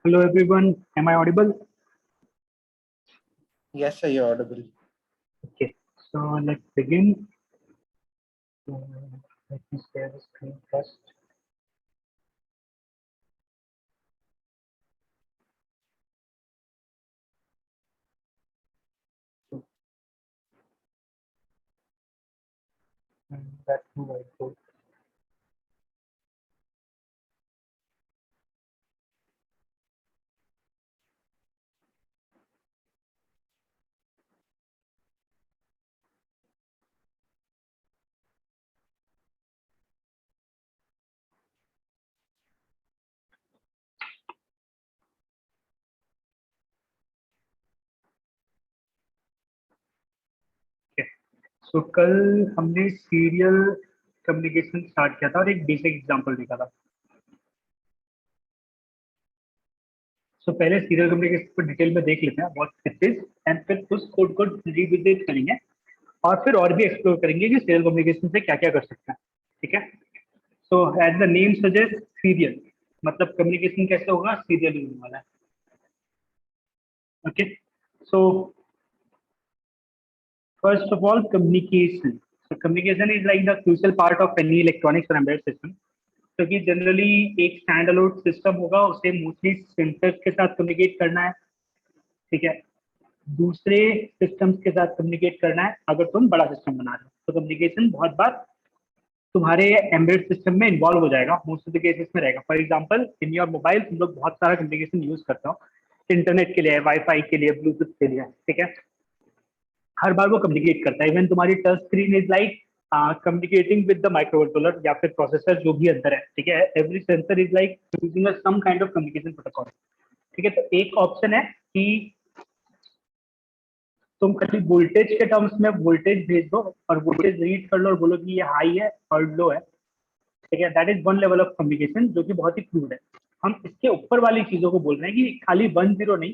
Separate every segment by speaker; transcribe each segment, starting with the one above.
Speaker 1: Hello everyone, am I audible?
Speaker 2: Yes, sir, you're audible.
Speaker 1: Okay, so let's begin. Let me share the screen first. That's who I go. So कल हमने serial communication start किया था और एक basic example देखा था. सो पहले serial communication को डिटेल में देख लेते हैं व्हाट इट इज एंड फिर उस कोड को रिविजिट करेंगे और फिर और भी एक्सप्लोर करेंगे कि सीरियल कम्युनिकेशन से क्या क्या कर सकते हैं. ठीक है. So as the name suggest serial मतलब कम्युनिकेशन कैसे होगा, सीरियल होने वाला है. Okay. So first of all, communication. So communication is like the crucial part of any electronics or embedded system. क्योंकि जनरली एक स्टैंड अलोन सिस्टम होगा, उसे मोस्टली सेंसर्स के साथ कम्युनिकेट करना है. ठीक है. दूसरे सिस्टम्स के साथ कम्युनिकेट करना है अगर तुम बड़ा सिस्टम बना रहे हो. तो कम्युनिकेशन बहुत बार तुम्हारे एम्बेडेड सिस्टम में इन्वॉल्व हो जाएगा, मोस्ट ऑफ द केसेस में रहेगा. For example in your mobile तुम लोग बहुत सारा कम्युनिकेशन यूज करते हो, इंटरनेट के लिए, वाईफाई के लिए, ब्लूटूथ के लिए. ठीक है. हर बार वो कम्युनिकेट करता है. इवन तुम्हारी touch screen is like communicating with the microcontroller या फिर प्रोसेसर जो भी अंदर है. ठीक है. Every sensor is like using some kind of communication protocol. ठीक है. तो एक ऑप्शन है कि तुम खाली वोल्टेज के टर्म्स में वोल्टेज भेज दो और वोल्टेज रीड कर लो और बोलो कि ये हाई है और लो है. ठीक है. That is one level of communication जो कि बहुत ही क्रूड है. हम इसके ऊपर वाली चीजों को बोल रहे हैं कि खाली 1-0 नहीं,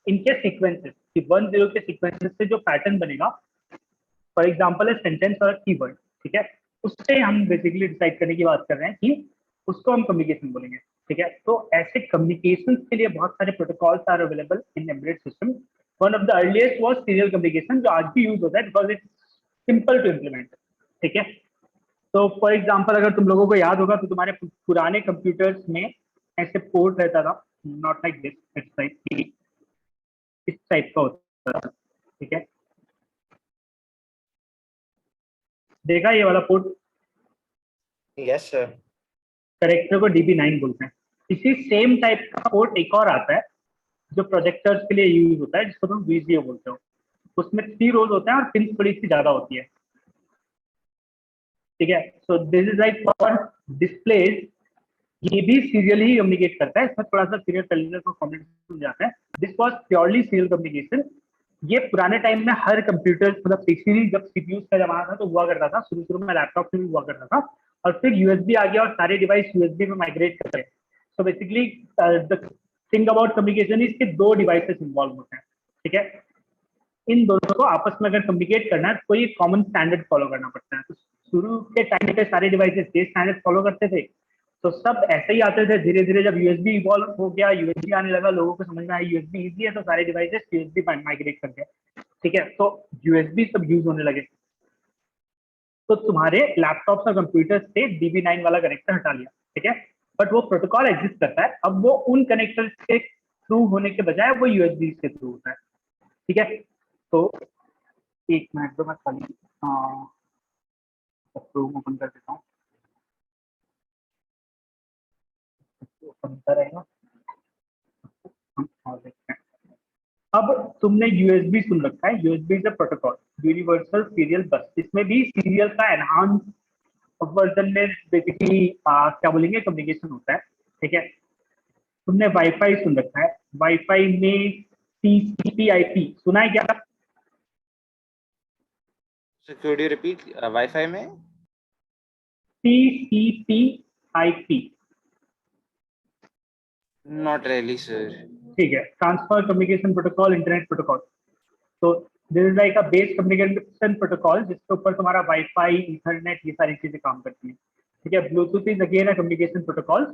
Speaker 1: इनके सीक्वेंसेस कि 1-0 के सीक्वेंसेस से जो पैटर्न बनेगा, फॉर एग्जाम्पल है सेंटेंस और कीवर्ड. ठीक है. उससे हम बेसिकली डिसाइड करने की बात कर रहे हैं कि उसको हम कम्युनिकेशन बोलेंगे. ठीक है. तो ऐसे कम्युनिकेशन के लिए बहुत सारे protocols are available in embedded system. One of the earliest was serial communication जो आज भी यूज होता है because it's simple to implement. ठीक है. तो फॉर एग्जाम्पल अगर तुम लोगों को याद होगा तो तुम्हारे पुराने कंप्यूटर्स में ऐसे पोर्ट रहता था, not like this, it's like इस टाइप का होता था. ठीक है. देखा ये वाला पोर्ट?
Speaker 2: Yes, sir.
Speaker 1: करेक्टर को DB9 बोलते हैं. इसी सेम टाइप का पोर्ट एक और आता है जो प्रोजेक्टर्स के लिए यूज होता है जिसको तुम VGA बोलते हो. उसमें 3 रोज होते हैं और पिन थोड़ी सी ज्यादा होती है. ठीक है. So this is like for displays. ये भी सीरियल ही कम्युनिकेट करता है. इसमें थोड़ा सा सीरियल कल्चर को कम्युनिकेशन जाता है. This was purely serial communication. ये पुराने टाइम में हर कंप्यूटर मतलब पीसी जब सीपीयू का जमाना था तो हुआ करता था. शुरू शुरू में लैपटॉप में भी हुआ करता था और फिर यूएसबी आ गया और सारे डिवाइस यूएसबी में माइग्रेट कर रहे हैं. So basically the thing about communication is के 2 डिवाइसेस इन्वॉल्व होते हैं. ठीक है. इन दोनों को आपस में अगर कम्युनिकेट करना है तो कोई कॉमन स्टैंडर्ड फॉलो करना पड़ता है. तो शुरू के टाइम पे सारे डिवाइसेस ये स्टैंडर्ड फॉलो करते थे. तो सब ऐसे ही आते थे. धीरे धीरे जब यूएसबी इवॉल्व हो गया, यूएसबी आने लगा, लोगों को समझ में आया यूएसबी इजी है, तो सारे डिवाइसेस यूएसबी माइग्रेट कर गए. ठीक है. तो यूएसबी सब यूज होने लगे. तो तुम्हारे लैपटॉप और कंप्यूटर से DB9 वाला कनेक्टर हटा लिया. ठीक है. बट वो प्रोटोकॉल एग्जिस्ट करता है. अब वो उन कनेक्टर के थ्रू होने के बजाय वो यूएसबी के थ्रू होता है. ठीक है. तो एक मिनट तो मैं खाली ओपन कर देता हूँ. ओपन कर रहेगा. हम और देखते हैं. अब तुमने यूएसबी सुन रखा है. USB is a protocol, universal serial बस. इसमें भी सीरियल का एनहांस वर्जन में बेसिकली क्या बोलेंगे कम्युनिकेशन होता है. ठीक है. तुमने वाईफाई सुन रखा है. वाईफाई में TCP/IP सुना है क्या?
Speaker 2: So could you repeat Wi-Fi में?
Speaker 1: TCP/IP.
Speaker 2: Not really, sir.
Speaker 1: ठीक है. Transfer communication protocol, internet protocol. तो this is like a base communication protocol जिसके ऊपर तुम्हारा वाईफाई, इंटरनेट, ये सारी चीजें काम करती हैं. ठीक है. Bluetooth is again a communication protocol.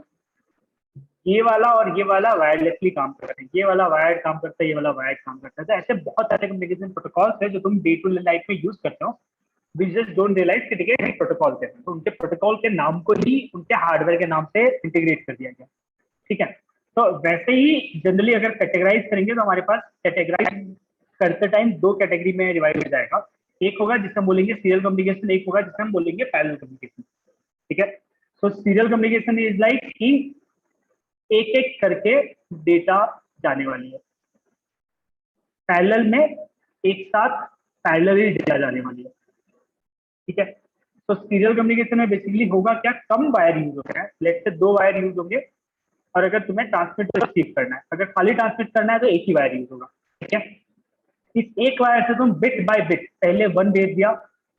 Speaker 1: ये वाला और ये वाला वायरलेसली काम करते हैं, ये वाला वायर्ड काम करता है, ये वाला वायर्ड काम करता है। तो ऐसे बहुत सारे कम्युनिकेशन प्रोटोकॉल्स है जो तुम डे टू डे लाइफ में यूज करते हो, वी जस्ट डोंट रियलाइज कि ठीक है प्रोटोकॉल कहते हैं। तो उनके प्रोटोकॉल के नाम को ही उनके हार्डवेयर के नाम से इंटीग्रेट कर दिया गया, ठीक है। तो वैसे ही जनरली अगर कैटेगराइज करेंगे तो हमारे पास कैटेगराइज करते टाइम दो कैटेगरी में डिवाइड हो जाएगा। एक होगा जिसे हम बोलेंगे सीरियल कम्युनिकेशन, एक होगा जिसे हम बोलेंगे पैरेलल कम्युनिकेशन, ठीक है। सो सीरियल कम्युनिकेशन इज लाइक कि एक एक करके डेटा जाने वाली है, पैरेलल में एक साथ पैरेलली डेटा जाने वाली है, ठीक है। तो सीरियल कम्युनिकेशन में बेसिकली होगा क्या, कम वायर यूज हो रहा है, लेट से 2 वायर यूज होंगे, और अगर तुम्हें ट्रांसमिट और रिसीव करना है, अगर खाली ट्रांसमिट करना है तो एक ही वायर यूज होगा, ठीक है। इस एक वायर से तुम बिट बाय बिट पहले 1 भेज दिया,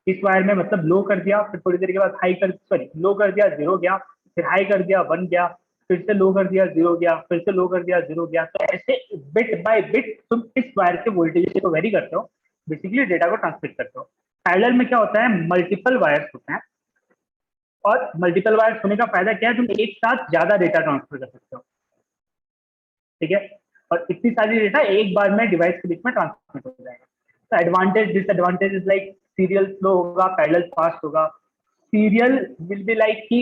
Speaker 1: इस वायर में मतलब लो कर दिया, फिर थोड़ी देर के बाद हाई कर, सॉरी लो कर दिया 0 गया, फिर हाई कर दिया 1 गया, फिर से लो कर दिया 0 गया, फिर से लो कर दिया 0 गया। तो ऐसे बिट बाय बिट तुम इस वायर के वोल्टेज को वेरी करते हो, बेसिकली डेटा को ट्रांसमिट करते हो। पैरेलल में क्या होता है, मल्टीपल वायर्स होते हैं, और मल्टीपल वायर्स होने का फायदा क्या है, तुम एक साथ ज्यादा डेटा ट्रांसफर कर सकते हो, ठीक है। और इतनी सारी डेटा एक बार में डिवाइस के बीच में ट्रांसमिट हो जाएगा। तो advantage disadvantage is like serial slow होगा, पैरेलल फास्ट होगा। सीरियल विल बी लाइक कि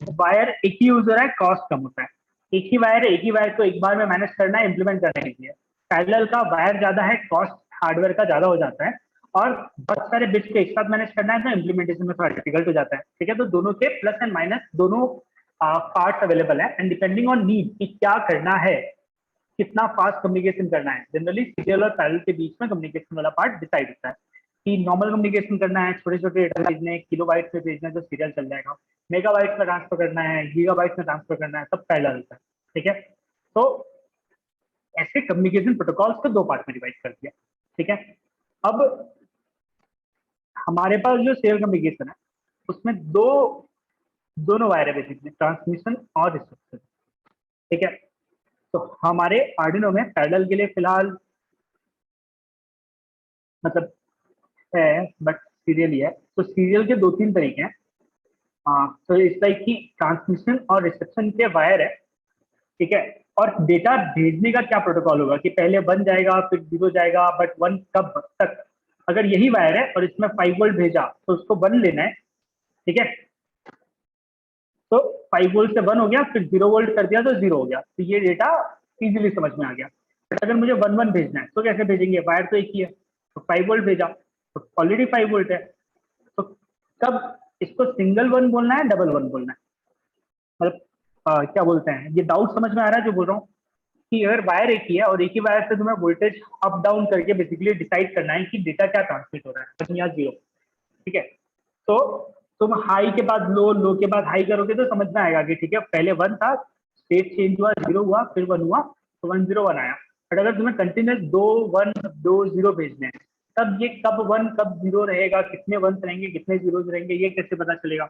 Speaker 1: वायर एक ही यूज हो रहा है, कॉस्ट कम होता है, एक ही वायर है, एक ही वायर को एक बार में मैनेज करना है, इंप्लीमेंट करने के लिए। पैरेलल का वायर ज्यादा है, कॉस्ट हार्डवेयर का ज्यादा हो जाता है, और बहुत सारे बिट्स को एक साथ मैनेज करना है तो इम्प्लीमेंटेशन में थोड़ा डिफिकल्ट हो जाता है, ठीक है। तो दोनों के प्लस एंड माइनस दोनों पार्ट्स अवेलेबल है, एंड डिपेंडिंग ऑन नीड कि क्या करना है, कितना फास्ट कम्युनिकेशन करना है, जनरली सीरियल और पैरेलल के बीच में कम्युनिकेशन वाला पार्ट डिसाइड होता है कि नॉर्मल कम्युनिकेशन करना है, छोटे छोटे डेटा भेजने, किलोबाइट्स में भेजना है तो सीरियल चल जाएगा, मेगाबाइट्स में ट्रांसफर करना है, गीगाबाइट्स में ट्रांसफर करना है, सब पैरेलल होता है, ठीक है। तो ऐसे कम्युनिकेशन प्रोटोकॉल्स को 2 पार्ट में डिवाइड कर दिया, ठीक है। अब हमारे पास जो सीरियल कम्युनिकेशन है उसमें दोनों वायर है बेसिकली, ट्रांसमिशन और रिसेप्शन, ठीक है। तो हमारे आर्डिनो में पैरेलल के लिए फिलहाल मतलब है, बट सीरियल ही है। तो सीरियल के 2-3 तरीके हैं। तो इस लाइक की ट्रांसमिशन और रिसेप्शन के वायर है, ठीक है। और डेटा भेजने का क्या प्रोटोकॉल होगा कि पहले 1 जाएगा फिर 0 जाएगा, बट 1 कब तक, अगर यही वायर है और इसमें 5 वोल्ट भेजा तो उसको 1 लेना है, ठीक है। तो 5 वोल्ट से 1 हो गया, फिर 0 वोल्ट कर दिया तो 0 हो गया, तो ये डेटा इजीली समझ में आ गया। बट अगर मुझे 1-1 भेजना है तो कैसे भेजेंगे, वायर तो एक ही है, तो 5 वोल्ट भेजा तो ऑलरेडी 5 वोल्ट है, तो कब इसको सिंगल 1 बोलना है, डबल 1 बोलना है, मतलब क्या बोलते हैं, ये डाउट समझ में आ रहा है जो बोल रहा हूँ, कि अगर वायर एक ही है और एक ही वायर से तुम्हें वोल्टेज अप डाउन करके बेसिकली डिसाइड करना है कि डेटा क्या ट्रांसमिट हो रहा है, 1 या 0, ठीक है। तो तुम हाई के बाद लो, लो के बाद हाई करोगे तो समझ में आएगा कि ठीक है पहले 1 था, स्टेट चेंज हुआ, 0 हुआ, फिर 1 हुआ, तो 1-0-1 आया। बट अगर तुम्हें कंटिन्यूस 2-1-2-0 भेजने हैं, तब ये कब 1 कब 0 रहेगा, कितने 1 रहेंगे कितने 0 रहेंगे, ये कैसे पता चलेगा।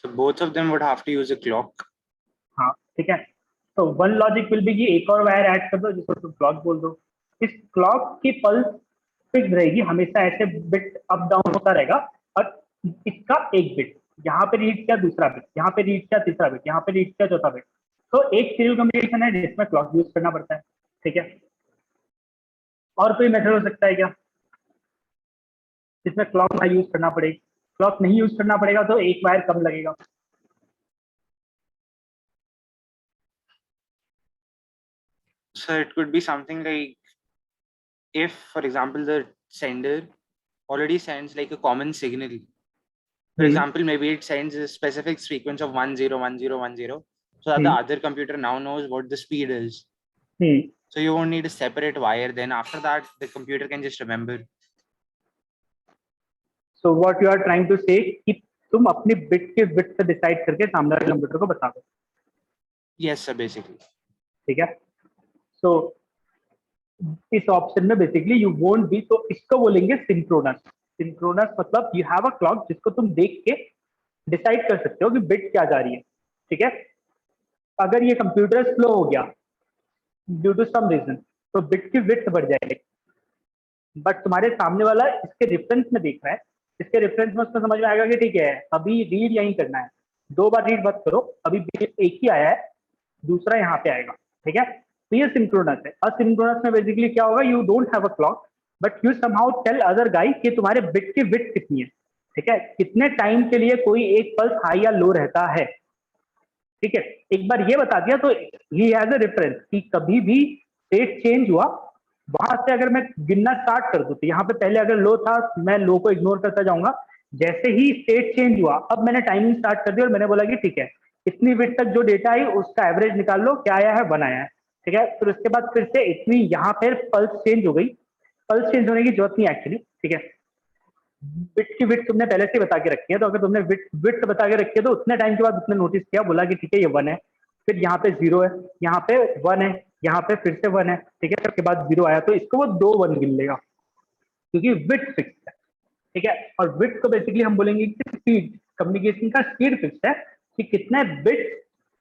Speaker 2: So both of them would have to use a clock.
Speaker 1: हाँ, ठीक है। तो 1 लॉजिक विल बी कि एक और वायर ऐड कर दो जिसको तुम क्लॉक बोल दो। इस क्लॉक की पल्स फिक्स रहेगी, हमेशा ऐसे बिट अप डाउन होता रहेगा, और इसका एक बिट यहाँ पे रीड किया, दूसरा बिट यहाँ पे रीड किया, तीसरा बिट यहाँ पे रीड किया, चौथा बिट। तो एक सीरियल कम्युनिकेशन है जिसमें क्लॉक यूज करना पड़ता है, ठीक है। और कोई मेथड हो सकता है क्या जिसमें क्लॉक का यूज करना पड़े, क्लॉक नहीं यूज करना पड़ेगा तो एक वायर कम लगेगा।
Speaker 2: So it could be something like if, for example, the sender already sends like a common signal. For example, maybe it sends a specific sequence of 101010, so that the other computer now knows what the speed is. So you won't need a separate wire. Then after that, the computer can just remember.
Speaker 1: So what you are trying to say कि तुम अपने bit के bit से decide करके सामने वाले computer को बता दो।
Speaker 2: Yes, sir, basically.
Speaker 1: ठीक है। सो इस ऑप्शन में बेसिकली यू वोंट बी, तो इसको बोलेंगे सिंक्रोनस। सिंक्रोनस मतलब यू हैव अ क्लॉक जिसको तुम देख के डिसाइड कर सकते हो कि बिट क्या जा रही है, ठीक है। अगर ये कंप्यूटर स्लो हो गया ड्यू टू सम रीजन तो बिट की विड्थ बढ़ जाएगी, बट तुम्हारे सामने वाला इसके रेफरेंस में देख रहा है, इसके रेफरेंस में उसको समझ में आएगा कि ठीक है अभी रीड यहीं करना है, 2 बार रीड मत करो, अभी बिट एक ही आया है, दूसरा यहाँ पे आएगा, ठीक है। तो ये सिंक्रोनस है। असिंक्रोनस में बेसिकली क्या होगा, you don't have a clock but you somehow tell other guy कि तुम्हारे बिट की विड्थ कितनी है, ठीक है, कितने टाइम के लिए कोई एक पल्स हाई या लो रहता है, ठीक है। एक बार ये बता दिया तो ही हैज अ रेफरेंस कि कभी भी स्टेट चेंज हुआ, वहां से अगर मैं गिनना स्टार्ट कर दूं तो यहाँ पे पहले अगर लो था, मैं लो को इग्नोर करता जाऊंगा। जैसे ही स्टेट चेंज हुआ, अब मैंने टाइमिंग स्टार्ट कर दी और मैंने बोला कि ठीक है, इतनी बिट तक जो डेटा आई उसका एवरेज निकाल लो, क्या आया है, 1 आया है, ठीक है। फिर उसके बाद फिर से इतनी यहाँ पे पल्स चेंज हो गई, पल्स चेंज होने की जरूरत नहीं एक्चुअली, ठीक है। बिट की विड्थ तुमने पहले से बता के रखी है, तो अगर तुमने विड्थ बता के रखी है तो उतने टाइम के बाद उसने नोटिस किया, बोला कि ठीक है ये 1 है, फिर यहाँ पे 0 है, यहाँ पे 1 है, यहाँ पे फिर से 1 है, ठीक है, उसके बाद 0 आया, तो इसको वो 2 1 गिन लेगा क्योंकि विड्थ फिक्स है, ठीक है। और विड्थ को बेसिकली हम बोलेंगे कि स्पीड, कम्युनिकेशन का स्पीड फिक्स है कि कितने बिट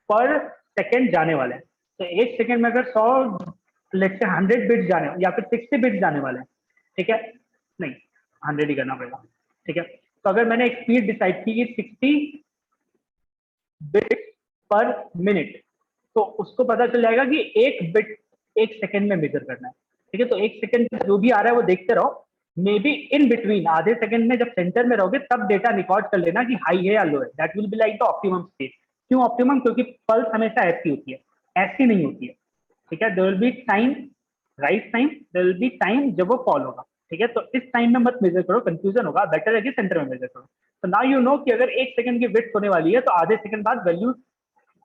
Speaker 1: पर सेकेंड जाने वाले हैं। तो एक सेकेंड में अगर 100 लेट से 100 बिट जाने या फिर 60 बिट जाने वाले हैं, ठीक है, नहीं 100 ही करना पड़ेगा, ठीक है। तो अगर मैंने एक स्पीड डिसाइड की 60 बिट पर मिनट, तो उसको पता चल जाएगा कि एक बिट एक सेकंड में मेजर करना है, ठीक है। तो एक सेकंड में जो भी आ रहा है वो देखते रहो, मे बी इन बिटवीन आधे सेकंड में जब सेंटर में रहोगे तब डेटा रिकॉर्ड कर लेना कि हाई है या लो है, that will be like the optimum state. क्यों ऑप्टिमम, क्योंकि पल्स हमेशा ऐसी होती है, ऐसी नहीं होती है, ठीक है। There will be time, right time, there will be time जब वो फॉल होगा, ठीक है। तो इस टाइम में मत मेजर करो, कंफ्यूजन होगा, बेटर है कि सेंटर में मेजर करो। तो नाउ यू नो कि अगर एक सेकंड की विड्थ होने वाली है तो आधे सेकंड बाद वैल्यू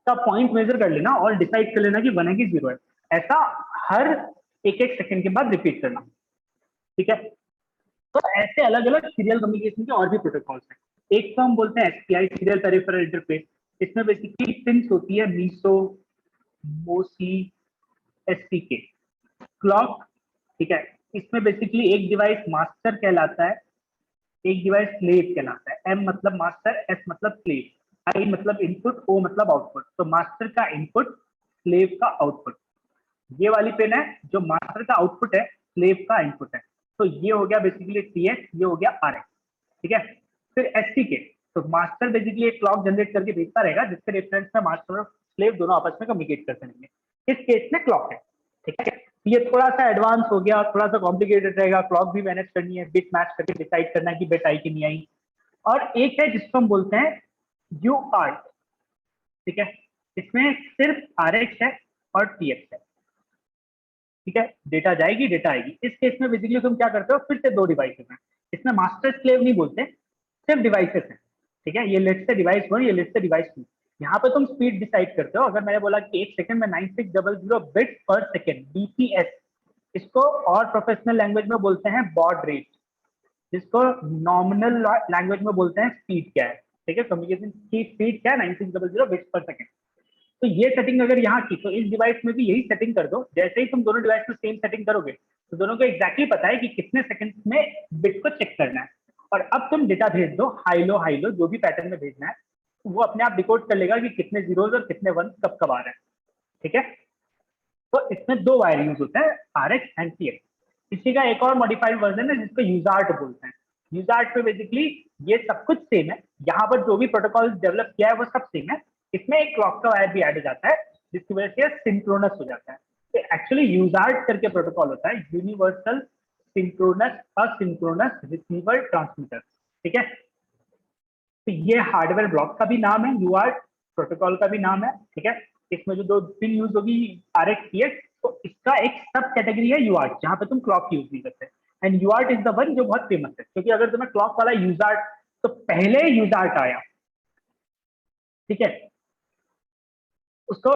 Speaker 1: का पॉइंट मेजर कर लेना और डिसाइड कर लेना कि 1 है कि 0 है। ऐसा हर एक एक सेकंड के बाद रिपीट करना, ठीक है। तो ऐसे अलग अलग सीरियल कम्युनिकेशन के और भी प्रोटोकॉल्स हैं। एक तो हम बोलते हैं एसपीआई, सीरियल पेरिफेरल इंटरफेस। इसमें बेसिकली पिंस होती है, मीसो, मोसी, एसपीके, क्लॉक, ठीक है। इसमें बेसिकली एक डिवाइस मास्टर कहलाता है, एक डिवाइस स्लेव कहलाता है। एम मतलब मास्टर, एस मतलब स्लेव, आई मतलब इनपुट, ओ मतलब आउटपुट। तो मास्टर का इनपुट, स्लेव का आउटपुट। ये वाली पेन है जो मास्टर का आउटपुट है, स्लेव का इनपुट है। तो ये हो गया बेसिकली टीएक्स, ये हो गया आरएक्स, ठीक है। फिर एससीके, तो मास्टर बेसिकली एक क्लॉक जनरेट करके भेजता रहेगा जिसके रेफरेंस में मास्टर और स्लेव दोनों आपस में कम्युनिकेट करते रहेंगे। इस केस में क्लॉक है, ठीक है। ये थोड़ा सा एडवांस हो गया, थोड़ा सा कॉम्प्लिकेटेड रहेगा, क्लॉक भी मैनेज करनी है, बिट मैच करके डिसाइड करना है कि बिट आई कि नहीं आई। और एक है जिसको हम बोलते हैं यू आर्ट, ठीक है। इसमें सिर्फ आरएक्स है और टीएक्स है, ठीक है। डेटा जाएगी, डेटा आएगी। इस केस में बेसिकली तुम क्या करते हो, फिर से 2 डिवाइसेस हैं। इसमें मास्टर स्लेव नहीं बोलते, सिर्फ डिवाइसेस हैं, ठीक है। ये लेट से डिवाइस 1, ये लेट से डिवाइस 2। यहाँ पे तुम स्पीड डिसाइड करते हो। अगर मैंने बोला कि एक सेकंड में 9600 बिट पर सेकंड, बीपीएस, इसको और प्रोफेशनल लैंग्वेज में बोलते हैं बॉड रेट, जिसको नॉमिनल लैंग्वेज में बोलते हैं स्पीड क्या है, ठीक है। कम्युनिकेशन की स्पीड क्या है, 9600 बिट्स पर सेकंड। तो ये सेटिंग अगर यहाँ की, तो इस डिवाइस में भी यही सेटिंग कर दो। जैसे ही तुम दोनों डिवाइस में सेम सेटिंग करोगे तो दोनों को एग्जैक्टली पता है कि कितने सेकंड में बिट को चेक करना है। और अब तुम डेटा भेज दो, हाई लो जो भी पैटर्न में भेजना है, वो अपने आप डिकोड कर लेगा कि कितने जीरोज और कितने वन कब कब आ रहे हैं, ठीक है। तो इसमें 2 वायर यूज होता है, आरएक्स एंड टीएक्स। इसी का एक और मॉडिफाइड वर्जन है जिसको यूजार्ट बोलते हैं। यूजार्ट पे बेसिकली ये सब कुछ सेम है, यहाँ पर जो भी प्रोटोकॉल डेवलप किया है वो सब सेम है। इसमें एक क्लॉक का वायर भी ऐड हो जाता है जिसकी वजह से सिंक्रोनस हो जाता है। तो एक्चुअली यूजार्ट करके प्रोटोकॉल होता है, universal synchronous asynchronous receiver transmitter, ठीक है। तो ये हार्डवेयर ब्लॉक का भी नाम है, यूआर्ट प्रोटोकॉल का भी नाम है, ठीक है। इसमें जो 2 पिन यूज होगी आरएक्स टीएक्स, तो इसका एक सब कैटेगरी है यूआर्ट, जहां पे तुम क्लॉक यूज नहीं करते। एंड यूआर्ट इज द वन जो बहुत फेमस है, क्योंकि अगर तुम्हें क्लॉक वाला यूजार्ट, तो पहले यूजार्ट आया, ठीक है, उसको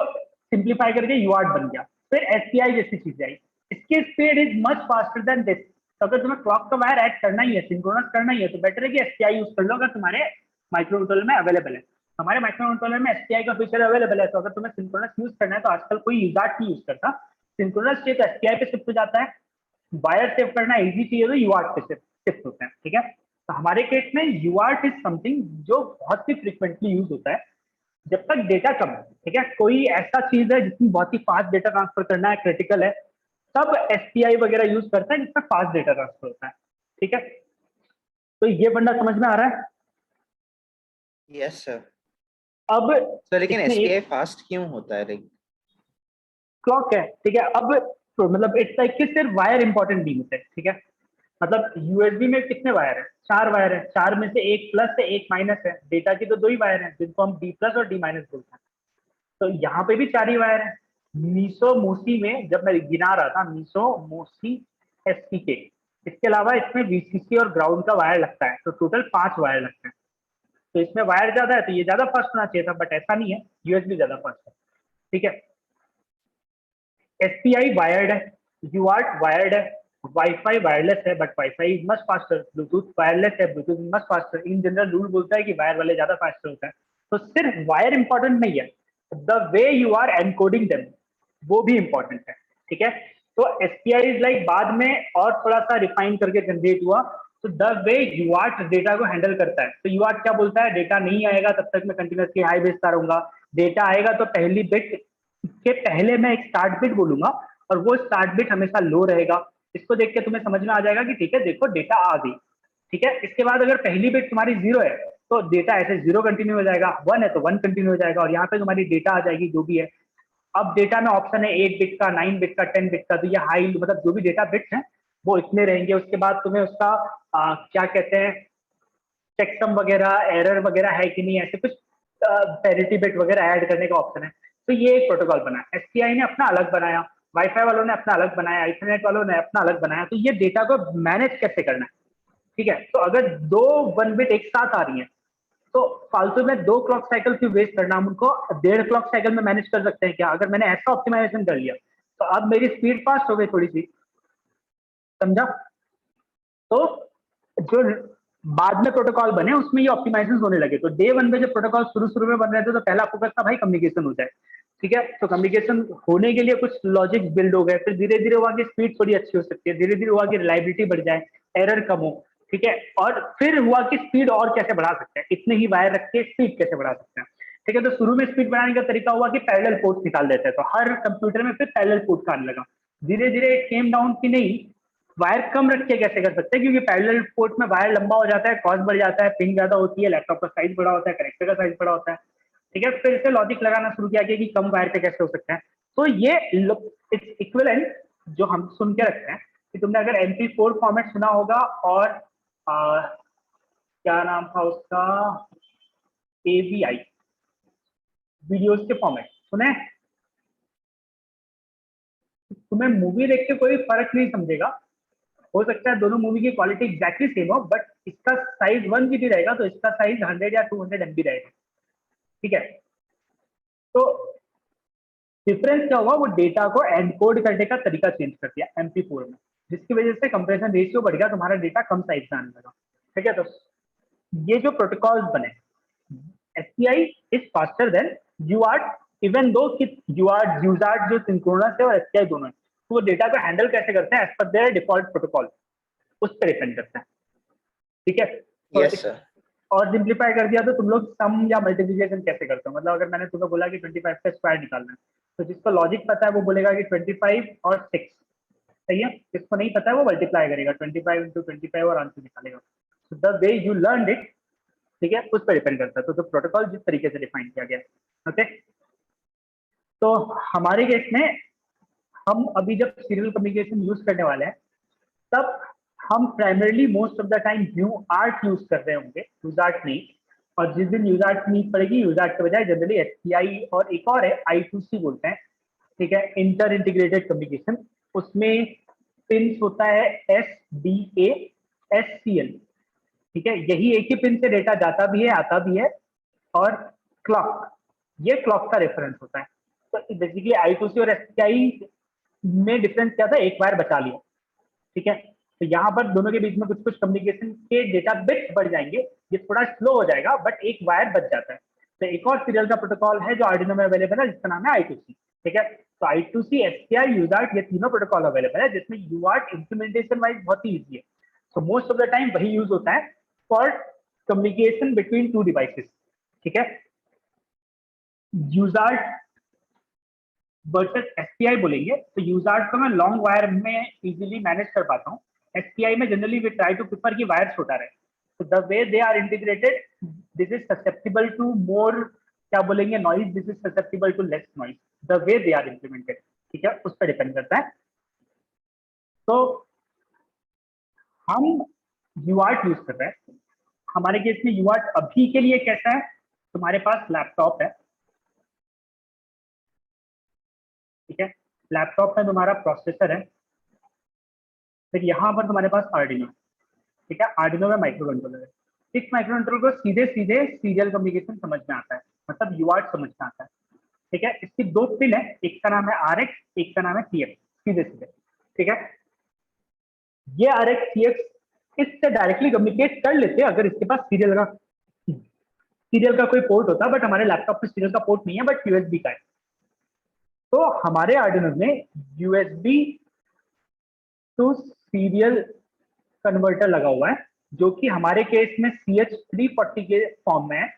Speaker 1: सिंप्लीफाई करके यूआर्ट बन गया, फिर एसपीआई जैसी चीज आई। इसकी speed is much faster than this. तो अगर तुम्हें क्लॉक का वायर ऐड करना ही है, सिंक्रोनस करना ही है, तो बेटर है कि एसपीआई यूज कर लो अगर तुम्हारे माइक्रो कंट्रोलर में अवेलेबल है। हमारे माइक्रो कंट्रोलर में एसपीआई का फीचर अवेलेबल है, तो अगर तुम्हें सिंक्रोनस यूज करना है तो आजकल कोई यूजार्ट नहीं यूज करता, सिंक्रोनस चाहिए तो एसपीआई पे शिफ्ट हो जाता है, वायर सेव करना इजी चाहिए तो यूआर्ट पे शिफ्ट होता है, ठीक है। तो हमारे केस में यूआर्ट इज समथिंग जो बहुत ही फ्रिक्वेंटली यूज होता है जब तक डेटा कम है, ठीक है। कोई ऐसा चीज है जिसमें बहुत ही फास्ट डेटा ट्रांसफर करना है, क्रिटिकल है, तब एसपीआई वगैरह यूज करता है जिसमें फास्ट डेटा ट्रांसफर होता है, ठीक है। तो ये बंदा समझ में आ रहा है।
Speaker 2: Yes sir.
Speaker 1: अब
Speaker 2: सर लेकिन
Speaker 1: इसमें
Speaker 2: एसपीआई
Speaker 1: एक,
Speaker 2: फास्ट क्यों होता है? लाइक
Speaker 1: क्लॉक है, ठीक है। अब तो मतलब इट्स लाइक कि सिर्फ वायर इंपॉर्टेंट नहीं होते, ठीक है। मतलब यूएसबी में कितने वायर है? 4 वायर है, 4 में से एक प्लस है एक माइनस है, डेटा की तो 2 ही वायर है जिनको हम डी प्लस और डी माइनस बोलते हैं। तो यहाँ पे भी 4 ही वायर है। मीसो मोसी में जब मैं गिना रहा था, मीसो मोसी एसपीके, इसके अलावा इसमें वीसीसी और ग्राउंड का वायर लगता है, तो टोटल 5 वायर लगते हैं। तो इसमें वायर ज्यादा है तो ये ज्यादा फास्ट होना चाहिए था, बट ऐसा नहीं है, यूएसबी ज्यादा फास्ट है, ठीक है। एसपीआई वायर्ड है, यूआरट वायर्ड है, वाईफाई वायरलेस है, but WiFi is much faster, Bluetooth wireless है, Bluetooth is much faster. In general rule बोलता है कि वायर वाले ज्यादा फास्टर होता है। तो सिर्फ वायर इंपॉर्टेंट नहीं है, the way you are encoding them वो भी इंपॉर्टेंट है, ठीक है। तो एसपीआई इज लाइक बाद में और थोड़ा सा रिफाइन करके जनरेट हुआ। तो द वे यूआर्ट डेटा को हैंडल करता है, तो यूआर्ट क्या बोलता है, डेटा नहीं आएगा तब तक मैं कंटिन्यूसली हाई भेजता रहूंगा। डेटा आएगा तो पहली बिट के पहले मैं एक स्टार्ट बिट बोलूंगा और वो स्टार्ट बिट हमेशा लो रहेगा। इसको देख के तुम्हें समझ में आ जाएगा कि ठीक है देखो डेटा आ गई, ठीक है। इसके बाद अगर पहली बिट तुम्हारी 0 है तो डेटा ऐसे 0 कंटिन्यू हो जाएगा, 1 है तो 1 कंटिन्यू हो जाएगा, और यहाँ पे तुम्हारी डेटा आ जाएगी जो भी है। अब डेटा में ऑप्शन है 8 बिट का, 9 बिट का, 10 बिट का, तो ये हाई मतलब जो भी डेटा बिट्स हैं वो इतने रहेंगे। उसके बाद तुम्हें उसका क्या कहते हैं, चेकसम वगैरह एरर वगैरह है कि नहीं, ऐसे कुछ पैरिटी बिट वगैरह ऐड करने का ऑप्शन है। तो ये एक प्रोटोकॉल बना, एसपीआई ने अपना अलग बनाया, वाईफाई वालों ने अपना अलग बनाया, इंटरनेट वालों ने अपना अलग बनाया। तो ये डेटा को मैनेज कैसे करना है, ठीक है। तो अगर 2 1 बिट एक साथ आ रही है तो फालतू में 2 क्लॉक साइकिल क्यों वेस्ट करना, हम उनको 1.5 क्लॉक साइकिल में मैनेज कर सकते हैं क्या? अगर मैंने ऐसा ऑप्टिमाइजेशन कर लिया तो अब मेरी स्पीड फास्ट हो गई थोड़ी सी, समझा। तो जो बाद में प्रोटोकॉल बने उसमें ये ऑप्टिमाइजेशन होने लगे। तो डे 1 में जब प्रोटोकॉल शुरू में बन रहे थे तो पहला फोकस था भाई कम्युनिकेशन हो जाए, ठीक है। तो कम्युनिकेशन होने के लिए कुछ लॉजिक बिल्ड हो गए, फिर धीरे धीरे हुआ कि स्पीड थोड़ी अच्छी हो सकती है, धीरे धीरे हुआ कि रिलायबिलिटी बढ़ जाए, एरर कम हो, ठीक है। और फिर हुआ कि स्पीड और कैसे बढ़ा सकते हैं, इतने ही वायर रख के स्पीड कैसे बढ़ा सकते हैं, ठीक है। तो शुरू में स्पीड बढ़ाने का तरीका हुआ कि पैरेलल पोर्ट्स निकाल देते हैं, तो हर कंप्यूटर में फिर पैरेलल पोर्ट का आने लगा। धीरे धीरे केम डाउन की नहीं, वायर कम रख के कैसे कर सकते हैं, क्योंकि पैरेलल पोर्ट में वायर लंबा हो जाता है, कॉस्ट बढ़ जाता है, पिन ज्यादा होती है, लैपटॉप का साइज बड़ा होता है, कनेक्टर का साइज बड़ा होता है, ठीक है। फिर से लॉजिक लगाना शुरू किया गया कि कम वायर पे कैसे हो सकता है। तो ये इट्स इक्विवेलेंट जो हम सुन के रखते हैं कि तुमने अगर MP4 फॉर्मेट सुना होगा और क्या नाम था उसका, AVI वीडियोस के फॉर्मेट सुने। तुम्हें मूवी देख के कोई फर्क नहीं समझेगा, हो सकता है दोनों मूवी की क्वालिटी एग्जैक्टली सेम हो, बट इसका साइज 1 GB रहेगा तो इसका साइज 100 या 200 MB रहेगा, ठीक है। तो डिफरेंस क्या हुआ, वो डेटा को एनकोड करने का तरीका चेंज कर दिया MP4 में, जिसकी वजह से कंप्रेशन रेशियो बढ़ गया, तुम्हारा डेटा कम साइज में आने लगा, ठीक है। तो ये जो प्रोटोकॉल्स बने, SPI is faster than UART, even though कि यूजार्ट जो सिंक्रोनस है और एसपीआई दोनों है, तो वो डेटा को हैंडल कैसे करते हैं as per there default protocol, उस पर डिपेंड करता है, ठीक है।
Speaker 2: Yes, sir.
Speaker 1: और सिंप्लीफाई कर दिया तो तुम लोग सम या मल्टीप्लिकेशन कैसे करते हो, मतलब अगर मैंने तुम्हें बोला कि 25 का स्क्वायर निकालना है, तो जिसको लॉजिक पता है वो बोलेगा कि 25 और 6, सही है। जिसको नहीं पता है वो मल्टीप्लाई करेगा 25 into 25 और आंसर निकालेगा। तो the way you learn it, ठीक है, उस पर डिपेंड करता है। तो प्रोटोकॉल जिस तरीके से डिफाइन किया गया, ओके। तो हमारे केस में हम अभी जब सीरियल कम्युनिकेशन यूज करने वाले हैं तब हम primarily most of the time UART use कर रहे होंगे, यूजार्ट नहीं। और जिस दिन यूजार्ट नीड पड़ेगी, यूजार्ट के बजाय जनरली एसपीआई और एक और है I2C बोलते हैं, ठीक है, इंटर इंटीग्रेटेड कम्युनिकेशन। उसमें पिन होता है SDA SCL, ठीक है। यही एक ही पिन से डेटा जाता भी है आता भी है, और क्लॉक, ये क्लॉक का रेफरेंस होता है। तो बेसिकली I2C और SPI में डिफरेंस क्या था, एक वायर बचा लिया, ठीक है। तो यहाँ पर दोनों के बीच में कुछ कुछ कम्युनिकेशन के डेटा बिट्स बढ़ जाएंगे, ये थोड़ा स्लो हो जाएगा, बट एक वायर बच जाता है। तो एक और सीरियल का प्रोटोकॉल है जो आर्डिनो में अवेलेबल है, जिसका नाम है I2C, ठीक है। तो I2C SPI यूजार्ट ये तीनों प्रोटोकॉल अवेलेबल है, जिसमें यूआर्ट इम्प्लीमेंटेशन वाइज बहुत ही ईजी है। तो मोस्ट ऑफ द टाइम वही यूज होता है फॉर कम्युनिकेशन बिटवीन 2 डिवाइसेस, ठीक है। यूजार्ट वर्सेस एसपीआई बोलेंगे तो यूजार्ट को मैं लॉन्ग वायर में इजीली मैनेज कर पाता हूँ, एसपीआई में generally we try to prefer कि वायर छोटा रहे। तो the way they are integrated, this is susceptible to more, क्या बोलेंगे, noise, this is susceptible to less noise, the way they are implemented, ठीक है, उस पर डिपेंड करता है। तो हम यूआर्ट यूज कर रहे हैं। हमारे केस में यूआर्ट अभी के लिए कैसा है, तुम्हारे पास लैपटॉप है, ठीक है, लैपटॉप में तुम्हारा प्रोसेसर है, फिर यहाँ पर तुम्हारे पास आर्डिनो, ठीक है, आर्डिनो में माइक्रो कंट्रोलर है। इस माइक्रो कंट्रोलर को सीधे सीधे सीरियल कम्युनिकेशन समझ में आता है, मतलब यूआर्ट समझ में आता है, ठीक है। इसकी दो पिन है, एक का नाम है आरएक्स, एक का नाम है सीएक्स, सीधे सीधे, ठीक है। ये आरएक्स सीएक्स इससे डायरेक्टली कम्युनिकेट कर लेते हैं अगर इसके पास सीरियल का कोई पोर्ट होता, बट हमारे लैपटॉप में सीरियल का पोर्ट नहीं है, बट यूएसबी का है। तो हमारे आर्डिनो में यूएसबी टू सीरियल कन्वर्टर लगा हुआ है, जो कि हमारे केस में CH340 के फॉर्म में है।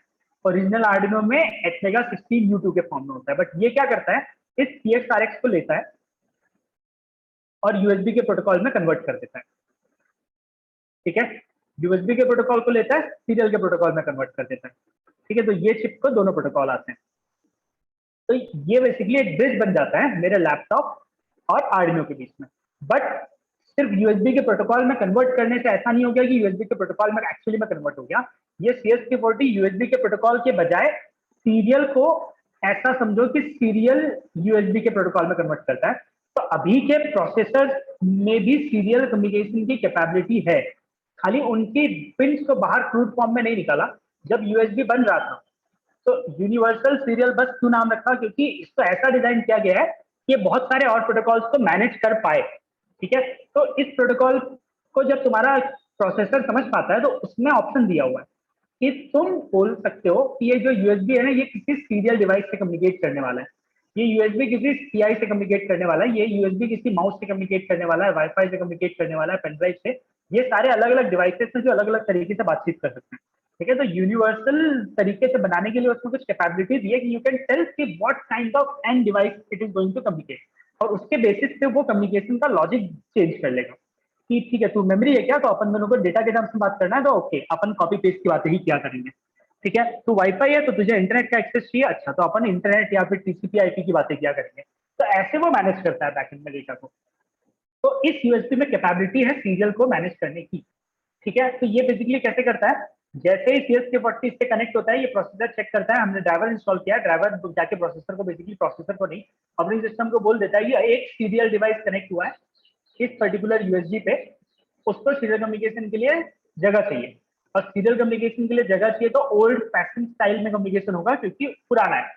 Speaker 1: ओरिजिनल आर्डिनो में एटमेगा 16U2 के फॉर्म में होता है। बट ये क्या करता है, इस CXRX को लेता है और यूएसबी के प्रोटोकॉल में कन्वर्ट कर देता है, ठीक है। यूएसबी के प्रोटोकॉल को लेता है, सीरियल के प्रोटोकॉल में कन्वर्ट कर देता है, ठीक है। तो ये चिप को दोनों प्रोटोकॉल आते हैं। तो ये बेसिकली एक ब्रिज बन जाता है मेरे लैपटॉप और आर्डिनो के बीच में। बट सिर्फ यूएसबी के प्रोटोकॉल में कन्वर्ट करने से ऐसा नहीं हो गया कि यूएसबी के प्रोटोकॉल में एक्चुअली में कन्वर्ट हो गया। ये CH340 यूएसबी के प्रोटोकॉल के बजाय सीरियल को ऐसा समझो कि सीरियल यूएसबी के प्रोटोकॉल में कन्वर्ट करता है। तो अभी के प्रोसेसर में भी सीरियल कम्युनिकेशन की कैपेबिलिटी है, खाली उनकी पिंस को बाहर क्रूड फॉर्म में नहीं निकाला। जब यूएसबी बन रहा था तो यूनिवर्सल सीरियल बस क्यों नाम रखा, क्योंकि इसको ऐसा डिजाइन किया गया है कि बहुत सारे और प्रोटोकॉल्स को मैनेज कर पाए, ठीक है। तो इस प्रोटोकॉल को जब तुम्हारा प्रोसेसर समझ पाता है तो उसमें ऑप्शन दिया हुआ है कि तुम बोल सकते हो कि ये जो यूएसबी है ना, ये किसी सीरियल डिवाइस से कम्युनिकेट करने वाला है, ये यूएसबी किसी सीआई से कम्युनिकेट करने वाला है, ये यूएसबी किसी माउस से कम्युनिकेट करने वाला है, वाईफाई से कम्युनिकेट करने वाला है, पेनड्राइव से। ये सारे अलग अलग डिवाइसेस हैं जो अलग अलग तरीके से बातचीत कर सकते हैं, ठीक है। तो यूनिवर्सल तरीके से बनाने के लिए उसमें कुछ कैपेबिलिटी दी है कि यू कैन टेल कि what kind of end device it is going to communicate, और उसके बेसिस पे वो कम्युनिकेशन का लॉजिक चेंज कर लेगा कि ठीक है, तू मेमोरी है क्या, तो अपन दोनों को डेटा के टर्म्स में बात करना है, तो ओके अपन कॉपी पेस्ट की बातें ही किया करेंगे, ठीक है। तू वाईफाई है तो तुझे इंटरनेट का एक्सेस चाहिए, अच्छा तो अपन इंटरनेट या फिर टीसीपी आईपी की बातें किया करेंगे। तो ऐसे वो मैनेज करता है बैकएंड में डेटा को। तो इस यूएसबी में कैपेबिलिटी है सीरियल को मैनेज करने की, ठीक है। तो ये बेसिकली कैसे करता है, जैसे ही CH340 से कनेक्ट होता है, ये प्रोसेसर चेक करता है, हमने ड्राइवर इंस्टॉल किया, ड्राइवर जाके प्रोसेसर को, बेसिकली प्रोसेसर को नहीं, ऑपरेटिंग सिस्टम को बोल देता है ये एक सीरियल डिवाइस कनेक्ट हुआ है इस पर्टिकुलर यूएसबी पे, उसको सीरियल कम्युनिकेशन के लिए जगह चाहिए। और सीरियल कम्युनिकेशन के लिए जगह चाहिए तो ओल्ड फैशन स्टाइल में कम्युनिकेशन होगा क्योंकि पुराना है,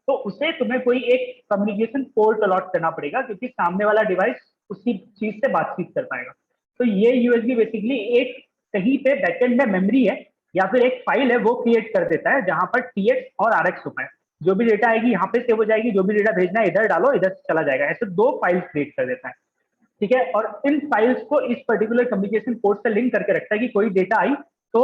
Speaker 1: तो उसे तुम्हें कोई एक कम्युनिकेशन पोर्ट अलॉट करना पड़ेगा क्योंकि सामने वाला डिवाइस उसी चीज से बातचीत कर पाएगा। तो ये यूएसबी बेसिकली एक कहीं पे बैकएंड में मेमोरी है या फिर एक फाइल है वो क्रिएट कर देता है जहां पर टीएक्स और आरएक्स होता है। जो भी डेटा आएगी यहाँ पे सेव हो जाएगी, जो भी डेटा भेजना है इधर डालो, इधर से चला जाएगा। ऐसे दो फाइल्स क्रिएट कर देता है, ठीक है। और इन फाइल्स को इस पर्टिकुलर कम्युनिकेशन पोर्ट से लिंक करके रखता है कि कोई डेटा आई तो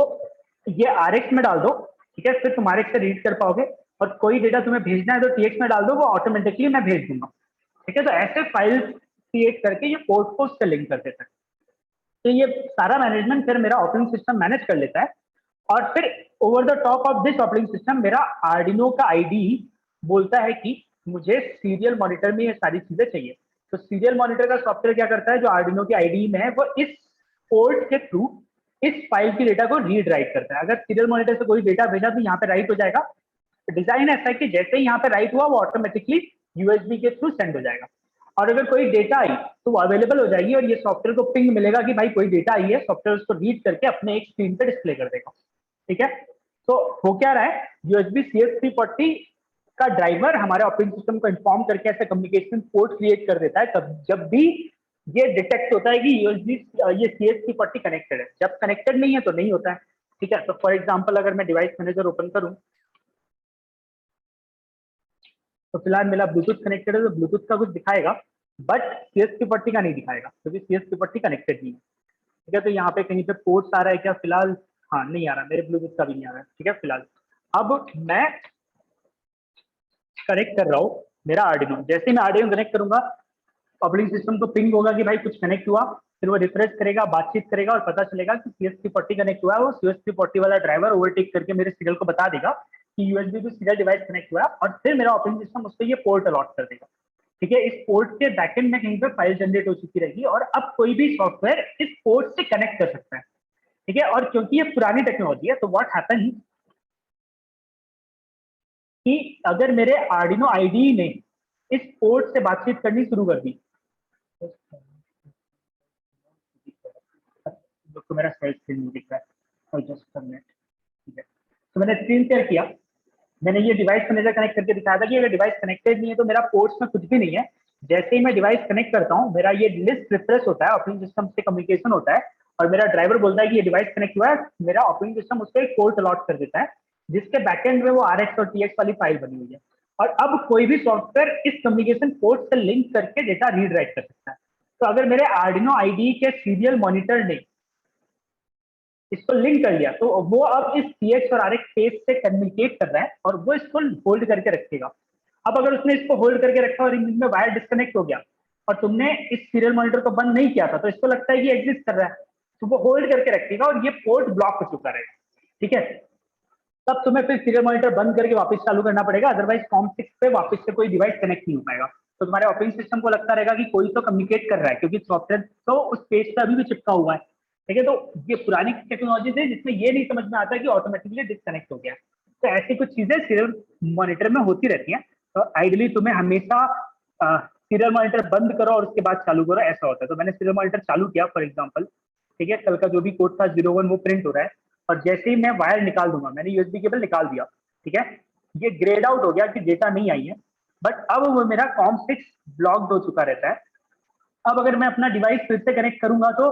Speaker 1: ये आरएक्स में डाल दो, ठीक है, फिर तुम आरएक्स से रीड कर पाओगे, और कोई डेटा तुम्हें भेजना है तो टीएक्स में डाल दो, वो ऑटोमेटिकली मैं भेज दूंगा, ठीक है। तो ऐसे फाइल क्रिएट करके ये पोर्ट को उससे लिंक कर देता है। तो ये सारा मैनेजमेंट फिर मेरा ऑपरेटिंग सिस्टम मैनेज कर लेता है, और फिर over the top of this operating system मेरा आर्डिनो का आईडी बोलता है कि मुझे सीरियल मॉनिटर में ये सारी चीजें चाहिए। तो सीरियल मॉनिटर का सॉफ्टवेयर क्या करता है, जो आर्डिनो की आईडी में है, वो इस पोर्ट के थ्रू इस फाइल की डेटा को रीड राइट करता है। अगर सीरियल मॉनिटर से कोई डेटा भेजा तो यहाँ पे राइट हो जाएगा। डिजाइन ऐसा है कि जैसे ही यहाँ पे राइट हुआ वो ऑटोमेटिकली यूएसबी के थ्रू सेंड हो जाएगा, और अगर कोई डेटा आई तो वो अवेलेबल हो जाएगी, और ये सॉफ्टवेयर को पिंग मिलेगा कि भाई कोई डेटा आई है, सॉफ्टवेयर उसको रीड करके अपने एक स्क्रीन पे डिस्प्ले कर देगा, ठीक है। तो हो क्या रहा है, यूएसबी CH340 का ड्राइवर हमारे ऑपरेटिंग सिस्टम को इन्फॉर्म करके ऐसा कम्युनिकेशन पोर्ट क्रिएट कर देता है तब जब भी ये डिटेक्ट होता है कि यूएसबी ये CH340 कनेक्टेड है। जब कनेक्टेड नहीं है तो नहीं होता है, ठीक है। तो फॉर एग्जांपल अगर मैं डिवाइस मैनेजर ओपन करूं तो फिलहाल मेरा ब्लूटूथ कनेक्टेड है तो ब्लूटूथ का कुछ दिखाएगा, बट CH340 का नहीं दिखाएगा क्योंकि CH340 कनेक्टेड नहीं है, ठीक है। तो यहाँ पे कहीं पे पोर्ट्स आ रहा है क्या, फिलहाल हाँ नहीं आ रहा, मेरे ब्लूटूथ का भी नहीं आ रहा है, ठीक है फिलहाल। अब मैं कनेक्ट कर रहा हूँ मेरा आर्डिनो, जैसे मैं आर्डिनो कनेक्ट करूंगा ऑपरेटिंग सिस्टम को पिंग होगा कि भाई कुछ कनेक्ट हुआ, फिर वो रिफ्रेश करेगा, बातचीत करेगा, और पता चलेगा कि CH340 कनेक्ट हुआ है। वो CH340 वाला ड्राइवर ओवरटेक करके मेरे सीरियल को बता देगा कि USB to serial device connect हुआ है, और फिर मेरा ऑपरेटिंग सिस्टम उसको ये पोर्ट अलॉट कर देगा, ठीक है, इस पोर्ट के बैकएंड में कहीं पे फाइल जनरेट हो चुकी रहेगी और अब कोई भी सॉफ्टवेयर इस पोर्ट से कनेक्ट कर सकता है। ठीक है, और क्योंकि ये पुरानी टेक्नोलॉजी है तो व्हाट हैपन कि अगर मेरे आर्डिनो आईडी ने इस पोर्ट से बातचीत करनी शुरू कर दी, तो मेरा सेल्फ स्क्रीन नहीं दिख रहा है, जस्ट अ मिनट। ठीक है, तो मैंने स्क्रीन शेयर किया, मैंने ये डिवाइस मैनेजर कनेक्ट करके दिखाया था कि अगर डिवाइस कनेक्टेड नहीं है तो मेरा पोर्ट्स में कुछ भी नहीं है। जैसे ही मैं डिवाइस कनेक्ट करता हूँ मेरा ये लिस्ट रिफ्रेश होता है, ऑपरेटिंग सिस्टम से कम्युनिकेशन होता है और मेरा ड्राइवर बोलता है कि ये डिवाइस कनेक्ट हुआ है, मेरा ऑपरेटिंग सिस्टम उसको एक पोर्ट अलॉट कर देता है जिसके बैकएंड में वो RX और TX वाली फाइल बनी हुई है। और अब कोई भी सॉफ्टवेयर इस कम्युनिकेशन पोर्ट से लिंक करके डेटा रीड राइट कर सकता है। तो अगर मेरे आर्डिनो आईडी के सीरियल मॉनिटर ने इसको लिंक कर लिया तो वो अब इस TX और RX पेज से कम्युनिकेट कर रहा है और वो इसको होल्ड करके रखेगा। अब अगर उसने इसको होल्ड करके रखा और इनमें वायर डिस्कनेक्ट हो गया और तुमने इस सीरियल मॉनिटर को बंद नहीं किया था तो इसको लगता है कि एग्जिस्ट कर रहा है, तो वो होल्ड करके रखेगा और ये पोर्ट ब्लॉक हो चुका रहेगा। ठीक है, तब तुम्हें फिर सीरियल मॉनिटर बंद करके वापस चालू करना पड़ेगा, अदरवाइज COM6 पे वापस से कोई डिवाइस कनेक्ट नहीं हो पाएगा। तो तुम्हारे ऑपरेटिंग सिस्टम को लगता रहेगा कि कोई तो कम्युनिकेट कर रहा है क्योंकि सॉफ्टवेयर तो उस पेज पे अभी भी चिपका हुआ है। ठीक है, तो ये पुरानी टेक्नोलॉजी है जिसमें ये नहीं समझ में आता कि ऑटोमेटिकली डिस्कनेक्ट हो गया। तो ऐसी कुछ चीजें सीरियल मॉनिटर में होती रहती हैं। तो आइडियली तुम्हें हमेशा सीरियल मॉनिटर बंद करो और उसके बाद चालू करो, ऐसा होता है। तो मैंने सीरियल मॉनिटर चालू किया फॉर एग्जाम्पल, ठीक है, कल का जो भी कोड था 01 वो प्रिंट हो रहा है और जैसे ही मैं वायर निकाल दूंगा, मैंने यूएसबी केबल निकाल दिया, ठीक है, ये ग्रेड आउट हो गया कि डेटा नहीं आई है, बट अब वो मेरा COM6 ब्लॉक्ड हो चुका रहता है। अब अगर मैं अपना डिवाइस फिर से कनेक्ट करूंगा तो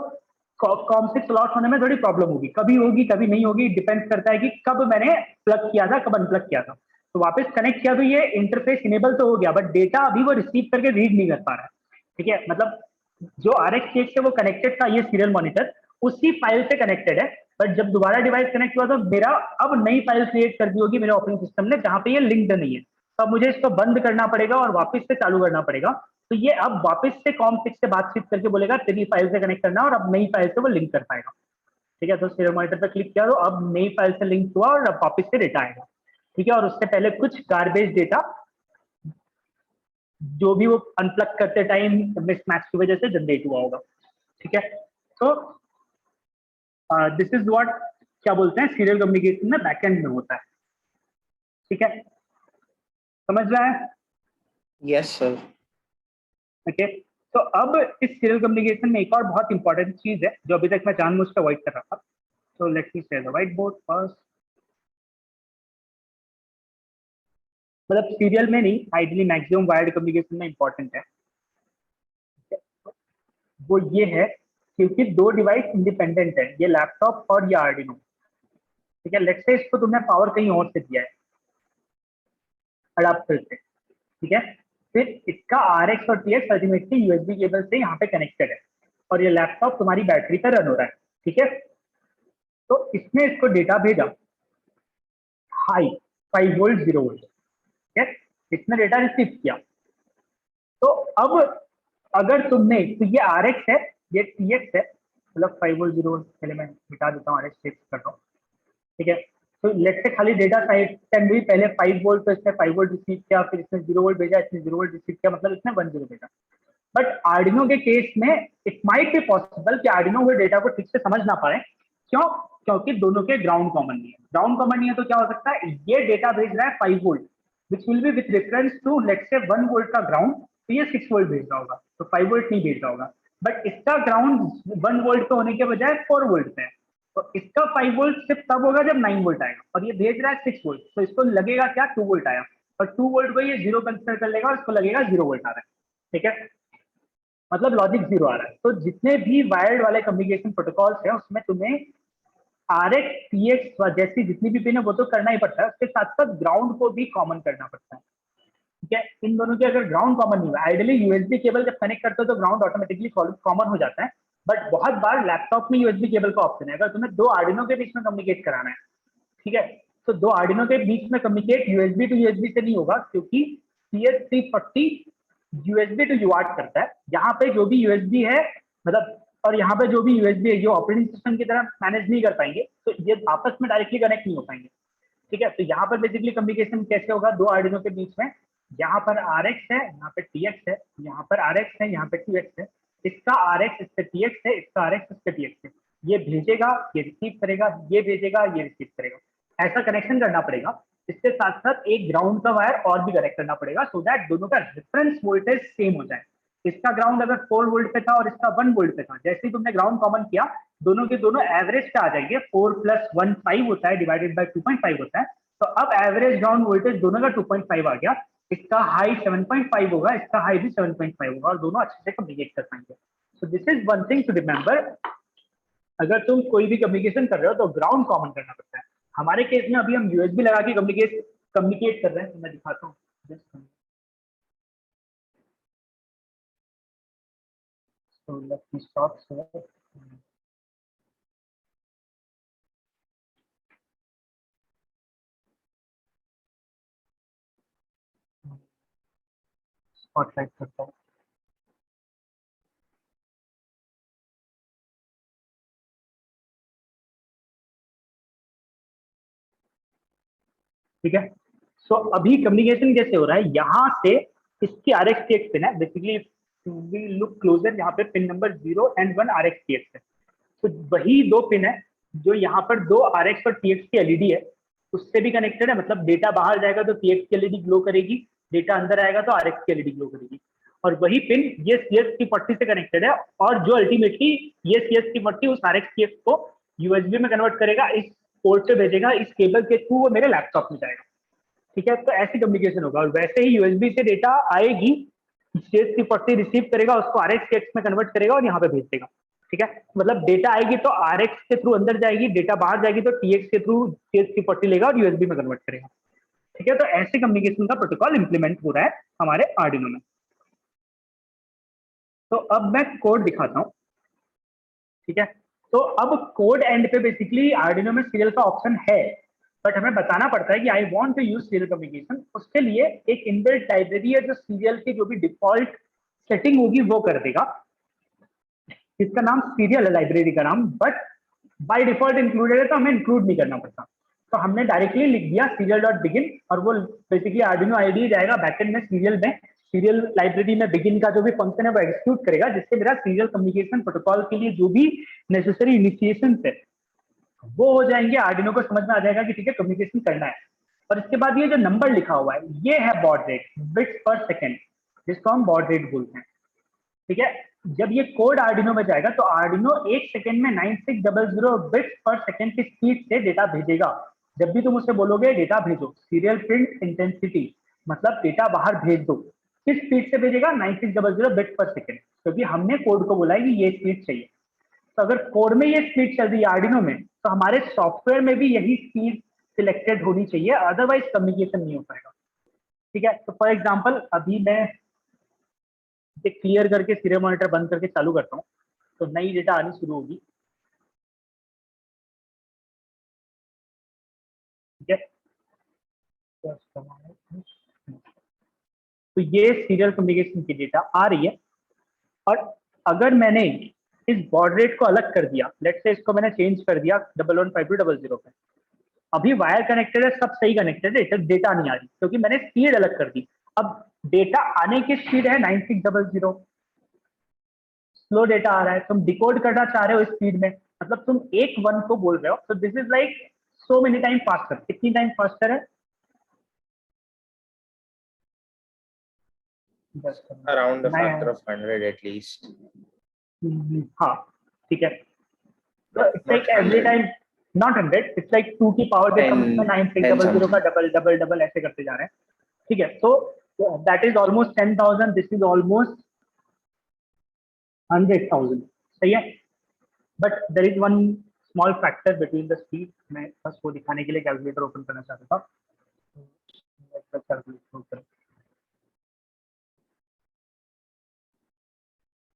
Speaker 1: COM6 लॉस होने में थोड़ी प्रॉब्लम होगी कभी नहीं होगी, डिपेंड करता है कि कब मैंने प्लग किया था, कब अनप्लग किया था। तो वापस कनेक्ट किया तो ये इंटरफेस इनेबल तो हो गया बट डेटा अभी वो रिसीव करके रीड नहीं कर पा रहा है। ठीक है, मतलब जो RX से वो कनेक्टेड था ये सीरियल मॉनिटर उसी फाइल से कनेक्टेड है, बट जब दोबारा डिवाइस कनेक्ट हुआ तो मेरा अब नई फाइल क्रिएट कर दी होगी मेरे ऑपरेटिंग सिस्टम ने जहां पे ये लिंक्ड नहीं है। तो अब मुझे इसको बंद करना पड़ेगा और वापस से चालू करना पड़ेगा। तो ये अब वापस से COM6 से बातचीत करके बोलेगा तेरी फाइल से कनेक्ट करना और अब नई फाइल से वो लिंक कर पाएगा। ठीक है, तो सीरियल मॉनिटर पर क्लिक किया तो अब नई फाइल से लिंक हुआ और अब वापस से डेटा आएगा। ठीक है, और उससे पहले कुछ गार्बेज डेटा जो भी वो अनप्लग करते टाइम मिसमैच की वजह से जनरेट हुआ होगा। ठीक है, तो दिस इज व्हाट क्या बोलते हैं सीरियल कम्युनिकेशन में बैकएंड में होता है। ठीक है, समझ रहा है?
Speaker 2: Yes sir.
Speaker 1: ओके, तो अब इस सीरियल कम्युनिकेशन में एक और बहुत इंपॉर्टेंट चीज है जो अभी तक मैं जानबूझ के अवॉइड कर रहा था। So let me share the white board first. मतलब सीरियल में नहीं, आइडियली मैक्सिमम वायर्ड कम्युनिकेशन में इंपॉर्टेंट है। वो ये है क्योंकि दो डिवाइस इंडिपेंडेंट है, ये लैपटॉप और ये आर्डिनो। ठीक है, लेट्स से इसको तुमने पावर कहीं और से दिया है अडाप्टर से, ठीक है, फिर इसका RX और TX अल्टीमेटली USB केबल से यहाँ पे कनेक्टेड है और ये लैपटॉप तुम्हारी बैटरी पर रन हो रहा है। ठीक है, तो इसने इसको डेटा भेजा हाई 5 वोल्ट 0 वोल्ट, ठीक है, इसने डेटा रिसीव किया। तो अब अगर तुमने, तो ये RX है ये TX है, मतलब 5 वोल्ट 0 वोल्ट, पहले मैं मिटा देता हूँ RX फिक्स करता हूँ। ठीक है, तो लेट से खाली डेटा साइड सेंड हुई, पहले 5 वोल्ट, तो इसने 5 वोल्ट रिसीव किया, फिर इसने 0 वोल्ट भेजा, इसने 0 वोल्ट रिसीव किया, मतलब इसने 1 0 भेजा। बट आर्डिनो के केस में इट माइट बी पॉसिबल कि आर्डिनो वो डेटा को ठीक से समझ ना पाए। क्यों? क्योंकि दोनों के ग्राउंड कॉमन नहीं है। ग्राउंड कॉमन नहीं है तो क्या हो सकता है, ये डेटा भेज रहा है 5 volt which will be with reference to let's say 1 volt का ग्राउंड, तो ये 6 वोल्ट भेज रहा होगा, तो 5 वोल्ट नहीं भेज रहा होगा। बट इसका ग्राउंड 1 वोल्ट पे होने के बजाय 4 वोल्ट पे है, तो इसका 5 वोल्ट सिर्फ तब होगा जब 9 वोल्ट आएगा और ये भेज रहा है 6 वोल्ट, तो इसको लगेगा क्या 2 वोल्ट आया, और 2 वोल्ट को ये 0 कंसिडर कर लेगा और इसको लगेगा 0 वोल्ट आ रहा है। ठीक है, मतलब लॉजिक 0 आ रहा है। तो जितने भी वायर्ड वाले कम्युनिकेशन प्रोटोकॉल्स हैं उसमें तुम्हें RX TX जैसी जितनी भी पिन है वो तो करना ही पड़ता है, उसके साथ साथ ग्राउंड को भी कॉमन करना पड़ता है। ठीक है, इन दोनों के अगर ग्राउंड कॉमन नहीं हुआ, आइडियली USB केबल जब कनेक्ट करते हो तो ग्राउंड ऑटोमेटिकली कॉमन हो जाता है, बट बहुत बार लैपटॉप में USB केबल का ऑप्शन है। अगर तुम्हें दो आर्डिनो के बीच में कम्युनिकेट कराना है, ठीक है, तो दो आर्डिनो के बीच में कम्युनिकेट USB टू USB से नहीं होगा क्योंकि CS340 USB टू UART करता है। यहाँ पे जो भी USB है, मतलब, और यहाँ पे जो भी USB है, जो ऑपरेटिंग सिस्टम की तरह मैनेज नहीं कर पाएंगे, तो ये आपस में डायरेक्टली कनेक्ट नहीं हो पाएंगे। ठीक है, तो यहाँ पर बेसिकली कम्युनिकेशन कैसे होगा, दो आर्डिनो के बीच में यहाँ पर RX है, यहाँ पे TX है, यहाँ पर RX है, यहाँ पे TX है, इसका RX इस पे TX है, इसका RX इस पे TX है, ये भेजेगा, ये रिसीव करेगा, ये भेजेगा, ये रिसीव करेगा, ऐसा कनेक्शन करना पड़ेगा। इसके साथ साथ एक ग्राउंड का वायर और भी कनेक्ट करना पड़ेगा सो दैट दोनों का रेफरेंस वोल्टेज सेम हो जाए। इसका ग्राउंड अगर 4 वोल्ट पे था और इसका 1 वोल्ट पे था, जैसे ही तुमने ग्राउंड कॉमन किया दोनों के दोनों एवरेज पे आ जाएंगे। 4 + 1 5 होता है, डिवाइडेड बाय 2.5 होता है, तो अब एवरेज ग्राउंड वोल्टेज दोनों का 2.5 आ गया। इसका हाई 7.5 होगा, इसका हाई भी 7.5 होगा और दोनों अच्छे से कम्युनिकेट कर पाएंगे। So this is one thing to remember, अगर तुम कोई भी कम्युनिकेशन कर रहे हो तो ग्राउंड कॉमन करना पड़ता है। हमारे केस में अभी हम यूएसबी लगा के कम्युनिकेट कर रहे हैं, तो मैं दिखाता हूँ। So let me stop here. Spotlight करता हूँ। ठीक है, सो अभी कम्युनिकेशन कैसे हो रहा है, यहाँ से इसकी RX TX पिन है, बेसिकली वी लुक क्लोजर, यहाँ पे pin number 0 and 1 RX TX है। तो वही दो पिन है जो यहाँ पर दो RX और TX की LED है उससे भी कनेक्टेड है, मतलब डेटा बाहर जाएगा तो TX की LED ग्लो करेगी, डेटा अंदर आएगा तो RX की LED ग्लो करेगी। और वही पिन ये CS340 से कनेक्टेड है और जो अल्टीमेटली ये CS340 उस RX TX को USB में कन्वर्ट करेगा, इस पोर्ट से भेजेगा, इस केबल के थ्रू वो मेरे लैपटॉप में जाएगा। ठीक है, तो ऐसी कम्युनिकेशन होगा। और वैसे ही USB से डेटा आएगी, CS340 रिसीव करेगा, उसको RX TX में कन्वर्ट करेगा और यहाँ पे भेज देगा। ठीक है, मतलब डेटा आएगी तो RX के थ्रू अंदर जाएगी, डेटा बाहर जाएगी तो TX के थ्रू CS340 लेगा और USB में कन्वर्ट करेगा। ठीक है, तो ऐसे कम्युनिकेशन का प्रोटोकॉल इंप्लीमेंट हो रहा है हमारे आर्डिनो में। तो अब मैं कोड दिखाता हूँ। ठीक है, तो अब कोड एंड पे बेसिकली आर्डिनो में सीरियल का ऑप्शन है, बट हमें बताना पड़ता है कि I want to use serial communication. उसके लिए एक इनबिल्ट लाइब्रेरी है जो सीरियल की जो भी डिफॉल्ट सेटिंग होगी वो कर देगा। इसका नाम सीरियल है, लाइब्रेरी का नाम, बट बाय डिफॉल्ट इंक्लूडेड है तो हमें इंक्लूड नहीं करना पड़ता। तो हमने डायरेक्टली लिख दिया serial.begin और वो बेसिकली आर्डिनो आईडी जाएगा बैकएंड में सीरियल लाइब्रेरी में बिगिन का जो भी फंक्शन है वो एग्जीक्यूट करेगा, जिससे मेरा सीरियल कम्युनिकेशन प्रोटोकॉल के लिए जो भी नेसेसरी इनिशिएशन है वो हो जाएंगे। आर्डिनो को समझ में आ जाएगा कि ठीक है कम्युनिकेशन करना है। और इसके बाद ये जो नंबर लिखा हुआ है ये है बॉड रेट, बिट्स पर सेकेंड, जिसको हम बॉड रेट बोलते हैं। ठीक है, जब ये कोड आर्डिनो में जाएगा तो आर्डिनो 1 सेकंड में 9600 बिट्स पर सेकंड की स्पीड से डेटा भेजेगा। जब भी तुम उससे बोलोगे डेटा भेजो, सीरियल प्रिंट इंटेंसिटी, मतलब डेटा बाहर भेज दो, किस स्पीड से भेजेगा, 9600 बिट्स पर सेकंड, क्योंकि हमने कोड को बोला है कि ये स्पीड चाहिए। तो अगर कोड में ये स्पीड चल रही है आर्डिनो में, तो हमारे सॉफ्टवेयर में भी यही स्पीड सिलेक्टेड होनी चाहिए, अदरवाइज कम्युनिकेशन नहीं हो पाएगा। ठीक है, तो फॉर एग्जाम्पल अभी मैं क्लियर करके सीरियल मॉनिटर बंद करके चालू करता हूँ तो नई डेटा आनी शुरू होगी। ठीक है, तो ये सीरियल कम्युनिकेशन की डेटा आ रही है। और अगर मैंने इस बॉड रेट को अलग कर दिया, लेट्स से इसको मैंने चेंज कर दिया 115200 पे, अभी वायर कनेक्टेड है, सब सही कनेक्टेड है, डेटा नहीं आ रही क्योंकि मैंने स्पीड अलग कर दी। अब डेटा आने की स्पीड है 9600, स्लो डेटा आ रहा है, तुम डिकोड करना चाह रहे हो स्पीड में, मतलब तुम एक वन को बोल रहे हो, तो this is like so many time faster. कितनी टाइम फास्टर है,
Speaker 3: Around a factor of 100 at least.
Speaker 1: हाँ ठीक है, तो
Speaker 3: Not
Speaker 1: it's like
Speaker 3: not
Speaker 1: every
Speaker 3: 100.
Speaker 1: Time not 100, it's like 2 की पावर के सम में
Speaker 3: 10
Speaker 1: 9600 का
Speaker 3: something.
Speaker 1: डबल डबल डबल ऐसे करते जा रहे हैं। ठीक है, तो that is almost 10,000, this is almost 100,000। सही है, but there is one small factor between the speed. मैं बस वो दिखाने के लिए कैलकुलेटर ओपन करना चाहता था।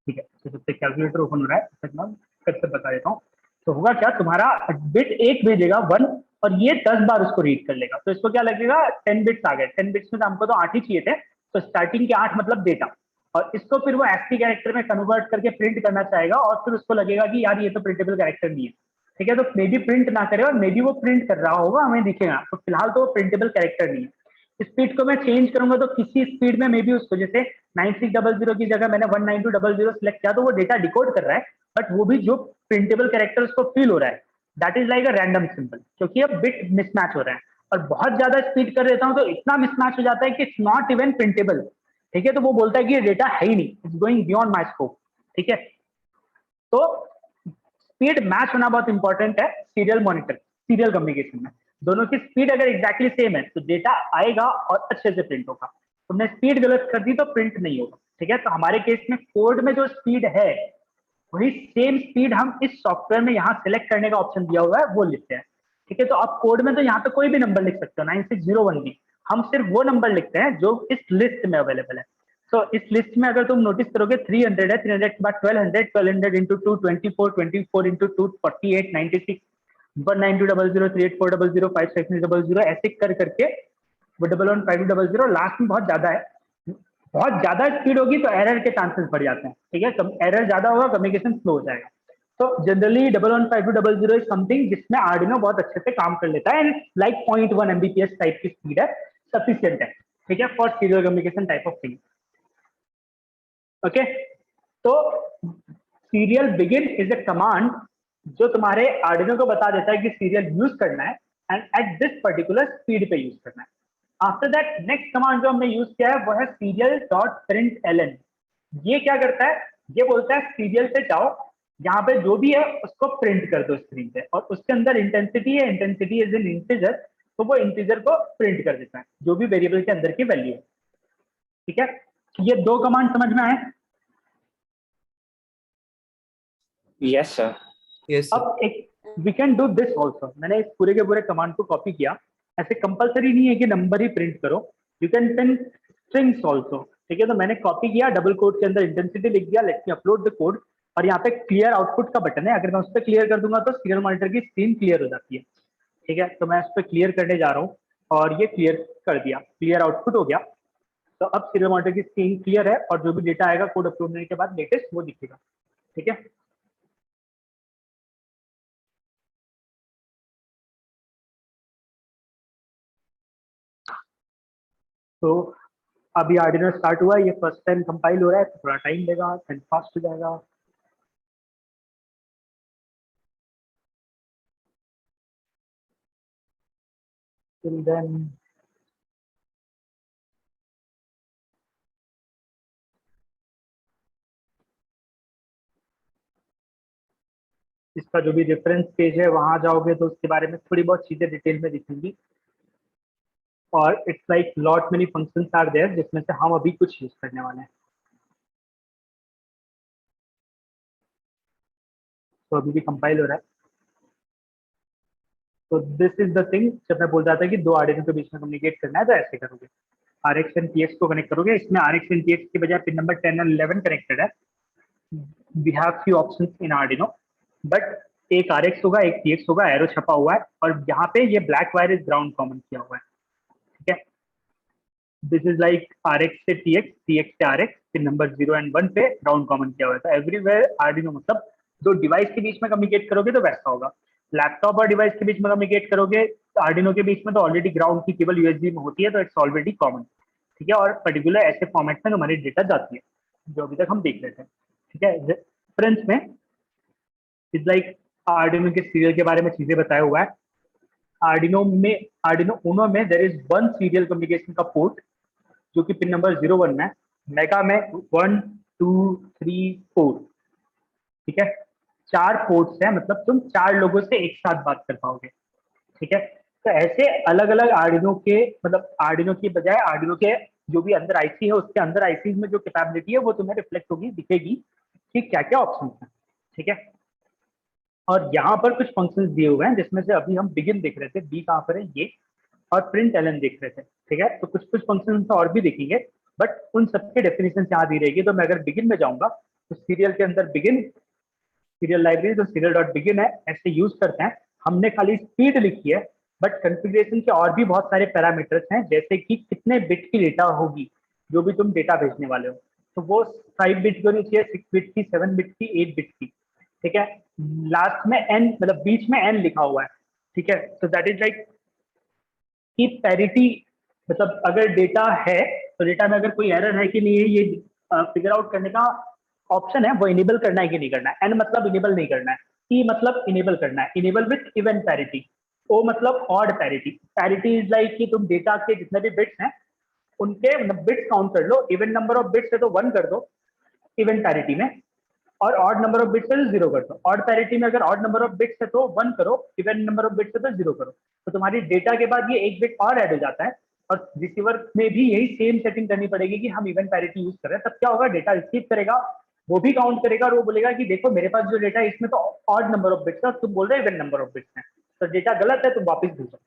Speaker 1: ठीक है, तो जब तक कैलकुलेटर ओपन हो रहा है तब तक मैं फिर से बता देता हूँ। तो होगा क्या, तुम्हारा बिट एक भेजेगा 1 और ये 10 बार उसको रीड कर लेगा, तो इसको क्या लगेगा 10 बिट्स आ गए। 10 बिट्स में हमको तो 8 ही चाहिए थे, तो स्टार्टिंग के 8 मतलब डेटा, और इसको फिर वो ASCII कैरेक्टर में कन्वर्ट करके प्रिंट करना चाहेगा और फिर उसको लगेगा कि यार ये तो प्रिंटेबल कैरेक्टर नहीं है। ठीक है, तो मे बी प्रिंट ना करे और मे बी वो प्रिंट कर रहा होगा, हमें दिखेगा, तो फिलहाल तो वो प्रिंटेबल कैरेक्टर नहीं है। स्पीड को मैं चेंज करूंगा तो किसी स्पीड में मे बी उसको, जैसे 9600 की जगह मैंने 19200 सेलेक्ट किया तो वो डेटा डिकोड कर रहा है, बट वो भी जो प्रिंटेबल कैरेक्टर उसको फील हो रहा है, that is like a random symbol, क्योंकि अब बिट मिसमैच हो रहा है। और बहुत ज्यादा स्पीड कर देता हूँ तो इतना मिसमैच हो जाता है कि इट्स नॉट इवन प्रिंटेबल। ठीक है, तो वो बोलता है कि ये डेटा है ही नहीं, it's going beyond my scope. ठीक है, तो स्पीड मैच होना बहुत इंपॉर्टेंट है सीरियल मॉनिटर, सीरियल कम्युनिकेशन में। दोनों की स्पीड अगर एग्जैक्टली सेम है तो डेटा आएगा और अच्छे से प्रिंट होगा। तुमने स्पीड गलत कर दी तो प्रिंट नहीं होगा। ठीक है, तो हमारे केस में कोड में जो स्पीड है वही सेम स्पीड हम इस सॉफ्टवेयर में यहाँ सिलेक्ट करने का ऑप्शन दिया हुआ है वो लिखते हैं। ठीक है, तो आप कोड में तो यहाँ पे कोई भी नंबर लिख सकते हो 9601 भी, हम सिर्फ वो नंबर लिखते हैं जो इस लिस्ट में अवेलेबल है। तो इस लिस्ट में अगर तुम नोटिस करोगे 300 है, 300 के बाद 1200, 1200 इंटू 2 24, 24 इंटू 2 48, 96, 19200, 38400, 56600, ऐसे कर करके वो 11500 लास्ट में बहुत ज्यादा है। बहुत ज्यादा स्पीड होगी तो एरर के चांसेस बढ़ जाते हैं। ठीक है, एरर ज्यादा होगा कम्युनिकेशन स्लो हो जाएगा। तो जनरली 11500 इज समथिंग जिसमें आर्डिनो बहुत अच्छे से काम कर लेता है एंड लाइक 0.1 Mbps टाइप की स्पीड है, सफिशिएंट है। ठीक है, for serial communication type of thing. Okay, तो serial begin is a command जो तुम्हारे आर्डिनो को बता देता है कि सीरियल यूज करना है and at this particular speed पे यूज करना है। आफ्टर दैट नेक्स्ट कमांड जो हमने यूज किया है वो है सीरियल डॉट प्रिंट एलन। ये क्या करता है, ये बोलता है सीरियल से जाओ, यहाँ पे जो भी है उसको प्रिंट कर दो स्क्रीन पे, और उसके अंदर इंटेंसिटी है, इंटेंसिटी इज इन इंटीजर, तो वो इंटीजर को प्रिंट कर देता है जो भी वेरिएबल के अंदर की वैल्यू है। ठीक है, ये दो कमांड समझ में आए?
Speaker 3: Yes, sir.
Speaker 4: Yes, sir.
Speaker 1: अब एक we can do this also, मैंने इस पूरे के पूरे कमांड को कॉपी किया। ऐसे कंपलसरी नहीं है कि नंबर ही प्रिंट करो, you can print strings also. ठीक है, तो मैंने कॉपी किया, डबल कोट के अंदर इंटेंसिटी लिख दिया, let me upload the code, और यहाँ पे क्लियर आउटपुट का बटन है, अगर मैं उस पर क्लियर कर दूंगा तो सीरियल मॉनिटर की स्क्रीन क्लियर हो जाती है। ठीक है, तो मैं उस पर क्लियर करने जा रहा हूँ और ये क्लियर कर दिया, क्लियर आउटपुट हो गया। तो अब सीरियल मॉनिटर की स्क्रीन क्लियर है और जो भी डेटा आएगा कोड अपलोड होने के बाद लेटेस्ट वो दिखेगा। ठीक है, तो अभी आर्डिनो स्टार्ट हुआ है, ये फर्स्ट टाइम कंपाइल हो रहा है तो थोड़ा टाइम लेगा, फिर फास्ट हो जाएगा। Till then इसका जो भी रेफरेंस पेज है वहां जाओगे तो उसके बारे में थोड़ी बहुत चीजें डिटेल में दिखेंगी, और it's like lot many functions are there जिसमें से हम अभी कुछ यूज करने वाले हैं। तो अभी भी कंपाइल हो रहा है। तो दिस इज द थिंग, जब मैं बोल रहा था कि दो आर्डिनो के बीच में कम्युनिकेट करना है तो ऐसे करोगे, RX एंड TX को कनेक्ट करोगे। इसमें RX एंड TX के बजाय पिन नंबर 10 और 11 कनेक्टेड है। We have few options in Arduino, but एक RX होगा, एक TX होगा, एरो छपा हुआ है, और यहाँ पे ये black wire is ground common किया हुआ है। ठीक है, दिस इज लाइक RX से TX, TX से RX, पिन नंबर 0 एंड 1 पे ग्राउंड कॉमन किया हुआ है। तो एवरीवेयर आर्डिनो, मतलब दो डिवाइस के बीच में कम्युनिकेट करोगे तो वैसा होगा। लैपटॉप और डिवाइस के बीच में कम्युनिकेट करोगे तो आर्डिनो के बीच में तो ऑलरेडी ग्राउंड की केबल USB में होती है, तो इट्स ऑलरेडी कॉमन। ठीक है, और पर्टिकुलर ऐसे फॉर्मेट में हमारी डेटा जाती है जो अभी तक हम देख रहे थे। ठीक है, रेफरेंस में इज लाइक आर्डिनो के सीरियल के बारे में चीजें बताया हुआ है। आर्डिनो उनो में there is one serial communication का पोर्ट जो कि पिन नंबर 01 में, मेगा में 1 2 3 4। ठीक है, 4 पोर्ट्स हैं, मतलब तुम 4 लोगों से एक साथ बात कर पाओगे। ठीक है, तो ऐसे अलग अलग आर्डिनो के, मतलब आर्डिनो की बजाय आर्डिनो के जो भी अंदर IC है उसके अंदर IC में जो कैपेबिलिटी है वो तुम्हें रिफ्लेक्ट होगी, दिखेगी कि क्या क्या ऑप्शन है। ठीक है, और यहाँ पर कुछ फंक्शंस दिए हुए हैं जिसमें से अभी हम बिगिन देख रहे थे, बी कहाँ पर है ये, और प्रिंट एलन देख रहे थे। ठीक है, तो कुछ कुछ फंक्शन और भी देखेंगे, बट उन सबके डेफिनेशन यहाँ दी रहेगी। तो मैं अगर बिगिन में जाऊंगा तो सीरियल के अंदर बिगिन, सीरियल लाइब्रेरी तो सीरियल डॉट बिगिन है, ऐसे यूज करते हैं। हमने खाली स्पीड लिखी है, बट कॉन्फ़िगरेशन के और भी बहुत सारे पैरामीटर्स हैं, जैसे कि कितने बिट की डेटा होगी जो भी तुम डेटा भेजने वाले हो। तो वो 5 बिट की होनी चाहिए, 6 बिट की, 7 बिट की, 8 बिट की। ठीक है, लास्ट में n, मतलब बीच में n लिखा हुआ है। ठीक है, तो दैट इज लाइक कि पैरिटी मतलब अगर डेटा है तो डेटा में अगर कोई एरर है कि नहीं है, ये फिगर आउट करने का ऑप्शन है, वो इनेबल करना है कि नहीं करना है। एन मतलब इनेबल नहीं करना है, ई मतलब इनेबल करना है, इनेबल विथ इवन पैरिटी, ओ मतलब odd parity. Parity is like कि तुम डेटा के जितने भी बिट्स हैं उनके बिट्स काउंट कर लो, इवन नंबर ऑफ बिट्स है तो 1 कर दो इवन पैरिटी में, और ऑड नंबर ऑफ बिट्स है तो 0 कर दो। ऑड पैरिटी में अगर ऑड नंबर ऑफ बिट्स है तो 1 करो, इवन नंबर ऑफ बिट्स है तो 0 करो। तो तुम्हारी डेटा के बाद ये एक बिट और ऐड हो जाता है, और रिसीवर में भी यही सेम सेटिंग करनी पड़ेगी कि हम इवन पैरिटी यूज कर रहे हैं। तब क्या होगा, डेटा रिसीव करेगा, वो भी काउंट करेगा और वो बोलेगा कि देखो मेरे पास जो डेटा है इसमें तो ऑड नंबर ऑफ बिट्स है, तुम बोल रहे हो इवन नंबर ऑफ बिट्स है, तो डेटा गलत है, तुम वापस भेजो।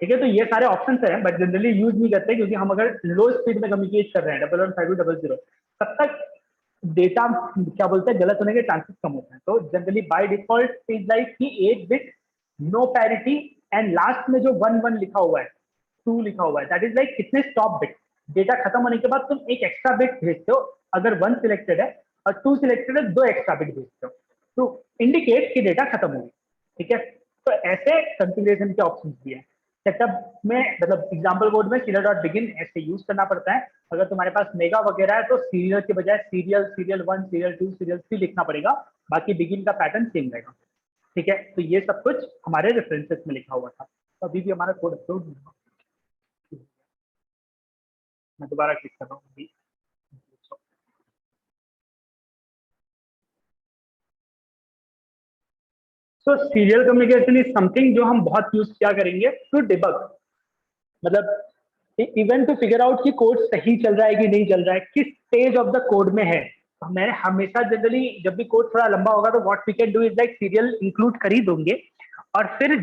Speaker 1: ठीक है, तो ये सारे ऑप्शन हैं, बट जनरली यूज नहीं करते, क्योंकि हम अगर लो स्पीड में कम्युनिकेट कर रहे हैं 115200 तब तक डेटा क्या बोलते हैं गलत होने के चांसेस कम होते हैं। तो generally by default is like कि 8 bit no parity, and last में जो 1 1 लिखा हुआ है, 2 लिखा हुआ है, दैट इज लाइक कितने स्टॉप बिट। डेटा खत्म होने के बाद तुम एक एक्स्ट्रा बिट भेजते हो, अगर 1 सिलेक्टेड है और 2 सिलेक्टेड है 2 एक्स्ट्रा बिट भेजते हो टू इंडिकेट कि डेटा खत्म हो गई। ठीक है, तो ऐसे कंफिगरेशन के ऑप्शंस भी हैं। सेटअप में मतलब एग्जांपल कोड में serial डॉट बिगिन ऐसे यूज करना पड़ता है। अगर तुम्हारे पास मेगा वगैरह है तो सीरियल के बजाय सीरियल, सीरियल 1, सीरियल 2, सीरियल 3 लिखना पड़ेगा, बाकी बिगिन का पैटर्न सेम रहेगा। ठीक है, तो ये सब कुछ हमारे रेफरेंसेस में लिखा हुआ था। तो अभी भी हमारा कोड अपलोड नहीं हुआ, मैं दोबारा क्लिक कर रहा हूँ अभी। सो सीरियल कम्युनिकेशन इज समथिंग जो हम बहुत यूज किया करेंगे टू डिबग, मतलब इवन टू फिगर आउट कि कोड सही चल रहा है कि नहीं चल रहा है, किस स्टेज ऑफ द कोड में है। तो मैं हमेशा जनरली जब भी कोड थोड़ा लंबा होगा तो what we can do is like serial include कर ही दोगे, और फिर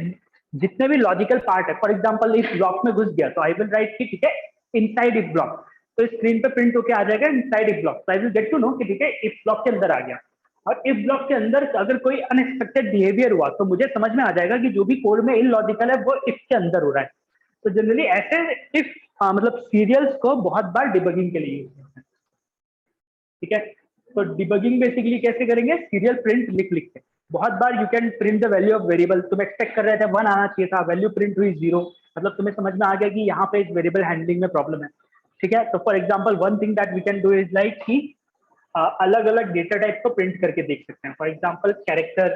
Speaker 1: जितने भी लॉजिकल पार्ट है, फॉर एग्जांपल इस ब्लॉक में घुस गया तो आई विल राइट कि ठीक है इनसाइड इफ ब्लॉक, तो स्क्रीन पे प्रिंट होके आ जाएगा इनसाइड इफ ब्लॉक, तो I will get to know कि ठीक है इफ ब्लॉक के अंदर आ गया। और इफ ब्लॉक के अंदर अगर कोई अनएक्सपेक्टेड बिहेवियर हुआ तो मुझे समझ में आ जाएगा कि जो भी कोड में इलॉजिकल है वो इफ के अंदर हो रहा है। तो जनरली ऐसे इफ मतलब सीरियल्स को बहुत बार डिबगिंग के लिए यूज करते हैं। ठीक है, तो डिबगिंग बेसिकली कैसे करेंगे, सीरियल प्रिंट लिख लिख के। बहुत बार you can print the value of variable, तुम एक्सपेक्ट कर रहे थे 1 आना चाहिए था, वैल्यू प्रिंट हुई 0, मतलब तुम्हें समझ में आ गया कि यहाँ पे वेरिएबल हैंडलिंग में प्रॉब्लम है। ठीक है, तो for example one thing that we can do is like कि अलग अलग डेटा टाइप को प्रिंट करके देख सकते हैं। फॉर एग्जाम्पल कैरेक्टर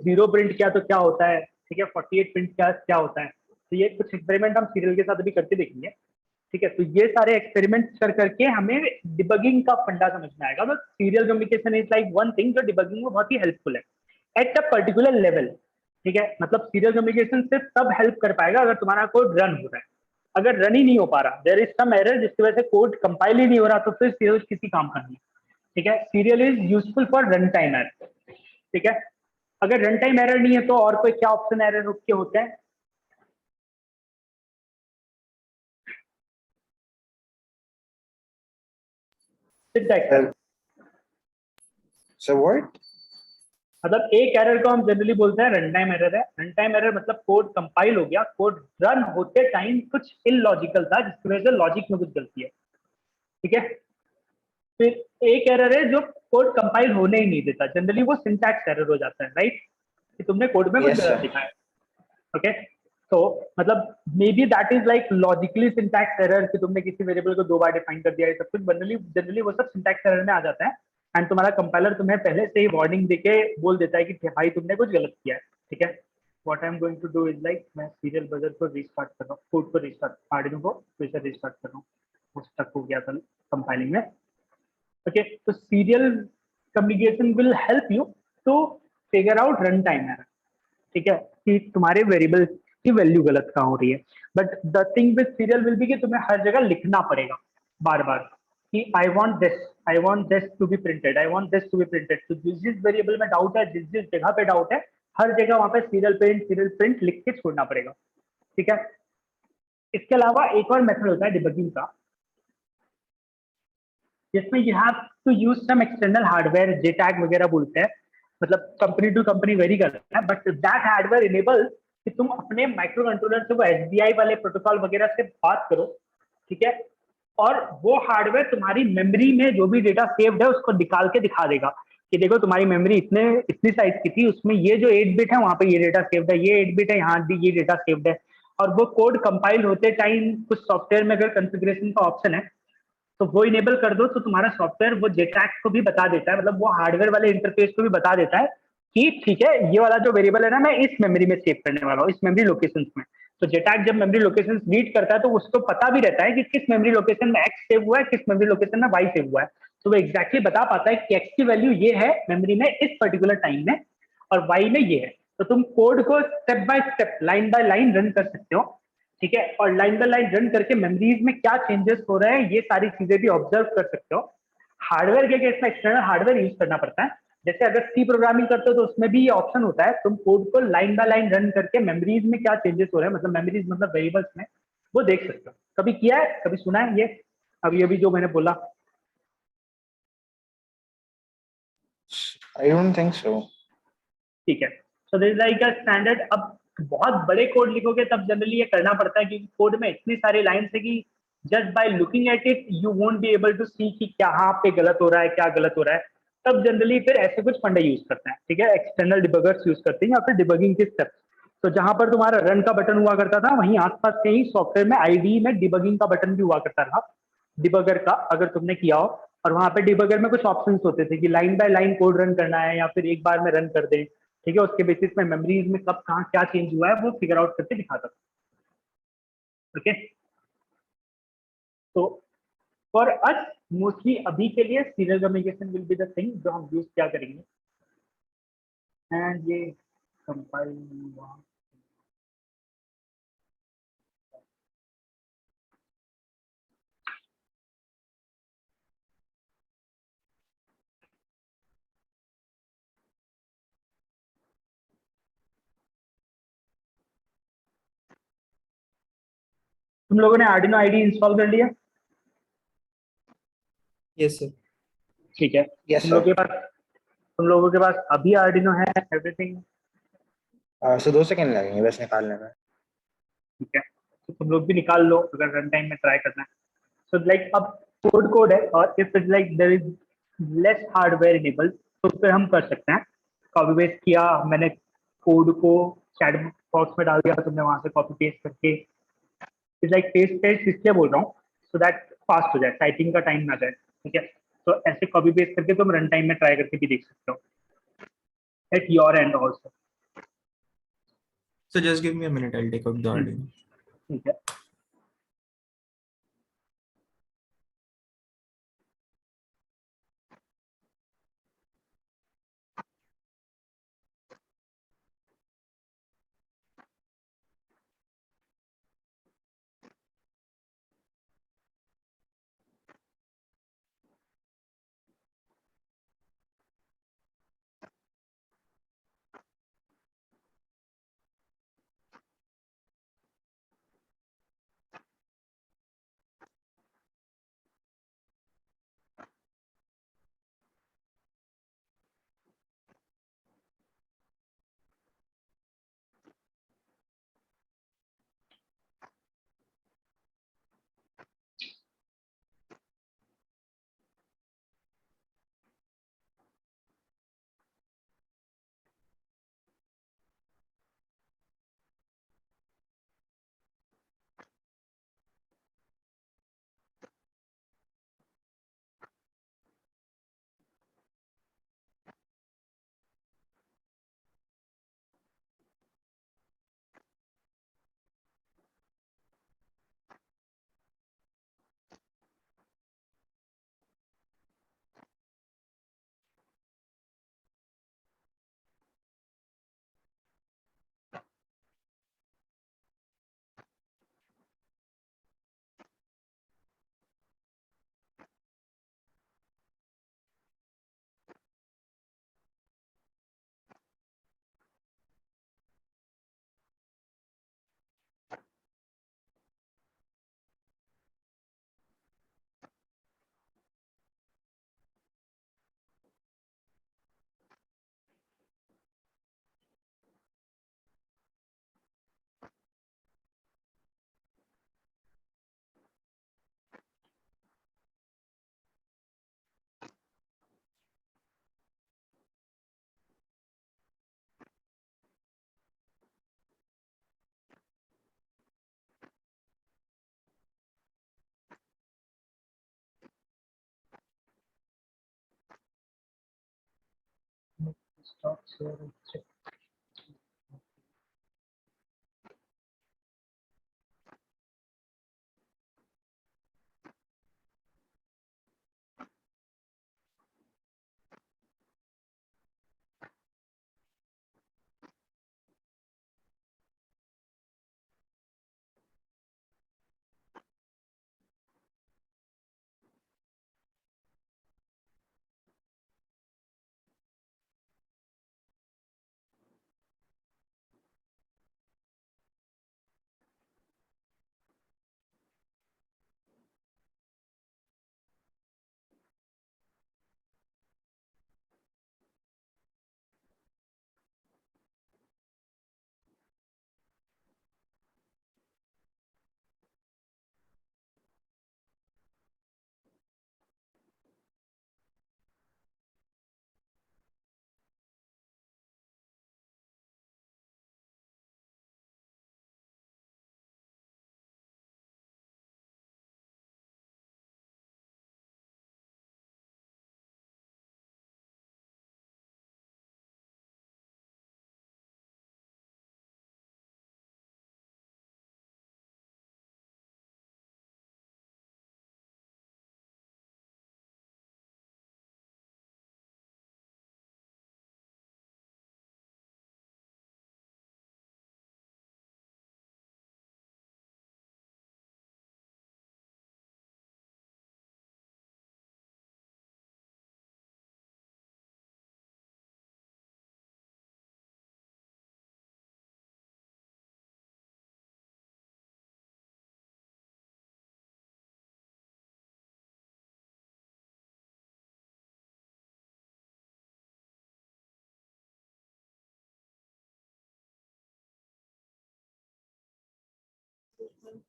Speaker 1: 0 प्रिंट किया तो क्या होता है, ठीक है, 48 प्रिंट किया क्या होता है। तो ये कुछ एक्सपेरिमेंट हम सीरियल के साथ अभी करके देखेंगे। ठीक है, तो ये सारे एक्सपेरिमेंट कर करके हमें डिबगिंग का फंडा समझ में आएगा। तो serial communication is like one thing जो डिबगिंग में बहुत ही हेल्पफुल है एट अ पर्टिकुलर लेवल। ठीक है, मतलब सीरियल कम्युनिकेशन सिर्फ तब हेल्प कर पाएगा अगर तुम्हारा कोड रन हो रहा है। अगर रन ही नहीं हो पा रहा, देयर इज सम एरर जिसकी वजह से कोड कंपाइल ही नहीं हो रहा, तो फिर सीरियल किसी काम का नहीं। ठीक है, serial is useful for run time error. ठीक है, अगर रन टाइम एरर नहीं है तो और कोई क्या ऑप्शन एरर के होते हैं।
Speaker 3: So what?
Speaker 1: मतलब एक एरर को हम जनरली बोलते हैं रन टाइम एरर है। रन टाइम एरर मतलब कोड कंपाइल हो गया, कोड रन होते टाइम कुछ इलॉजिकल था जिसकी वजह से लॉजिक में कुछ गलती है। ठीक है, फिर एक एरर है जो कोड कंपाइल होने ही नहीं देता, जनरली वो सिंटैक्स एरर हो जाता है, राइट, कि तुमने कोड में कुछ
Speaker 3: Yes,
Speaker 1: गलत
Speaker 3: sir.
Speaker 1: लिखा है। ओके, तो मतलब may be that is like logically syntax error कि तुमने किसी वेरिएबल को 2 बार डिफाइन कर दिया है, सब कुछ जनरली वो सब सिंटैक्स एरर में आ जाता है। एंड तुम्हारा कंपाइलर तुम्हें पहले से ही वार्निंग देके बोल देता है कि भाई तुमने कुछ गलत किया है। ठीक है, what I am going to do is like मैं सीरियल बजर को रीस्टार्ट कर रहा हूँ, कोड को रीस्टार्ट, आर्डिनो को फिर से रीस्टार्ट कर रहा हूँ, वो स्टक हो गया था कंपाइलिंग में। ओके, तो serial communication will help you to figure out run time error. ठीक है, कि तुम्हारे वेरिएबल की वैल्यू गलत कहाँ हो रही है। But the thing with serial will be कि तुम्हें हर जगह लिखना पड़ेगा बार बार कि I want this to be printed, I want this to be printed. तो जिस जिस वेरिएबल में डाउट है, जिस जिस जगह पे डाउट है, हर जगह वहां पे सीरियल प्रिंट लिख के छोड़ना पड़ेगा। ठीक है, इसके अलावा एक और मेथड होता है डिबगिंग का, जिसमें you have to use some external hardware, JTAG वगैरह बोलते हैं, मतलब कंपनी टू कंपनी वेरी करता है, बट दैट हार्डवेयर इनेबल कि तुम अपने माइक्रो कंट्रोलर से वो SDI वाले प्रोटोकॉल वगैरह से बात करो। ठीक है, और वो हार्डवेयर तुम्हारी मेमोरी में जो भी डेटा सेव्ड है उसको निकाल के दिखा देगा कि देखो तुम्हारी मेमोरी इतनी साइज की थी, उसमें ये जो 8 बिट है वहां पे ये डेटा सेव्ड है, ये 8 बिट है यहाँ ये डेटा सेव्ड है। और वो कोड कंपाइल होते टाइम कुछ सॉफ्टवेयर में अगर कॉन्फ़िगरेशन का ऑप्शन है तो वो इनेबल कर दो, तो तुम्हारा सॉफ्टवेयर वो JTAG को भी बता देता है, मतलब वो हार्डवेयर वाले इंटरफेस को भी बता देता है कि ठीक है, ये वाला जो वेरिएबल है ना, मैं इस मेमोरी में सेव करने वाला हूँ, इस मेमोरी लोकेशन में। तो JTAG जब मेमोरी लोकेशन रीड करता है तो उसको पता भी रहता है कि किस मेमोरी लोकेशन में X सेव हुआ है, किस मेमोरी लोकेशन में Y सेव हुआ है। तो वो एग्जैक्टली बता पाता है कि X की वैल्यू ये है मेमोरी में इस पर्टिकुलर टाइम में, और Y में ये है। तो तुम कोड को step by step, line by line run कर सकते हो, ठीक है, और लाइन बाय लाइन रन करके मेमोरीज में क्या चेंजेस हो रहे हैं ये सारी चीजें भी ऑब्जर्व कर सकते हो। हार्डवेयर के केस में एक्सटर्नल हार्डवेयर यूज करना पड़ता है, जैसे अगर सी प्रोग्रामिंग करते हो तो उसमें भी ये ऑप्शन होता है, तुम कोड को लाइन बाय लाइन रन करके मेमोरीज में क्या चेंजेस हो रहे हैं, मतलब मेमोरीज मतलब वेरिएबल्स में, वो देख सकते हो। कभी किया है, कभी सुना है ये अभी अभी जो मैंने बोला?
Speaker 3: I don't think so.
Speaker 1: ठीक है, so this like a standard. अब बहुत बड़े कोड लिखोगे तब जनरली ये करना पड़ता है, क्योंकि कोड में इतनी सारी लाइन है कि just by looking at it you won't be able to see कि क्या यहाँ पे गलत हो रहा है, क्या गलत हो रहा है। तब जनरली फिर ऐसे कुछ फंडे यूज करते हैं, ठीक है, एक्सटर्नल डिबगर्स यूज करते हैं या फिर डिबगिंग के स्टेप्स। तो जहां पर तुम्हारा रन का बटन हुआ करता था वहीं आसपास कहीं सॉफ्टवेयर में आईडी में डिबगिंग का बटन भी हुआ करता था, डिबगर का, अगर तुमने किया हो। और वहां पे डिबगर में कुछ ऑप्शंस होते थे कि line by line code run करना है या फिर एक बार में रन कर दे, ठीक है, उसके बेसिस में मेमोरीज में कब कहाँ क्या चेंज हुआ है वो फिगर आउट करके दिखाता था। ओके, तो फॉर अस मोस्टली अभी के लिए serial communication will be the thing जो हम यूज क्या करेंगे। एंड ये कंपाइल हुआ, तुम लोगों ने आर्डिनो आईडी इंस्टॉल कर लिया?
Speaker 4: Yes sir.
Speaker 1: ठीक है,
Speaker 3: Yes,
Speaker 1: तुम
Speaker 3: sir.
Speaker 1: लोगों के पास तुम लोगों के पास अभी आर्डिनो है, एवरीथिंग?
Speaker 3: So 2 सेकंड लगेंगे बस निकालने में.
Speaker 1: ठीक है, तो तुम लोग भी निकाल लो अगर रन टाइम में ट्राई करना है। सो लाइक अब कोड कोड है, और if it like there is less hardware enable तो फिर हम कर सकते हैं। कॉपी पेस्ट किया मैंने कोड को, चैट बॉक्स में डाल दिया, तुमने वहां से कॉपी पेस्ट करके, इज लाइक पेस्ट पेस्ट इसलिए बोल रहा हूँ सो दैट फास्ट हो जाए, टाइपिंग का टाइम ना जाए, ठीक है। तो ऐसे कॉपी पेस्ट करके तुम रन टाइम में ट्राई करके भी देख सकते हो at your and also.
Speaker 4: So just give me a minute. I'll take out the Arduino.
Speaker 1: ठीक है,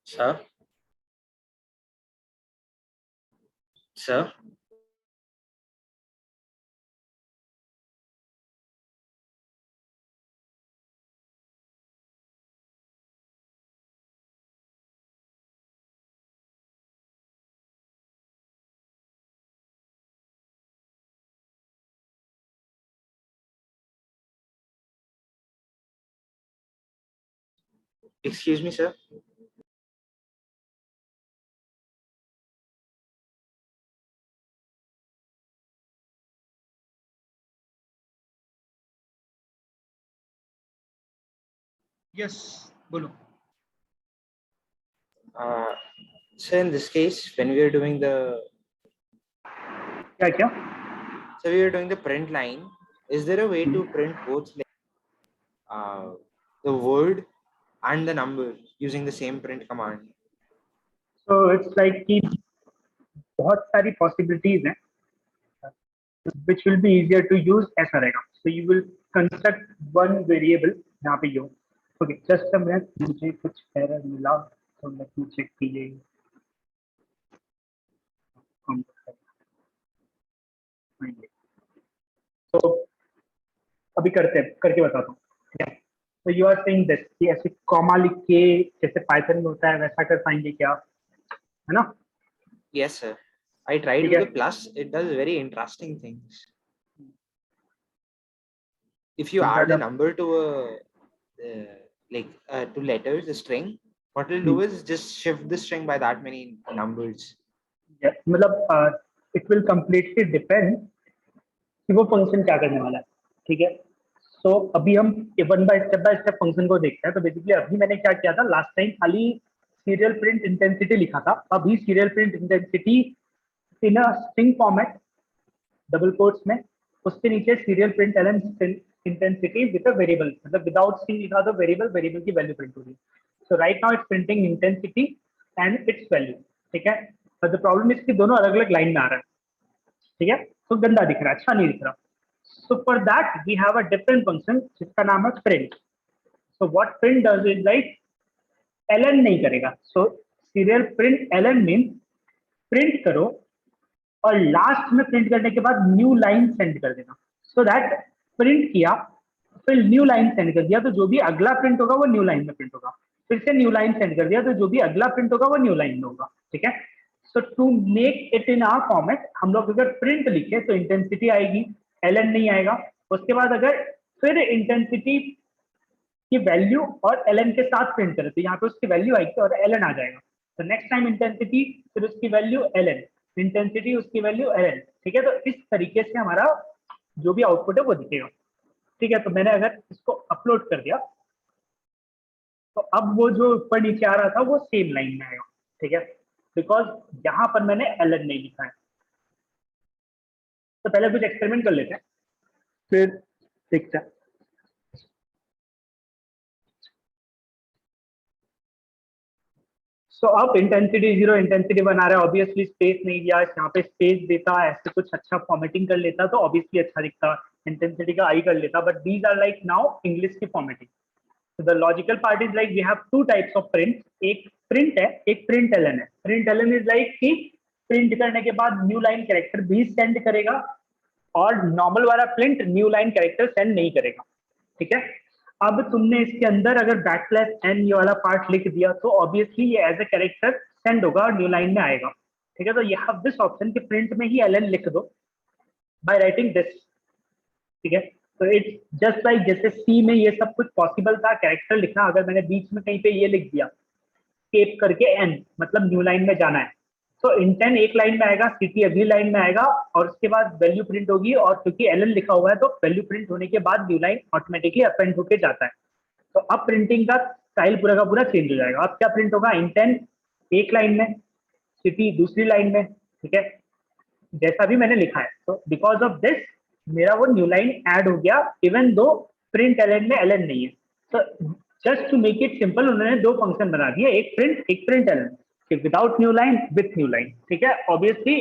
Speaker 3: Sir? Sir? Excuse me, sir?
Speaker 1: Yes बोलो.
Speaker 3: So in this case, when we are doing the
Speaker 1: क्या क्या?
Speaker 3: so we are doing the print line, is there a way to print both the word and the number using the same print command?
Speaker 1: So it's like कि बहुत सारी possibilities हैं which will be easier to use ऐसा रहेगा. So you will construct one variable यहाँ पे यो. Okay, just a minute. मुझे कुछ error मिला तो let me check कि ये तो अभी करके बताता हूँ. ठीक है. So you are saying this कि ऐसे कॉमा लिख के जैसे पाइथन में होता है वैसा कर पाएंगे क्या, है ना?
Speaker 3: Yes, sir. I tried with the plus. It does very interesting things. If you add a number to to letters, a string, what it'll do is just shift the string by that many numbers.
Speaker 1: Yeah, मतलब it will completely depend कि वो function क्या करने वाला है. ठीक है. सो अभी हम वन बाय स्टेप फंक्शन को देखते हैं. तो बेसिकली अभी मैंने क्या किया था लास्ट टाइम, खाली सीरियल प्रिंट इंटेंसिटी लिखा था. अभी serial print intensity in a string format double quotes में, उसके नीचे serial print LN intensity with a variable, मतलब विदाउट स्ट्रिंग लिखा तो वेरिएबल की वैल्यू प्रिंट हो रही है. So right now it's printing intensity and its value. ठीक है. बट द प्रॉब्लम इज कि दोनों अलग अलग लाइन में आ रहा है. ठीक है. तो गंदा दिख रहा है, अच्छा नहीं दिख रहा. So for that we have a different function जिसका नाम है print. So what print does is like ln नहीं करेगा. So serial print ln means print करो और लास्ट में प्रिंट करने के बाद न्यू लाइन सेंड कर देना. So that प्रिंट किया फिर न्यू लाइन सेंड कर दिया तो जो भी अगला प्रिंट होगा वो न्यू लाइन में प्रिंट होगा. फिर से न्यू लाइन सेंड कर दिया तो जो भी अगला प्रिंट होगा वो न्यू लाइन में होगा. ठीक है. So to make it in our format हम लोग अगर प्रिंट लिखे तो इंटेंसिटी आएगी, ln नहीं आएगा. उसके बाद अगर फिर इंटेंसिटी की वैल्यू और एलएन के साथ प्रिंट करें तो यहाँ पे उसकी वैल्यू आएगी और एलएन आ जाएगा। तो नेक्स्ट टाइम इंटेंसिटी फिर उसकी वैल्यू एलएन, इंटेंसिटी उसकी वैल्यू एलएन। ठीक है, तो इस तरीके से हमारा जो भी आउटपुट है वो दिखेगा। ठीक है, तो मैंने अगर इसको अपलोड कर दिया तो अब वो जो ऊपर नीचे आ रहा था वो सेम लाइन में आएगा। ठीक है, बिकॉज यहाँ पर मैंने एलएन नहीं लिखा है। तो पहले कुछ एक्सपेरिमेंट कर लेते हैं फिर देखते हैं। सो अब इंटेंसिटी 0 इंटेंसिटी 1 आ रहा है। ऑब्वियसली स्पेस नहीं दिया, यहाँ पे स्पेस देता, ऐसे कुछ अच्छा फॉर्मेटिंग कर लेता तो ऑब्वियसली अच्छा दिखता, इंटेंसिटी का आई कर लेता, but these are like now English की formatting. So the logical part is like we have two types of print. एक print है, एक print ln है। Print ln is like कि print करने के बाद न्यू लाइन कैरेक्टर भी सेंड करेगा और नॉर्मल वाला print new line character send नहीं करेगा। ठीक है, अब तुमने इसके अंदर अगर बैकस्लैश n ये वाला पार्ट लिख दिया तो ऑब्वियसली ये एज ए कैरेक्टर सेंड होगा और न्यू लाइन में आएगा। ठीक है, तो यह दिस ऑप्शन के प्रिंट में ही ln लिख दो बाय राइटिंग दिस। ठीक है, तो इट्स जस्ट लाइक जैसे सी में ये सब कुछ पॉसिबल था कैरेक्टर लिखना, अगर मैंने बीच में कहीं पे ये लिख दिया स्केप करके एन मतलब न्यू लाइन में जाना है, तो इंटेन एक लाइन में आएगा, सिटी अगली लाइन में आएगा और उसके बाद वैल्यू प्रिंट होगी। और क्योंकि एल लिखा हुआ है तो वैल्यू प्रिंट होने के बाद न्यू लाइन ऑटोमेटिकली अपेंड होके जाता है। तो अब प्रिंटिंग का स्टाइल पूरा का पूरा चेंज हो जाएगा। अब क्या प्रिंट होगा, इंटेन एक लाइन में, सिटी दूसरी लाइन में। ठीक है, जैसा भी मैंने लिखा है। तो बिकॉज ऑफ दिस मेरा वो न्यू लाइन ऐड हो गया इवन दो प्रिंट एलन में एलन नहीं है। तो just to make it simple उन्होंने दो फंक्शन बना दिए, एक print LN without new line with new line. ठीक है, obviously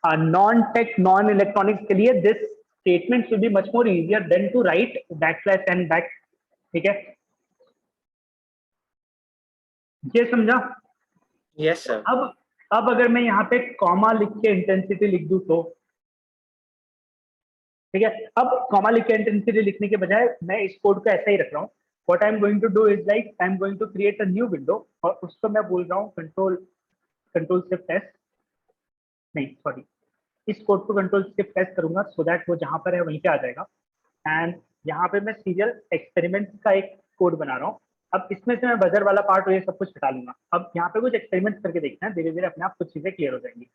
Speaker 1: non tech non electronics के लिए this statement should be much more easier than to write backslash and back. ठीक है, ये समझा?
Speaker 3: Yes, sir.
Speaker 1: अब अगर मैं यहाँ पे कॉमा लिख के इंटेंसिटी लिख दूं तो ठीक है, अब कॉमा लिख के इंटेंसिटी लिखने के बजाय मैं इस कोड को ऐसा ही रख रहा हूँ। What I am going to do is like I am going to create a new window और उसको मैं बोल रहा हूँ कंट्रोल शिफ्ट एस, नहीं सॉरी, इस कोड को कंट्रोल शिफ्ट एस करूंगा सो दैट वो जहां पर है वहीं पे आ जाएगा। एंड यहाँ पे मैं सीरियल एक्सपेरिमेंट का एक कोड बना रहा हूँ। अब इसमें से मैं बजर वाला पार्ट और ये सब कुछ हटा लूंगा। अब यहाँ पे कुछ एक्सपेरिमेंट करके देखना है, धीरे धीरे अपने आप कुछ चीजें क्लियर हो जाएंगी।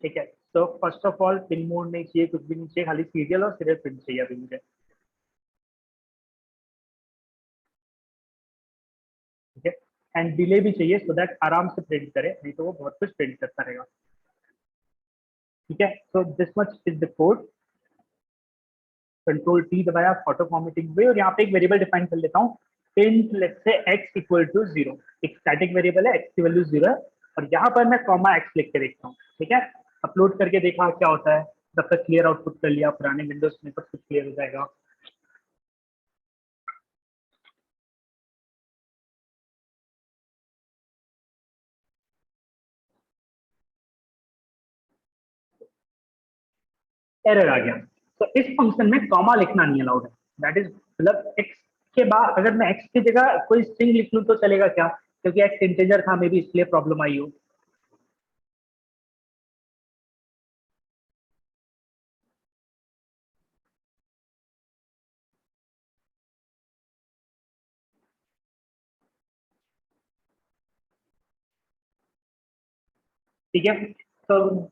Speaker 1: ठीक है, तो first of all pin mode नहीं चाहिए, कुछ भी नहीं चाहिए, खाली सीरियल और सीरियल प्रिंट चाहिए अभी मुझे। ठीक है, एंड डिले भी चाहिए सो दैट आराम से प्रिंट करे, नहीं तो वो बहुत कुछ प्रिंट करता रहेगा। ठीक है, so this much is the code. Control T दबाया ऑटो फॉर्मेटिंग हुई और यहाँ पे एक वेरिएबल डिफाइन कर लेता हूँ, print let's say x equal to 0। एक स्टैटिक वेरिएबल है, x की वैल्यू 0 है और यहाँ पर मैं कॉमा x लिख के देखता हूँ। ठीक है, अपलोड करके देखा क्या होता है, तब तक क्लियर आउटपुट कर लिया, पुराने विंडोज में सब कुछ क्लियर हो जाएगा। एरर आ गया, तो इस फंक्शन में कॉमा लिखना नहीं अलाउड है। दैट इज मतलब x के बाद अगर मैं x की जगह कोई स्ट्रिंग लिख लूँ तो चलेगा क्या, क्योंकि x इंटीजर था, मे बी इसलिए प्रॉब्लम आई हो। ठीक है, तो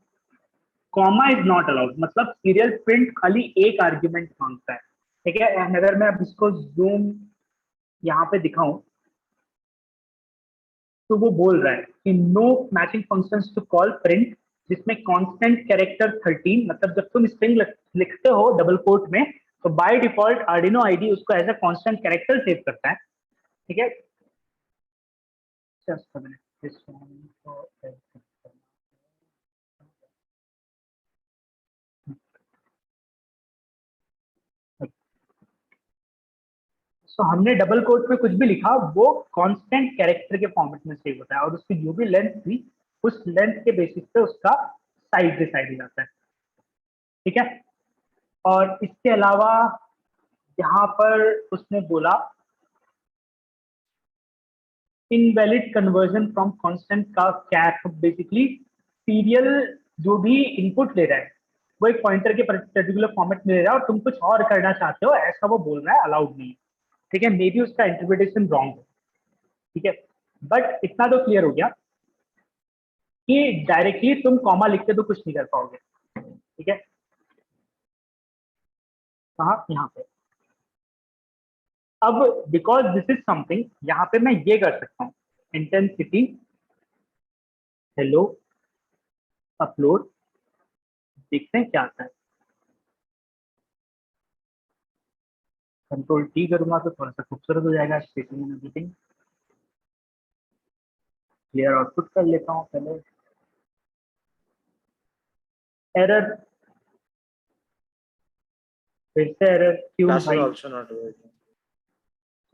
Speaker 1: कॉमा इज नॉट अलाउड, मतलब सीरियल प्रिंट खाली एक आर्ग्यूमेंट मांगता है। ठीक है, एंड अगर मैं अब इसको जूम यहाँ पे दिखाऊं तो वो बोल रहा है कि no matching functions to call print, जिसमें कांस्टेंट कैरेक्टर 13, मतलब जब तुम स्ट्रिंग लिखते हो डबल कोट में तो बाय डिफॉल्ट आर्डिनो आईडी उसको as a constant character save करता है। ठीक है, just a minute, this one तो हमने डबल कोट में कुछ भी लिखा वो कांस्टेंट कैरेक्टर के फॉर्मेट में सेव होता है और उसकी जो भी लेंथ थी उस लेंथ के बेसिस पे उसका साइज डिसाइड हो जाता है। ठीक है, और इसके अलावा यहाँ पर उसने बोला इनवैलिड कन्वर्जन फ्रॉम कांस्टेंट का क्या, बेसिकली सीरियल जो भी इनपुट ले रहा है वो एक पॉइंटर के पर्टिकुलर फॉर्मेट में ले रहा है और तुम कुछ और करना चाहते हो, ऐसा वो बोल रहा है, अलाउड नहीं है, ठीक है। मे बी उसका इंटरप्रिटेशन रॉन्ग है, ठीक है, बट इतना तो क्लियर हो गया कि डायरेक्टली तुम कॉमा लिख के तो कुछ नहीं कर पाओगे, ठीक है। कहाँ, यहाँ पे। अब बिकॉज दिस इज समथिंग, यहाँ पे मैं ये कर सकता हूँ, इंटेंसिटी हेलो अपलोड, देखते हैं क्या आता है। कंट्रोल टी करूंगा तो थोड़ा सा खूबसूरत हो जाएगा, spacing and everything. Clear output कर लेता हूँ पहले। एरर, फिर से एरर, क्यों
Speaker 3: Class is
Speaker 1: भाई?
Speaker 3: also not working.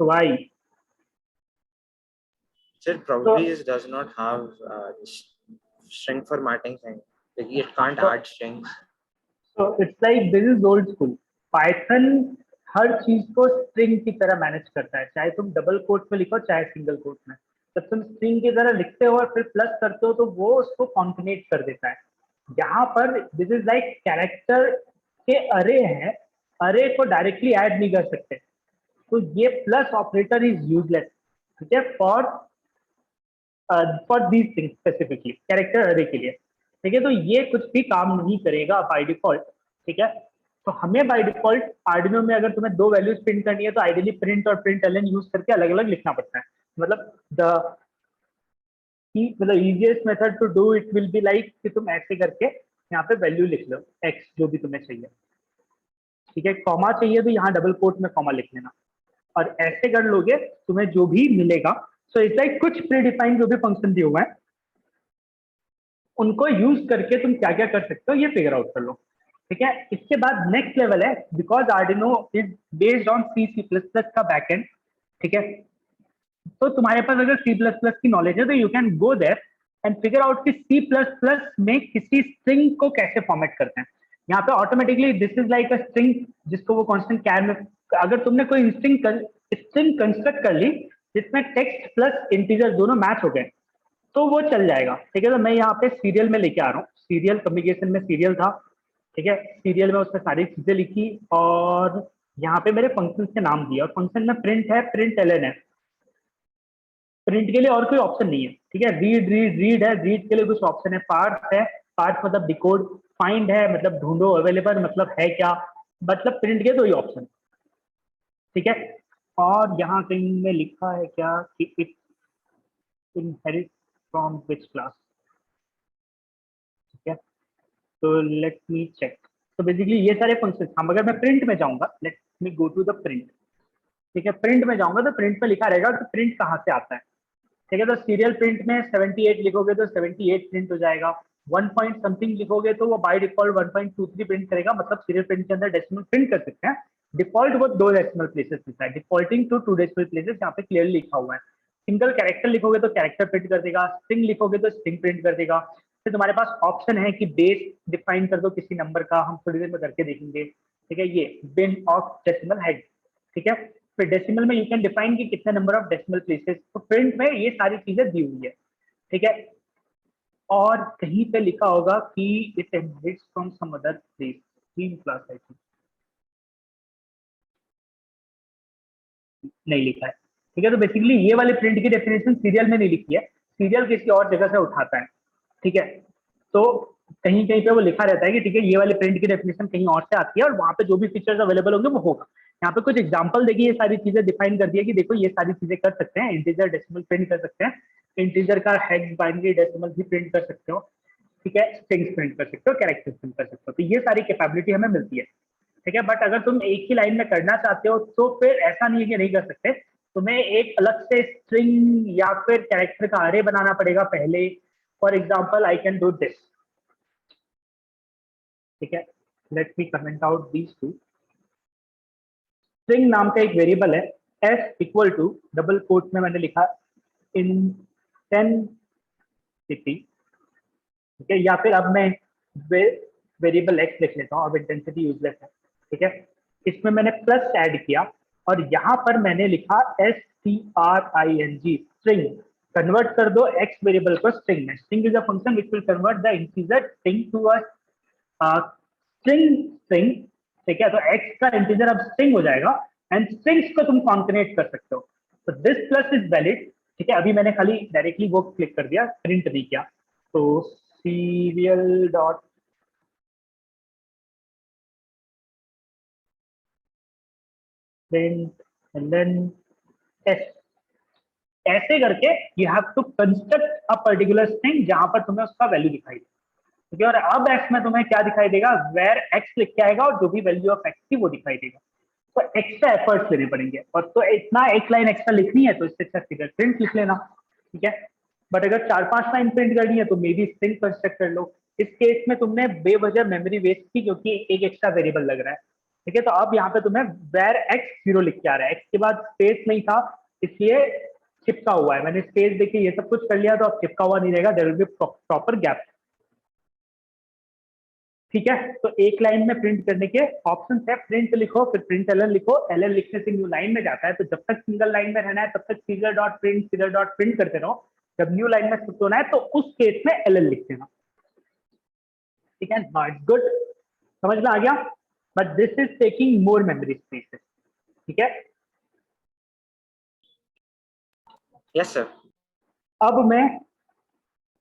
Speaker 1: तो भाई
Speaker 3: So it probably just does not have string formatting thing. Like it can't add strings.
Speaker 1: तो it's like this is old school. Python हर चीज को स्ट्रिंग की तरह मैनेज करता है, चाहे तुम डबल कोट में लिखो चाहे सिंगल कोट में। जब तुम स्ट्रिंग की तरह लिखते हो और फिर प्लस करते हो तो वो उसको कॉन्केनेट कर देता है। यहाँ पर दिस इज लाइक कैरेक्टर के अरे हैं, अरे को डायरेक्टली ऐड नहीं कर सकते, तो ये प्लस ऑपरेटर इज यूजलेस, ठीक है, for these things specifically, character अरे के लिए, ठीक है। तो ये कुछ भी काम नहीं करेगा बाय डिफॉल्ट, ठीक है। तो हमें बाय डिफॉल्ट आर्डिनो में अगर तुम्हें दो वैल्यूज प्रिंट करनी है तो आइडियली प्रिंट और प्रिंट एलन यूज करके अलग अलग लिखना पड़ता है। मतलब मतलब easiest method to do it will be like कि तुम ऐसे करके यहाँ पे वैल्यू लिख लो एक्स जो भी तुम्हें चाहिए, ठीक है। कॉमा चाहिए तो यहाँ डबल कोट में कॉमा लिख लेना, और ऐसे कर लोगे तुम्हें जो भी मिलेगा। सो इट्स लाइक कुछ प्री डिफाइंड जो भी फंक्शन दिए हुए हैं उनको यूज करके तुम क्या क्या कर सकते हो ये फिगर आउट कर लो, ठीक है। इसके बाद नेक्स्ट लेवल है, because Arduino is based on C++ का बैकएंड, ठीक है। तो तुम्हारे पास अगर C++ की नॉलेज है तो you can go there and figure out कि C++ में किसी स्ट्रिंग को कैसे फॉर्मेट करते हैं। यहाँ पे automatically this is like a string जिसको वो कांस्टेंट कैर में, अगर तुमने कोई स्ट्रिंग कंस्ट्रक्ट कर ली जिसमें टेक्स्ट प्लस इंटीजर दोनों मैच हो गए तो वो चल जाएगा, ठीक है। तो मैं यहाँ पे सीरियल में लेके आ रहा हूँ, सीरियल कम्युनिकेशन में सीरियल था, ठीक है। सीरियल में उसने सारी चीजें लिखी और यहाँ पे मेरे फंक्शन के नाम दिया, और फंक्शन में प्रिंट है, प्रिंट एलन है। प्रिंट के लिए और कोई ऑप्शन नहीं है, ठीक है। रीड रीड रीड है, रीड के लिए कुछ ऑप्शन है, पार्स है, पार्स मतलब डिकोड, फाइंड है मतलब ढूंढो, अवेलेबल मतलब है क्या, मतलब प्रिंट के दो ही ऑप्शन, ठीक है। और यहाँ कहीं में लिखा है क्या कि it inherit from which class, ठीक है। तो लेट मी चेक। तो बेसिकली ये सारे फंक्शन हम, अगर मैं प्रिंट में जाऊंगा, let me go to the print, ठीक है। प्रिंट में जाऊंगा तो प्रिंट में लिखा रहेगा कि प्रिंट कहाँ से आता है, ठीक है। तो सीरियल प्रिंट में 78 लिखोगे तो 78 प्रिंट हो जाएगा, 1 पॉइंट समथिंग लिखोगे तो वो बाय डिफॉल्ट 1.23 प्रिंट करेगा, मतलब सीरियल प्रिंट के अंदर डेसिमल प्रिंट कर सकते हैं। डिफॉल्ट वो 2 डेसिमल प्लेसेस लिखा है, डिफॉल्टिंग टू 2 डेसिमल प्लेसेस यहाँ पे क्लियरली लिखा हुआ है। सिंगल कैरेक्टर लिखोगे तो कैरेक्टर प्रिंट कर देगा, स्ट्रिंग लिखोगे तो स्ट्रिंग प्रिंट कर देगा। फिर तुम्हारे पास ऑप्शन है कि बेस डिफाइन कर दो किसी नंबर का, हम थोड़ी देर में करके देखेंगे, ठीक है। ये बिन ऑफ डेसिमल हेड, ठीक है। फिर डेसिमल में यू कैन डिफाइन कि कितने नंबर ऑफ डेसिमल प्लेसेस, तो प्रिंट में ये सारी चीजें दी हुई है, ठीक है। और कहीं पे लिखा होगा कि it inherits from some other place, stream class I think, नहीं लिखा है, ठीक है। तो बेसिकली ये वाले प्रिंट की डेफिनेशन सीरियल में नहीं लिखी है, सीरियल किसी और जगह से उठाता है, ठीक है। तो कहीं कहीं पे वो लिखा रहता है कि ठीक है ये वाले प्रिंट की डेफिनेशन कहीं और से आती है और वहां पे जो भी फीचर्स अवेलेबल होंगे वो होगा। यहाँ पे कुछ एग्जांपल देखिए, ये सारी चीजें डिफाइन कर दी है कि देखो ये सारी चीजें कर सकते हैं, इंटीजर डेसिमल प्रिंट कर सकते हैं, इंटीजर का हेक्स बाइनरी डेसिमल भी प्रिंट कर सकते हो, ठीक है, स्ट्रिंग्स प्रिंट कर सकते हो, कैरेक्टर्स प्रिंट कर सकते हो। तो ये सारी कैपेबिलिटी हमें मिलती है, ठीक है। बट अगर तुम एक ही लाइन में करना चाहते हो तो फिर ऐसा नहीं है कि नहीं कर सकते, तुम्हें एक अलग से स्ट्रिंग या फिर कैरेक्टर का अरे बनाना पड़ेगा पहले। For example I can do this, ठीक है। Let me comment out these two. String नाम का एक वेरिएबल है, S equal to double quote में मैंने लिखा इंटेंसिटी, ठीक है। या फिर अब मैं वेरिएबल एक्स लिख लेता हूँ, अब इंटेंसिटी यूजलेस है, ठीक है। इसमें मैंने प्लस ऐड किया और यहाँ पर मैंने लिखा string, स्ट्रिंग। कन्वर्ट कर दो एक्स वेरिएबल को स्ट्रिंग में। String is a function which will convert the integer string to a string string, ठीक है, तो x का इंटीजर अब स्ट्रिंग हो जाएगा एंड स्ट्रिंग्स को तुम कॉन्केनेट कर सकते हो। तो दिस प्लस इज वैलिड, ठीक है। अभी मैंने खाली डायरेक्टली वो क्लिक कर दिया, प्रिंट नहीं किया। तो serial dot print and then test, ऐसे करके you have to construct a particular string जहां पर तुम्हें उसका वैल्यू दिखाई दे, ठीक है। और अब एक्स में तुम्हें क्या दिखाई देगा, वेर एक्स लिख के आएगा और जो भी वैल्यू ऑफ एक्स थी वो दिखाई देगा। तो एक्स्ट्रा एफर्ट्स लेने पड़ेंगे, और तो इतना एक लाइन एक्स्ट्रा लिखनी है तो इससे अच्छा फिगर प्रिंट लिख लेना, ठीक है। बट अगर 4-5 लाइन प्रिंट करनी है तो मे बी स्ट्रिंग कंस्ट्रक्ट कर लो। इस केस में तुमने बेवजह मेमोरी वेस्ट की क्योंकि एक एक्स्ट्रा वेरिएबल लग रहा है, ठीक है। तो अब यहाँ पे तुम्हें वेर एक्स 0 लिख के आ रहा है, एक्स के बाद स्पेस नहीं था इसलिए चिपका हुआ है। मैंने स्पेस देखिए ये सब कुछ कर लिया तो अब चिपका हुआ नहीं रहेगा, there will be proper gap, ठीक है। तो एक लाइन में प्रिंट करने के ऑप्शन है, प्रिंट लिखो फिर प्रिंट एल लिखो, एल लिखने से न्यू लाइन में जाता है। तो जब तक सिंगल लाइन में रहना है तब तक सीरियल डॉट प्रिंट करते रहो, जब न्यू लाइन में शिफ्ट होना है तो उस केस में एल लिख देना, ठीक है। नॉट गुड, समझ में आ गया, but this is taking more memory space, ठीक है।
Speaker 3: Yes, sir.
Speaker 1: अब मैं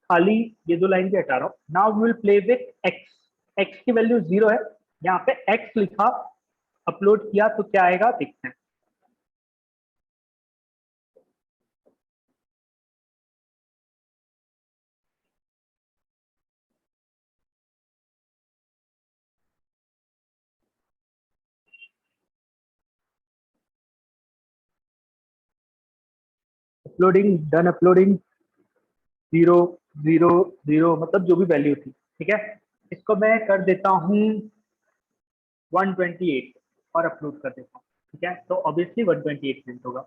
Speaker 1: खाली ये 2 लाइन भी हटा रहा हूँ। Now we will play with X, X की वैल्यू 0 है, यहाँ पे एक्स लिखा, अपलोड किया तो क्या आएगा देखते हैं। अपलोडिंग डन, अपलोडिंग 0 0 0 मतलब जो भी वैल्यू थी, ठीक है। इसको मैं कर देता हूँ 128 और अपलोड कर देता हूँ, ठीक है। तो ऑब्वियसली 128 प्रिंट होगा।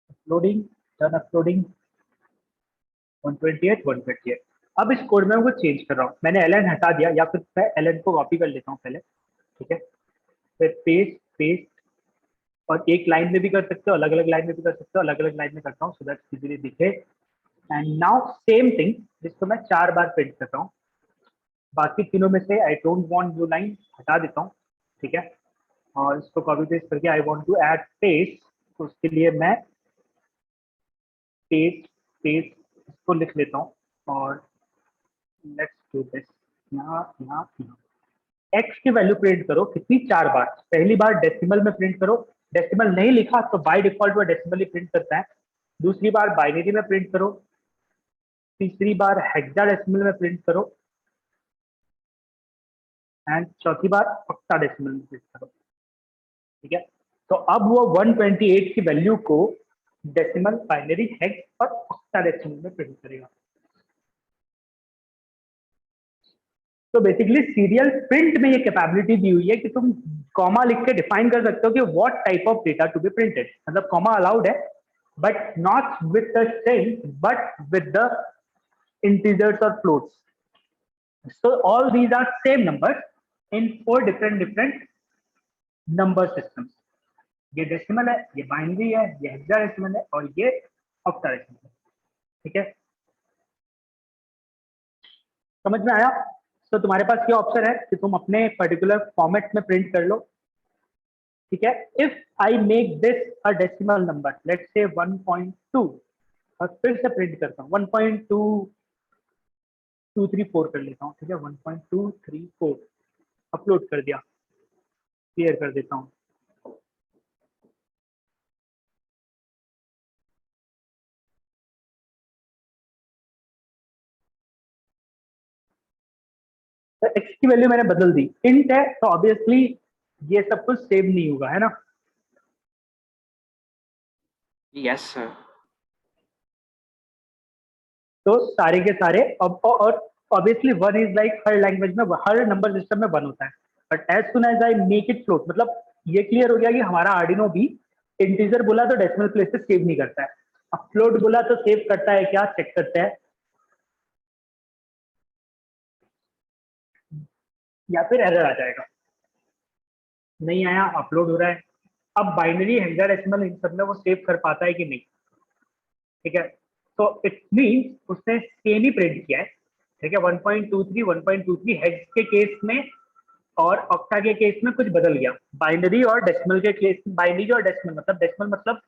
Speaker 1: Uploading done, uploading 128 128। अब इस कोड में मैं कुछ चेंज कर रहा हूँ, मैंने एल हटा दिया, या फिर मैं एल को कॉपी कर लेता हूँ पहले, ठीक है। फिर पेस्ट पेस्ट, और एक लाइन में भी कर सकते हो, अलग अलग लाइन में भी कर सकते हो, अलग अलग लाइन में करता हूँ सो दैट इजीली दिखे। एंड नाउ सेम थिंग, जिसको मैं 4 बार प्रिंट करता हूँ, बाकी तीनों में से I don't want new line हटा देता हूँ, ठीक है। और इसको कॉपी पेस्ट करके I want to add paste, तो उसके लिए मैं पेस्ट पेस्ट इसको लिख लेता हूँ, और लेट्स डू दिस, यहाँ यहाँ यहाँ एक्स की वैल्यू प्रिंट करो कितनी, 4 बार। पहली बार डेसिमल में प्रिंट करो, डेसिमल नहीं लिखा तो बाय डिफॉल्ट वो डेसिमल ही प्रिंट करता है। दूसरी बार बाइनरी में प्रिंट करो, तीसरी बार हेक्साडेसिमल में प्रिंट करो, एंड चौथी बार ऑक्टाडेसिमल में प्रिंट करो, ठीक है। तो अब वो 128 की वैल्यू को डेसिमल, बाइनरी, हेक्स और ऑक्टाडेसिमल में प्रिंट करेगा। तो बेसिकली सीरियल प्रिंट में ये कैपेबिलिटी दी हुई है कि तुम कॉमा लिख के डिफाइन कर सकते हो कि what type of data to be printed, मतलब कॉमा अलाउड है but not with the string but with the integers और floats. So all these are same numbers in 4 different number systems. ये डेसिमल है, ये बाइनरी है, ये hexadecimal है और ये ऑक्टाडेसिमल है, ठीक है। समझ में आया? तो तुम्हारे पास ये ऑप्शन है कि तुम अपने पर्टिकुलर फॉर्मेट में प्रिंट कर लो, ठीक है। If I make this a decimal number, let's say 1.2, और फिर से प्रिंट करता हूँ 1.2234 कर लेता हूँ, ठीक है। 1.234 अपलोड कर दिया, क्लियर कर देता हूँ। तो एक्स की वैल्यू मैंने बदल दी, इंट है तो ऑब्वियसली ये सब कुछ सेव नहीं होगा, है ना।
Speaker 2: Yes, sir.
Speaker 1: तो सारे के सारे और ऑब्वियसली 1 इज लाइक हर लैंग्वेज में, हर नंबर सिस्टम में 1 होता है, but as soon as I make it float, मतलब ये क्लियर हो गया कि हमारा आर्डिनो भी इंटीजर बोला तो डेसिमल प्लेस से सेव नहीं करता है, अब फ्लोट बोला तो सेव करता है, क्या चेक करते हैं, या फिर एरर आ जाएगा। नहीं आया, अपलोड हो रहा है। अब बाइनरी, हेक्साडेसिमल, इन सब में वो सेव कर पाता है कि नहीं, ठीक है। तो इट मीन्स उसने सेम ही प्रिंट किया है, ठीक है। 1.23 1.23 हेक्स के केस में और ऑक्टा के केस में कुछ बदल गया। बाइनरी और डेसिमल के केस, बाइनरी और डेसिमल मतलब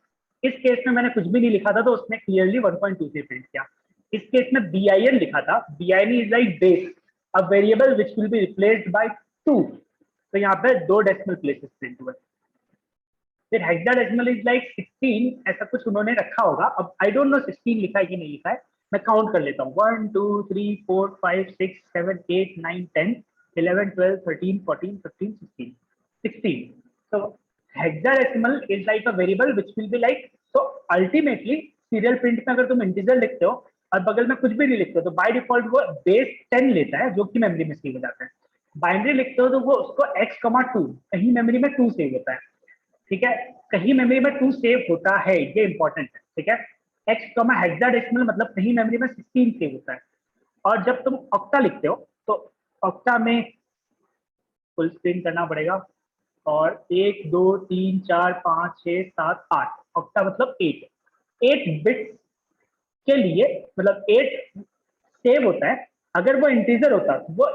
Speaker 1: इस केस में मैंने कुछ भी नहीं लिखा था तो उसने क्लियरली 1.23 प्रिंट किया। इस केस में BIN लिखा था, BIN is like base, a variable which will be replaced by 2, तो यहाँ पे 2 डेसिमल प्लेसेस प्रिंट हुए। फिर हेक्साडेसिमल इज लाइक 16, ऐसा कुछ उन्होंने रखा होगा। अब आई डोंट नो 16 लिखा है कि नहीं लिखा है, मैं काउंट कर लेता हूँ। 1 2 3 4 5 6 7 8 9 10 11 12 13 14 15 16 16। So hexadecimal is like a variable which will be like, so ultimately serial print में अगर तुम इंटीजर लिखते हो और बगल में कुछ भी नहीं लिखते हो तो बाय डिफॉल्ट वो बेस 10 लेता है, जो कि मेमोरी में सेव हो जाता है। बाइनरी लिखते हो तो वो उसको x,2 कहीं मेमोरी में 2 सेव होता है, ठीक है। कहीं मेमोरी में 2 सेव होता है, ये इंपॉर्टेंट है, ठीक है। x, हेक्साडेसिमल मतलब कहीं मेमोरी में 16 सेव होता है। और जब तुम ऑक्टा लिखते हो तो ऑक्टा में फुल स्क्रीन करना पड़ेगा, और 1 2 3 4 5 6 7 8, ऑक्टा मतलब 8 बिट्स के लिए, मतलब 8 सेव होता है। अगर वो इंटीजर होता तो वो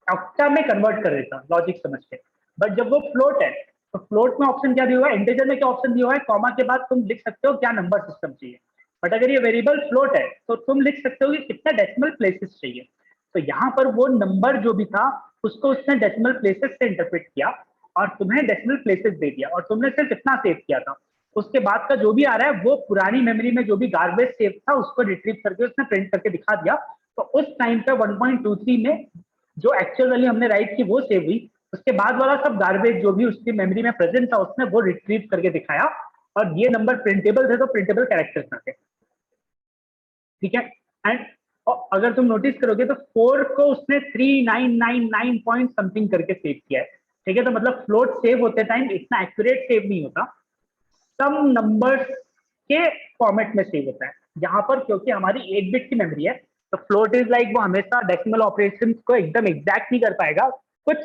Speaker 1: ऑक्टा में कन्वर्ट कर देता लॉजिक समझ के, बट जब वो फ्लोट है तो फ्लोट में ऑप्शन क्या दिया हुआ है, इंटीजर में क्या ऑप्शन दिया हुआ है, कॉमा के बाद तुम लिख सकते हो क्या नंबर सिस्टम चाहिए। बट अगर ये वेरिएबल फ्लोट है तो तुम लिख सकते हो कि कितना डेसिमल प्लेसेस चाहिए। तो यहाँ पर वो नंबर जो भी था उसको उसने डेसिमल प्लेसेस से इंटरप्रेट किया और तुम्हें डेसिमल प्लेसेस दे दिया, और तुमने सिर्फ इतना सेव किया था। उसके बाद का जो भी आ रहा है वो पुरानी मेमोरी में जो भी गार्बेज सेव था उसको रिट्रीव करके उसने प्रिंट करके दिखा दिया। तो उस टाइम पे 1.23 में जो एक्चुअल वैल्यू हमने राइट की वो सेव हुई, उसके बाद वाला सब गार्बेज जो भी उसकी मेमोरी में प्रेजेंट था उसने वो रिट्रीव करके दिखाया, और ये नंबर प्रिंटेबल थे तो प्रिंटेबल कैरेक्टर्स थे, ठीक है। एंड अगर तुम नोटिस करोगे तो 4 को उसने 3999 पॉइंट समथिंग करके सेव किया है, ठीक है। तो मतलब फ्लोट सेव होते टाइम इतना एक्यूरेट सेव नहीं होता, सम नंबर्स के फॉर्मेट में सेव होता है। यहाँ पर क्योंकि हमारी 8 बिट की मेमोरी है तो फ्लोट इज लाइक वो हमेशा डेसिमल ऑपरेशन को एकदम एग्जैक्ट नहीं कर पाएगा, कुछ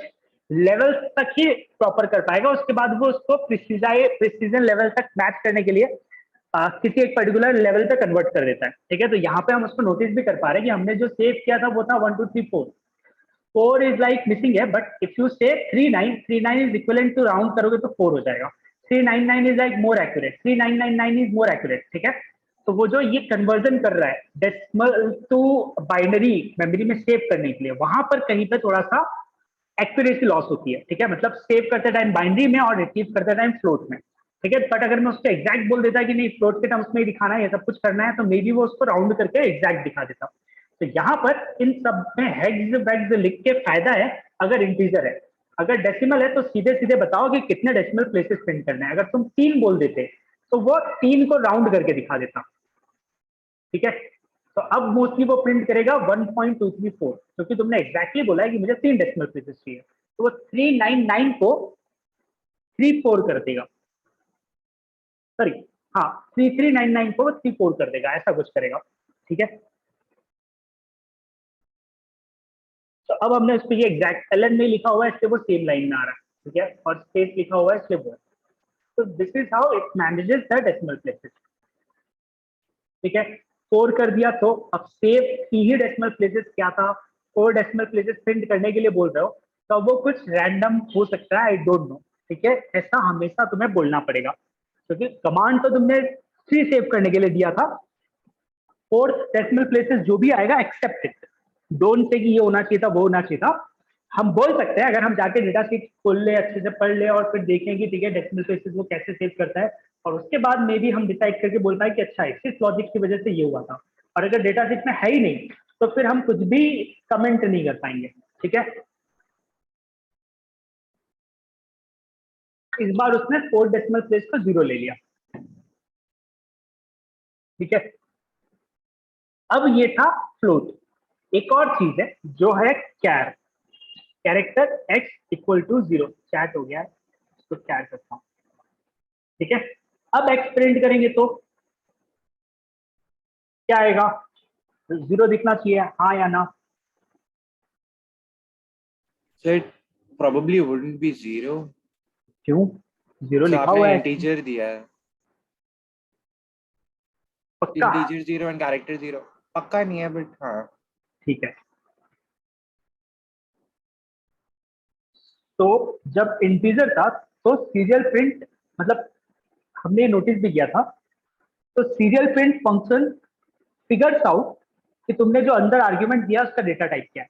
Speaker 1: लेवल तक ही प्रॉपर कर पाएगा, उसके बाद वो उसको प्रिसीजन लेवल तक मैच करने के लिए किसी एक पर्टिकुलर लेवल तक कन्वर्ट कर देता है, ठीक है। तो यहाँ पे हम उसको नोटिस भी कर पा रहे हैं कि हमने जो सेव किया था वो था 1 2 3 4, 4 इज लाइक मिसिंग है, बट इफ यू से 39 इज इक्वलेंट टू राउंड करोगे तो 4 हो जाएगा। 399 is like more accurate, 3999 is more accurate, ठीक है। तो वो जो ये कन्वर्जन कर रहा है डेसिमल टू बाइनरी मेमोरी में सेव करने के लिए, वहां पर कहीं पे थोड़ा सा एक्यूरेसी लॉस होती है, ठीक है। मतलब सेव करते टाइम बाइनरी में और रिट्रीव करते टाइम फ्लोट में, ठीक है। बट अगर मैं उसको एग्जैक्ट बोल देता कि नहीं फ्लोट के टर्म्स में ही दिखाना है, ये सब कुछ करना है, तो मे बी वो उसको राउंड करके एग्जैक्ट दिखा देता। तो यहाँ पर इन सब में हेक्स वेक्स लिख के फायदा है अगर इंटीजर है। अगर डेसिमल है तो सीधे सीधे बताओ कि कितने डेसिमल प्लेसेस प्रिंट करना है। अगर तुम 3 बोल देते तो वो 3 को राउंड करके दिखा देता, ठीक है। तो अब मोस्टली वो प्रिंट करेगा 1.234, क्योंकि तुमने एग्जैक्टली बोला है कि मुझे 3 डेसिमल प्लेसेस चाहिए, तो वो 399 को 34 कर देगा, सॉरी, हाँ 3399 को 34 कर देगा, ऐसा कुछ करेगा, ठीक है। तो अब हमने उस पर ये एग्जैक्ट एलन में लिखा हुआ है इसलिए वो सेम लाइन में आ रहा है, ठीक है, और स्पेस लिखा हुआ है इसलिए वो है। तो this is how it manages the decimal places, ठीक है। 4 कर दिया तो अब सेव की ही डेसिमल प्लेसेस क्या था, 4 डेसिमल प्लेसेस प्रिंट करने के लिए बोल रहे हो तो वो कुछ रैंडम हो सकता है, आई डोंट नो, ठीक है। ऐसा हमेशा तुम्हें बोलना पड़ेगा क्योंकि कमांड तो तुमने 3 सेव करने के लिए दिया था, 4 डेसिमल प्लेसेस जो भी आएगा एक्सेप्ट इट, डोंट से कि ये होना चाहिए था वो होना चाहिए था। हम बोल सकते हैं अगर हम जाके डेटा शीट खोल ले अच्छे से पढ़ ले और फिर देखें कि ठीक है डेसिमल प्लेसेस वो कैसे सेव करता है, और उसके बाद मे भी हम डिसाइड करके बोल पाए कि अच्छा इस लॉजिक की वजह से ये हुआ था। और अगर डेटा शीट में है ही नहीं तो फिर हम कुछ भी कमेंट नहीं कर पाएंगे, ठीक है। इस बार उसने 4 डेसिमल प्लेस को 0 ले लिया, ठीक है। अब ये था फ्लोट। एक और चीज है जो है char, character x equal to 0, chat हो गया है तो कैर करता हूं, ठीक है। अब x प्रिंट करेंगे तो क्या आएगा, 0 दिखना चाहिए, हाँ या ना।
Speaker 2: So it probably wouldn't be 0
Speaker 1: क्यों? 0
Speaker 2: So
Speaker 1: लिखा
Speaker 2: आपने
Speaker 1: हुआ है
Speaker 2: इंटीजर दिया है,
Speaker 1: पक्का?
Speaker 2: Integer 0 and character 0। पक्का नहीं है बट हाँ।
Speaker 1: ठीक है, तो जब इंटीजर था तो सीरियल प्रिंट, मतलब हमने नोटिस भी किया था, तो serial print function figures out कि तुमने जो अंदर आर्ग्यूमेंट दिया उसका डेटा टाइप क्या है।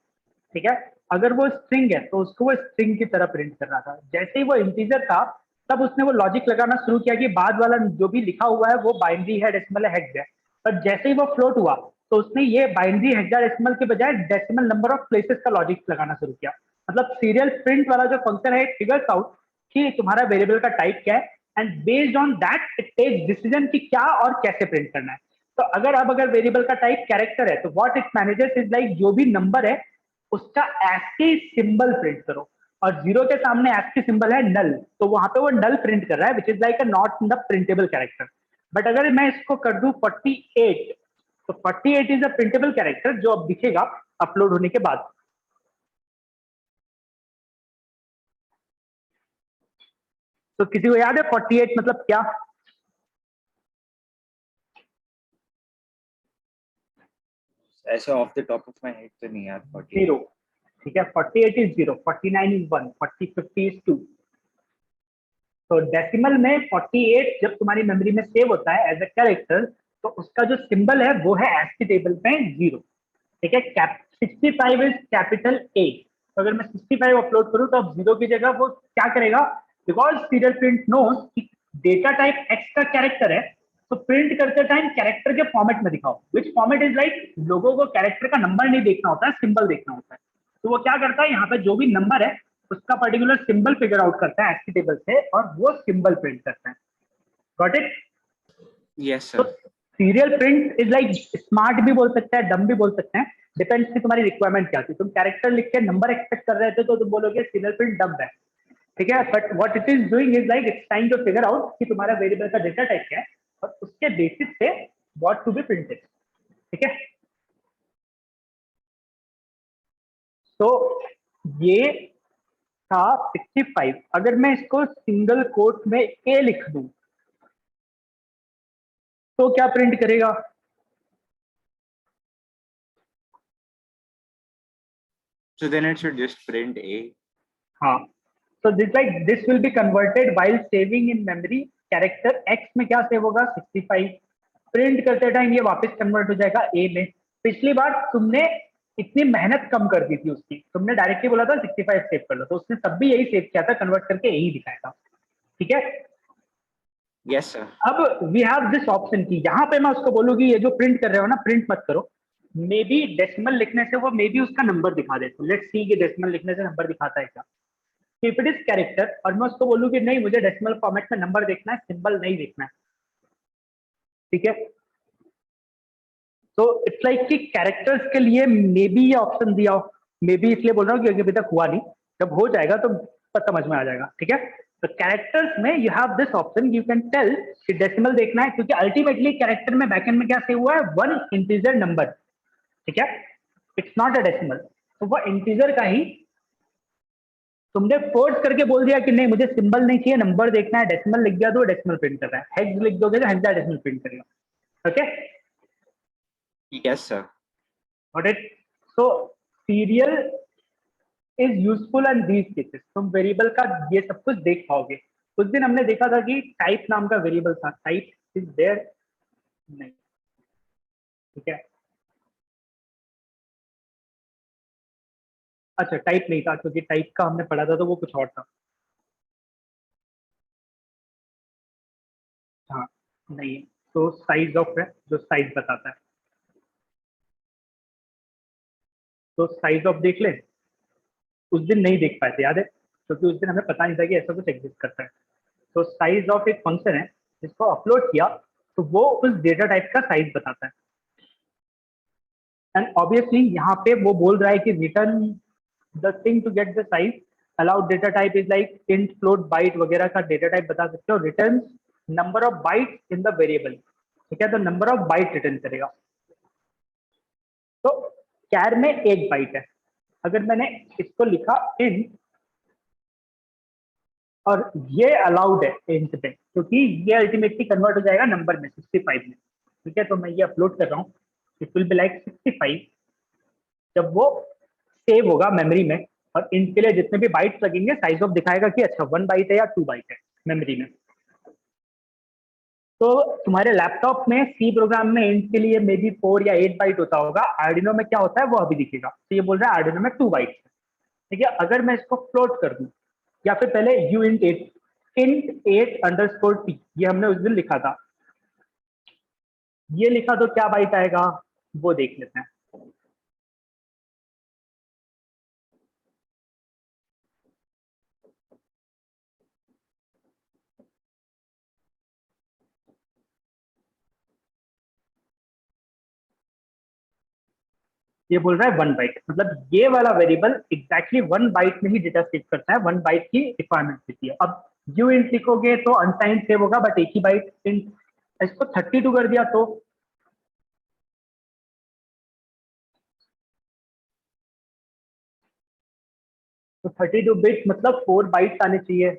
Speaker 1: ठीक है, अगर वो स्ट्रिंग है तो उसको वो स्ट्रिंग की तरह प्रिंट कर रहा था। जैसे ही वो इंटीजर था तब उसने वो लॉजिक लगाना शुरू किया कि बाद वाला जो भी लिखा हुआ है वो बाइनरी है, डेसिमल है, हेक्स है। पर जैसे ही वो फ्लोट हुआ तो उसने ये बाइनरी हेक्साडेसिमल के बजाय डेसिमल नंबर ऑफ प्लेसेस का लॉजिक लगाना शुरू किया। मतलब सीरियल प्रिंट वाला जो फंक्शन है, फिगर्स आउट कि तुम्हारा वेरिएबल का टाइप क्या है, and based on that it take decision कि क्या और कैसे प्रिंट करना है। तो अगर वेरिएबल का टाइप कैरेक्टर है तो what it manages is like जो भी नंबर है उसका एस्की सिंबल प्रिंट करो, और 0 के सामने एस्की सिंबल है नल, तो वहां पे वो नल प्रिंट कर रहा है, विच is like a not in the printable character. But अगर मैं इसको कर दूं 48, तो 48 इज अ प्रिंटेबल कैरेक्टर जो अब दिखेगा अपलोड होने के बाद। तो किसी को याद है 48 मतलब क्या?
Speaker 2: ऐसे of the top of my head तो नहीं याद 48।
Speaker 1: 0। ठीक है, 48 इज 0, 49 इज 1, 40 50 इज 2। तो डेसिमल में 48 जब तुम्हारी मेमोरी में सेव होता है एज अ कैरेक्टर, तो उसका जो सिंबल है वो है एस्की टेबल पे 0। ठीक है, 65 इज कैपिटल ए। तो अगर मैं 65 अपलोड करूं तो अब 0 की जगह वो क्या करेगा, बिकॉज सीरियल प्रिंट नोस कि डेटा टाइप एक्स का कैरेक्टर है, तो प्रिंट करते टाइम कैरेक्टर के फॉर्मेट में दिखाओ, विच फॉर्मेट इज लाइक लोगों को कैरेक्टर का नंबर नहीं देखना होता है, सिंबल देखना होता है। तो वो क्या करता है, यहाँ पे जो भी नंबर है उसका पर्टिकुलर सिंबल फिगर आउट करता है एस्की टेबल से और वो सिंबल प्रिंट करता है। Got it?
Speaker 2: यस
Speaker 1: तो
Speaker 2: sir.
Speaker 1: Serial print is like smart भी बोल सकते हैं, डम भी बोल सकते हैं, डिपेंड्स कि तुम्हारी रिक्वायरमेंट क्या थी। तुम कैरेक्टर लिख के नंबर एक्सपेक्ट कर रहे थे तो तुम बोलोगे सीरियल प्रिंट डम है। ठीक है, but what it is doing is like it's trying to figure out कि तुम्हारा वेरिएबल का डेटा टाइप क्या है और उसके बेसिस पे व्हाट टू बी प्रिंटेड। ठीक है, तो ये था 65। अगर मैं इसको सिंगल कोट में ए लिख दूं तो क्या प्रिंट करेगा?
Speaker 2: So then it should just print A.
Speaker 1: हाँ, so this will be converted while saving in memory। Character x में क्या सेव होगा? 65। प्रिंट करते टाइम ये वापस कन्वर्ट हो जाएगा a में। पिछली बार तुमने इतनी मेहनत कम कर दी थी उसकी, तुमने डायरेक्टली बोला था 65 सेव कर लो, तो उसने तब भी यही सेव किया था, कन्वर्ट करके यही दिखाया था। ठीक है,
Speaker 2: Yes sir.
Speaker 1: अब वी हैव दिस ऑप्शन की यहाँ पे मैं उसको बोलूंगी ये जो प्रिंट कर रहे हो ना, प्रिंट मत करो। मे बी डेसिमल लिखने से वो मे बी उसका नंबर दिखा दे, तो लेट्स सी कि डेसिमल लिखने से नंबर दिखाता है क्या। इफ इट इज कैरेक्टर और मैं उसको बोलूँ कि नहीं मुझे डेसिमल फॉर्मेट में नंबर देखना है, सिंबल नहीं देखना है। ठीक है, तो इट्स लाइक कि कैरेक्टर्स के लिए मे बी ये ऑप्शन दिया हो, मे बी इसलिए बोल रहा हूँ क्योंकि अभी तक हुआ नहीं, जब हो जाएगा तो समझ में आ जाएगा। ठीक है, तो कैरेक्टर्स में you have this option, you can tell कि डेसिमल देखना है, क्योंकि अल्टीमेटली कैरेक्टर में बैकएंड में क्या सेव हुआ है, वन इंटीजर नंबर। ठीक है, इट्स नॉट अ डेसिमल, तो वो इंटीजर का ही तुमने फोर्स करके बोल दिया कि नहीं मुझे सिंबल नहीं चाहिए, नंबर देखना है, डेसिमल लिख दिया तो डेसिमल प्रिंट कर रहा है, हेक्स लिख दोगे तो हेक्साडेसिमल प्रिंट करेगा। Okay,
Speaker 2: Yes sir.
Speaker 1: Got it? So serial is useful and these cases, तुम वेरिएबल का ये सब कुछ देख पाओगे। उस दिन हमने देखा था कि टाइप नाम का वेरिएबल था, टाइप इज देयर नहीं। ठीक है, अच्छा टाइप नहीं था क्योंकि टाइप का हमने पढ़ा था तो वो कुछ और था। हाँ, नहीं है, तो साइज ऑफ है जो साइज बताता है, तो साइज ऑफ देख ले। उस दिन नहीं देख पाए थे, याद है, क्योंकि उस दिन हमें पता नहीं था कि ऐसा कुछ एग्जिस्ट करता है। तो साइज ऑफ एक फंक्शन है जिसको अपलोड किया तो वो उस डेटा टाइप का साइज बताता है। एंड ऑब्वियसली यहाँ पे वो बोल रहा है कि return the thing to get the size, allowed data type is like int float byte वगैरह का डेटा टाइप बता सकते हो, return number of byte in the variable. ठीक है, तो नंबर ऑफ बाइट रिटर्न करेगा। तो कैर में एक बाइट है, अगर मैंने इसको लिखा इंट और ये अलाउड है इंट पे, क्योंकि ये अल्टीमेटली कन्वर्ट हो जाएगा नंबर में 65 में। ठीक है, तो मैं ये अपलोड कर रहा हूँ, इट विल बी लाइक 65 जब वो सेव होगा मेमोरी में। और इंट के लिए जितने भी बाइट्स लगेंगे साइज ऑफ दिखाएगा कि अच्छा 1 बाइट है या 2 बाइट है मेमोरी में। तो तुम्हारे लैपटॉप में सी प्रोग्राम में इंट के लिए मे बी 4 या 8 बाइट होता होगा, आर्डिनो में क्या होता है वो अभी दिखेगा। तो ये बोल रहा है आर्डिनो में 2 बाइट। ठीक है, अगर मैं इसको फ्लोट कर दूं, या फिर पहले यू इंट 8 अंडरस्कोर टी, ये हमने उस दिन लिखा था, ये लिखा तो क्या बाइट आएगा वो देख लेते हैं। ये बोल रहा है 1 बाइट, मतलब ये वाला वेरिएबल एग्जैक्टली 1 बाइट में ही डेटा सेव करता है, 1 बाइट की रिक्वायरमेंट होती है। अब यू इंट लिखोगे तो अनसाइंड सेव होगा, बट एक ही बाइट इंट, इसको 32 कर दिया तो 32 बिट मतलब 4 बाइट्स आने चाहिए।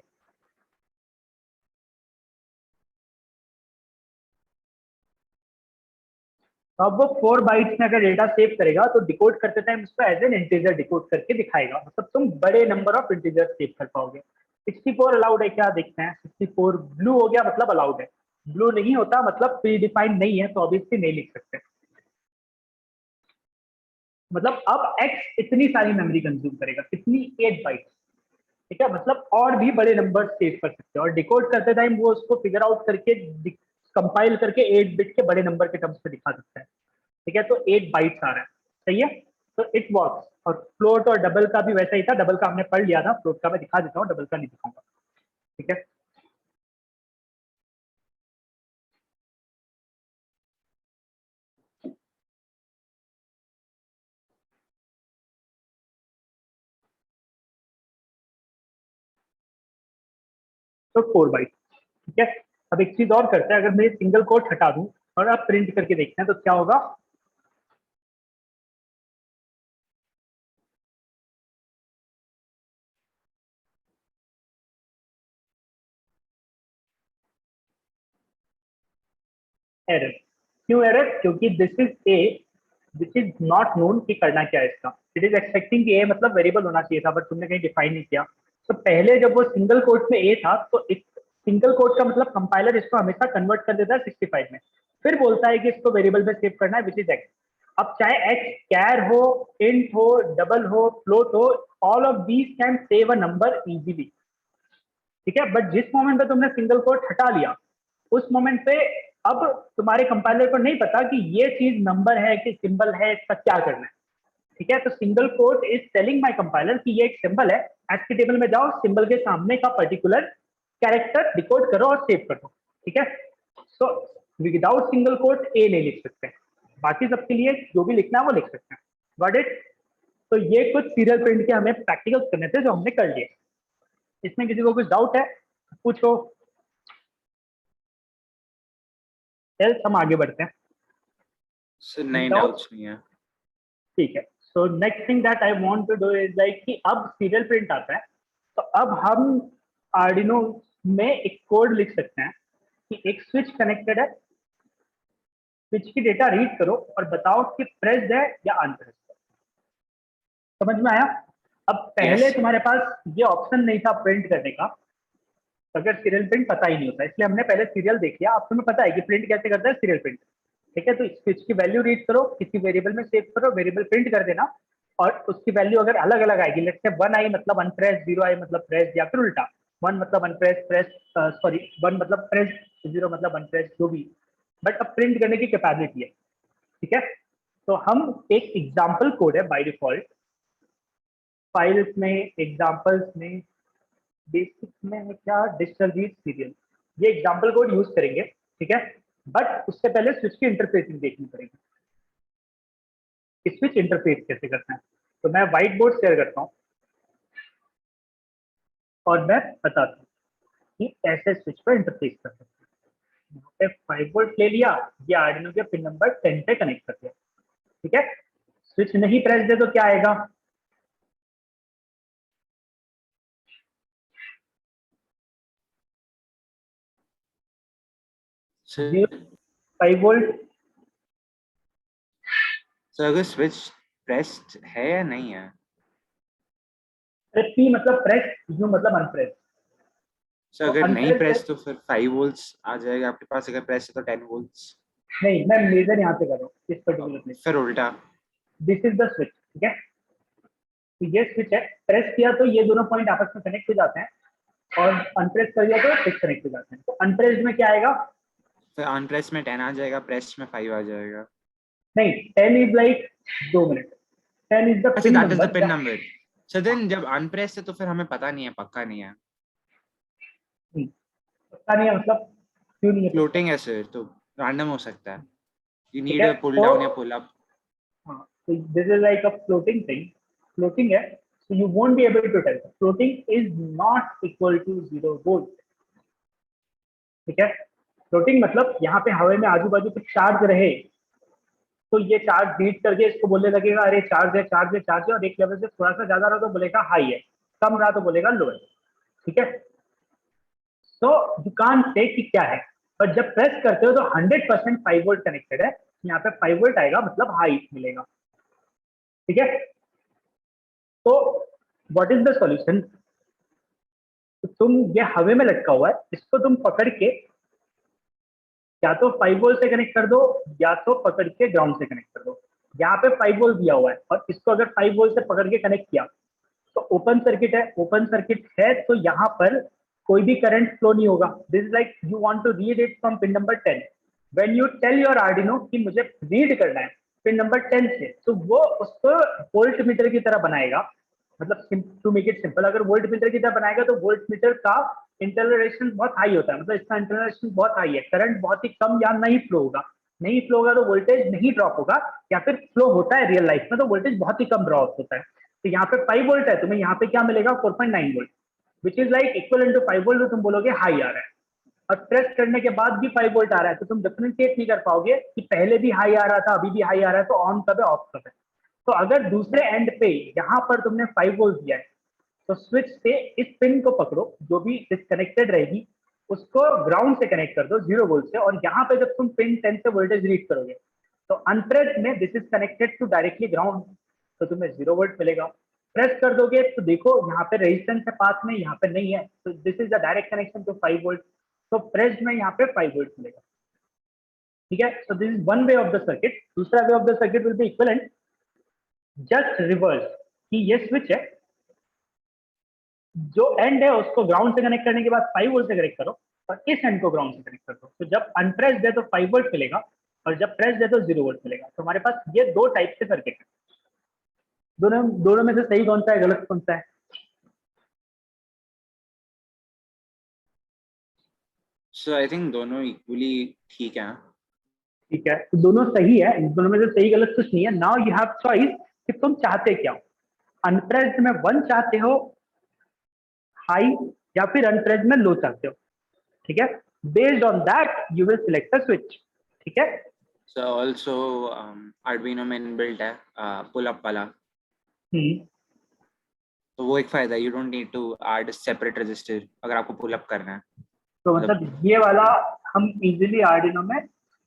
Speaker 1: तो अब वो 4 बाइट्स में अगर डेटा सेव करेगा तो डिकोड करते टाइम उसको एज एन इंटीजर डिकोड करके दिखाएगा, मतलब तुम बड़े नंबर ऑफ इंटीजर सेव कर पाओगे। 64 अलाउड है क्या, देखते हैं। 64 ब्लू हो गया मतलब अलाउड है, ब्लू नहीं होता मतलब प्री डिफाइंड नहीं है, तो ऑब्वियसली नहीं लिख सकते। मतलब अब x इतनी सारी मेमोरी कंज्यूम करेगा, कितनी, 8 बाइट्स। ठीक है, मतलब और भी बड़े नंबर सेव कर सकते हैं, और डिकोड करते टाइम वो उसको फिगर आउट करके कंपाइल करके 8 बिट के बड़े नंबर के टर्म्स में दिखा सकता है। ठीक है, तो 8 बाइट्स आ रहा है, सही है। तो इट वर्क्स। और फ्लोट और डबल का भी वैसा ही था, डबल का हमने पढ़ लिया था, फ्लोट का मैं दिखा देता हूँ, डबल का नहीं दिखाऊंगा। ठीक है, तो 4 बाइट। ठीक है, अब एक चीज और करते हैं, अगर मैं सिंगल कोट हटा दूं और अब प्रिंट करके देखते हैं तो क्या होगा। एरर। क्यों एरर, क्योंकि this is a which is not known कि करना क्या है इसका। इट इज एक्सपेक्टिंग कि ए मतलब वेरिएबल होना चाहिए था, बट तुमने कहीं डिफाइन नहीं किया। तो पहले जब वो सिंगल कोट में ए था तो एक सिंगल कोट का मतलब कंपाइलर इसको हमेशा कन्वर्ट कर देता है 65 में, फिर बोलता है कि इसको वेरिएबल में सेव करना है विच इज एक्स। अब चाहे एक्स कैर हो, इंट हो, डबल हो, फ्लोट हो, all of these can save a number easily. ठीक है, बट जिस मोमेंट पे तुमने सिंगल कोट हटा लिया, उस मोमेंट पे अब तुम्हारे कंपाइलर को नहीं पता कि ये चीज नंबर है कि सिंबल है, इसका क्या करना है। ठीक है, तो single quote is telling my compiler कि ये एक सिंबल है, एस के टेबल में जाओ, सिंबल के सामने का पर्टिकुलर कैरेक्टर डिकोड करो और सेव करो। ठीक है, तो विदाउट सिंगल कोट ए नहीं लिख सकते, बाकी सबके लिए जो भी लिखना है वो लिख सकते हैं। Got it. तो ये कुछ सीरियल प्रिंट के हमें प्रैक्टिकल्स करने थे जो हमने कर लिए। इसमें किसी को कुछ डाउट है पूछो, एल्स हम आगे बढ़ते हैं।
Speaker 2: सर नए
Speaker 1: डाउट,
Speaker 2: डाउट्स नहीं है।
Speaker 1: ठीक है। So next thing that I want to do is like कि अब सीरियल प्रिंट आता है, तो अब हम आर्डिनो में एक कोड लिख सकते हैं कि एक स्विच कनेक्टेड है, स्विच की डेटा रीड करो और बताओ कि प्रेस्ड है या अनप्रेस्ड है। समझ में आया। अब पहले
Speaker 2: यस।
Speaker 1: तुम्हारे पास ये ऑप्शन नहीं था प्रिंट करने का, अगर सीरियल प्रिंट पता ही नहीं होता, इसलिए हमने पहले सीरियल देख लिया। अब तुम्हें पता है कि प्रिंट कैसे करता है सीरियल प्रिंट। ठीक है, तो स्विच की वैल्यू रीड करो, किसी वेरिएबल में सेव करो, वेरिएबल प्रिंट कर देना, और उसकी वैल्यू अगर अलग अलग आएगी, लेट्स से 1 आई मतलब अनप्रेस, 0 आई मतलब प्रेस, या फिर उल्टा 1 मतलब अनप्रेस प्रेस, सॉरी 1 मतलब प्रेस, 0 मतलब अनप्रेस, जो भी, बट अब प्रिंट करने की कैपेबिलिटी है। ठीक है, तो हम एक एग्जाम्पल कोड है बाय डिफॉल्ट फाइल्स में, एग्जाम्पल्स में, बेसिक में है क्या, डिजिटल रीड सीरियल, ये एग्जाम्पल कोड यूज करेंगे। ठीक है, बट उससे पहले स्विच की इंटरफेसिंग देखनी पड़ेगी कि स्विच इंटरफेस कैसे करते हैं। तो मैं व्हाइट बोर्ड शेयर करता हूँ और मैं बताता हूँ कि ऐसे स्विच पर इंटरफेस कर सकते हैं। यहाँ पे 5 वोल्ट ले लिया, ये आर्डिनो के पिन नंबर 10 पे कनेक्ट कर दिया। ठीक है, स्विच नहीं प्रेस दे तो क्या आएगा,
Speaker 2: So,
Speaker 1: 5 वोल्ट।
Speaker 2: so अगर switch pressed है या नहीं है?
Speaker 1: P मतलब प्रेस, U मतलब अनप्रेस।
Speaker 2: So अगर नहीं press तो फिर 5 volts आ जाएगा आपके पास, अगर press है तो 10 volts।
Speaker 1: नहीं, मैं मेजर यहाँ पे कर रहा हूँ इस पर्टिकुलर प्लेस।
Speaker 2: फिर उल्टा।
Speaker 1: दिस इज द स्विच, ठीक है। तो ये स्विच है, प्रेस किया तो ये दोनों पॉइंट आपस में कनेक्ट हो जाते हैं, और अनप्रेस कर दिया तो डिस्कनेक्ट हो जाते हैं। तो अनप्रेस में क्या आएगा?
Speaker 2: फिर अनप्रेस में 10 आ जाएगा, प्रेस में 5 आ जाएगा।
Speaker 1: नहीं, 10 is like 2 minute, 10 is the
Speaker 2: अच्छा,
Speaker 1: pin
Speaker 2: that is the
Speaker 1: number.
Speaker 2: pin number. So then जब अनप्रेस है तो फिर हमें पता नहीं है, पक्का नहीं है।
Speaker 1: पता नहीं है मतलब क्यों नहीं है?
Speaker 2: फ्लोटिंग है सर, तो रैंडम हो सकता है। You
Speaker 1: ठीक
Speaker 2: need
Speaker 1: है,
Speaker 2: a pull
Speaker 1: तो
Speaker 2: down या pull up.
Speaker 1: हाँ, तो this is like a floating thing. Floating है, so you won't be able to tell. Floating is not equal to 0 volt, ठीक है। फ्लोटिंग मतलब यहाँ पे हवा में आजू बाजू कुछ चार्ज रहे, तो ये चार्ज बीट करके इसको बोलने लगेगा अरे चार्ज है, चार्ज है, चार्ज है, और एक लेवल से थोड़ा सा ज्यादा रहा तो बोलेगा हाई है, कम रहा तो बोलेगा लो है, ठीक है। तो यू कांट से कि क्या है, पर जब प्रेस करते हो तो 100% 5 वोल्ट कनेक्टेड है, यहाँ पे 5 वोल्ट आएगा मतलब हाई मिलेगा, ठीक है। तो व्हाट इज द सॉल्यूशन? तो तुम ये हवा में लटका हुआ है, इसको तुम पकड़ के या तो 5 वोल्ट से कनेक्ट कर दो, या तो पकड़ के ग्राउंड से कनेक्ट कर दो। यहाँ पे 5 वोल्ट दिया हुआ है, और इसको अगर 5 वोल्ट से पकड़ के कनेक्ट किया तो ओपन सर्किट है, ओपन सर्किट है तो यहाँ पर कोई भी करंट फ्लो नहीं होगा। This is like you want to read it from pin number 10, when you tell your Arduino कि मुझे रीड करना है पिन नंबर 10 से, तो वो उसको वोल्ट मीटर की तरह बनाएगा। मतलब टू मेक इट सिंपल, अगर वोल्ट मीटर की तरह बनाएगा तो वोल्ट मीटर का इंटरनल रेजिस्टेंस बहुत हाई होता है, मतलब इसका इंटरनल रेजिस्टेंस बहुत हाई है, करंट बहुत ही कम या नहीं फ्लो होगा। नहीं फ्लो होगा तो वोल्टेज नहीं ड्रॉप होगा, या फिर फ्लो होता है रियल लाइफ में तो वोल्टेज बहुत ही कम ड्रॉप होता है। तो यहाँ पे 5 वोल्ट है, तुम्हें यहाँ पे क्या मिलेगा? 4.9 volt, which is like equal to 5 volt, तो तुम बोलोगे हाई आ रहा है। और प्रेस करने के बाद भी 5 वोल्ट आ रहा है, तो तुम डिफरेंशिएट नहीं कर पाओगे कि पहले भी हाई आ रहा था अभी भी हाई आ रहा है, तो ऑन कब है ऑफ कब है। तो अगर दूसरे एंड पे यहाँ पर तुमने 5 वोल्ट दिया है, तो स्विच से इस पिन को पकड़ो जो भी डिस्कनेक्टेड रहेगी, उसको ग्राउंड से कनेक्ट कर दो 0 वोल्ट से, और यहाँ पे जब तुम पिन 10 से वोल्टेज रीड करोगे तो अनप्रेस में this is connected to directly ground, तो तुम्हें 0 वोल्ट मिलेगा। प्रेस कर दोगे तो देखो यहाँ पे रेजिस्टेंस है पास में, यहाँ पे नहीं है, तो this is the direct connection to 5 volt, तो प्रेस में यहाँ पे 5 वोल्ट मिलेगा, ठीक है। So this is one way of the circuit. दूसरा way of the circuit will be equivalent, just reverse, कि ये स्विच है, जो एंड है उसको ग्राउंड से कनेक्ट करने के बाद 5 वोल्ट से कनेक्ट करो, और इस एंड को ग्राउंड से कनेक्ट कर दो, तो जब अनप्रेस्ड है तो 5 वोल्ट मिलेगा, और जब प्रेस्ड है तो 0 वोल्ट मिलेगा। तो हमारे पास ये दो टाइप के सर्किट है। दोनों दोनों में से सही कौन सा है, गलत कौन सा है?
Speaker 2: So I think दोनों equally ठीक है।
Speaker 1: ठीक है, तो दोनों सही है, दोनों में से सही गलत कुछ नहीं है। नाउ यू हैव चॉइस कि तुम चाहते क्या हो, अनप्रेस्ड में 1 चाहते हो हाई, या फिर अनप्रेस्ड में लो चाहते हो, ठीक है। Based on that you will select the switch, ठीक है।
Speaker 2: So also Arduino में inbuilt है pull up वाला, तो वो एक फायदा है, you don't need to add a separate register अगर आपको pull up करना है।
Speaker 1: तो मतलब ये वाला हम इजीली आर्डिनो में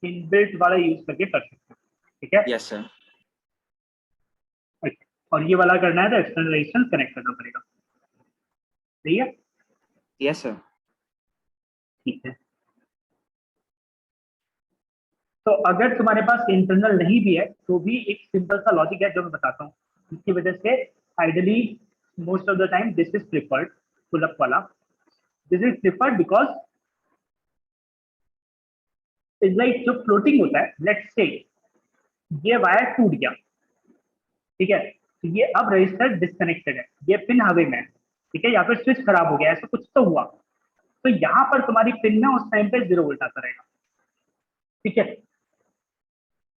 Speaker 1: इनबिल्ट वाला यूज करके कर सकते हैं, ठीक है।
Speaker 2: Yes sir.
Speaker 1: अच्छा, और ये वाला करना है तो एक्सटर्नल रेजिस्टेंस कनेक्ट करना पड़ेगा, सही है।
Speaker 2: Yes sir.
Speaker 1: ठीक है, तो अगर तुम्हारे पास इंटरनल नहीं भी है तो भी एक सिंपल सा लॉजिक है जो मैं बताता हूँ, जिसकी वजह से ideally most of the time this is preferred, pull up वाला this is preferred because is like जो फ्लोटिंग होता है, लेट्स से ये वायर टूट गया, ठीक है, तो ये अब रजिस्टर डिस्कनेक्टेड है, ये पिन हवे में है, ठीक है, या फिर स्विच खराब हो गया, ऐसा कुछ तो हुआ, तो यहाँ पर तुम्हारी पिन में उस टाइम पे 0 वोल्ट आता रहेगा, ठीक है,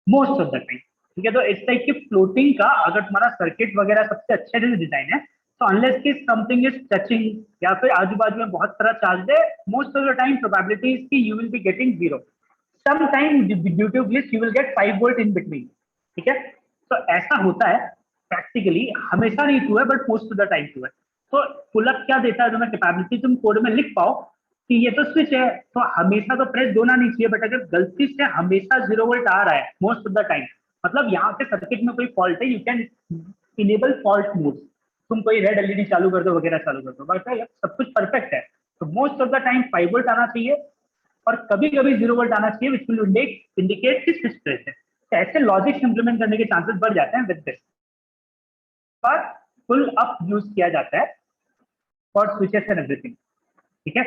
Speaker 1: मोस्ट ऑफ द टाइम, ठीक है। तो इस टाइप की फ्लोटिंग का अगर तुम्हारा सर्किट वगैरह सबसे अच्छे से डिजाइन है, तो अनलेस कि समथिंग इज टचिंग या फिर आजू बाजू में बहुत सारा चार्ज है, most of the time probability is कि you will be getting 0, some time due to glitch you will get 5 volt in between, ठीक है। तो ऐसा होता है प्रैक्टिकली, हमेशा नहीं ट्रू है but most of the time true है। तो पुल अप क्या देता है तुम्हें कैपेबिलिटी, तुम कोड में लिख पाओ कि ये तो स्विच है तो हमेशा तो प्रेस होना नहीं चाहिए, बट अगर गलती से हमेशा 0 वोल्ट आ रहा है मोस्ट ऑफ द टाइम, मतलब यहाँ पे सर्किट में कोई फॉल्ट है, you can enable fault mode, तुम कोई रेड एलईडी चालू कर दो वगैरह चालू कर दो, बट सब कुछ परफेक्ट है तो most of the time 5 volt आना चाहिए और कभी कभी 0 वोल्ट आना चाहिए, विच विल इंडिकेट कि स्विच प्रेस है। तो ऐसे लॉजिक्स इंप्लीमेंट करने के चांसेस बढ़ जाते हैं विद दिस, पर फुल अप यूज किया जाता है फॉर स्विचेस एंड एवरीथिंग। ठीक है,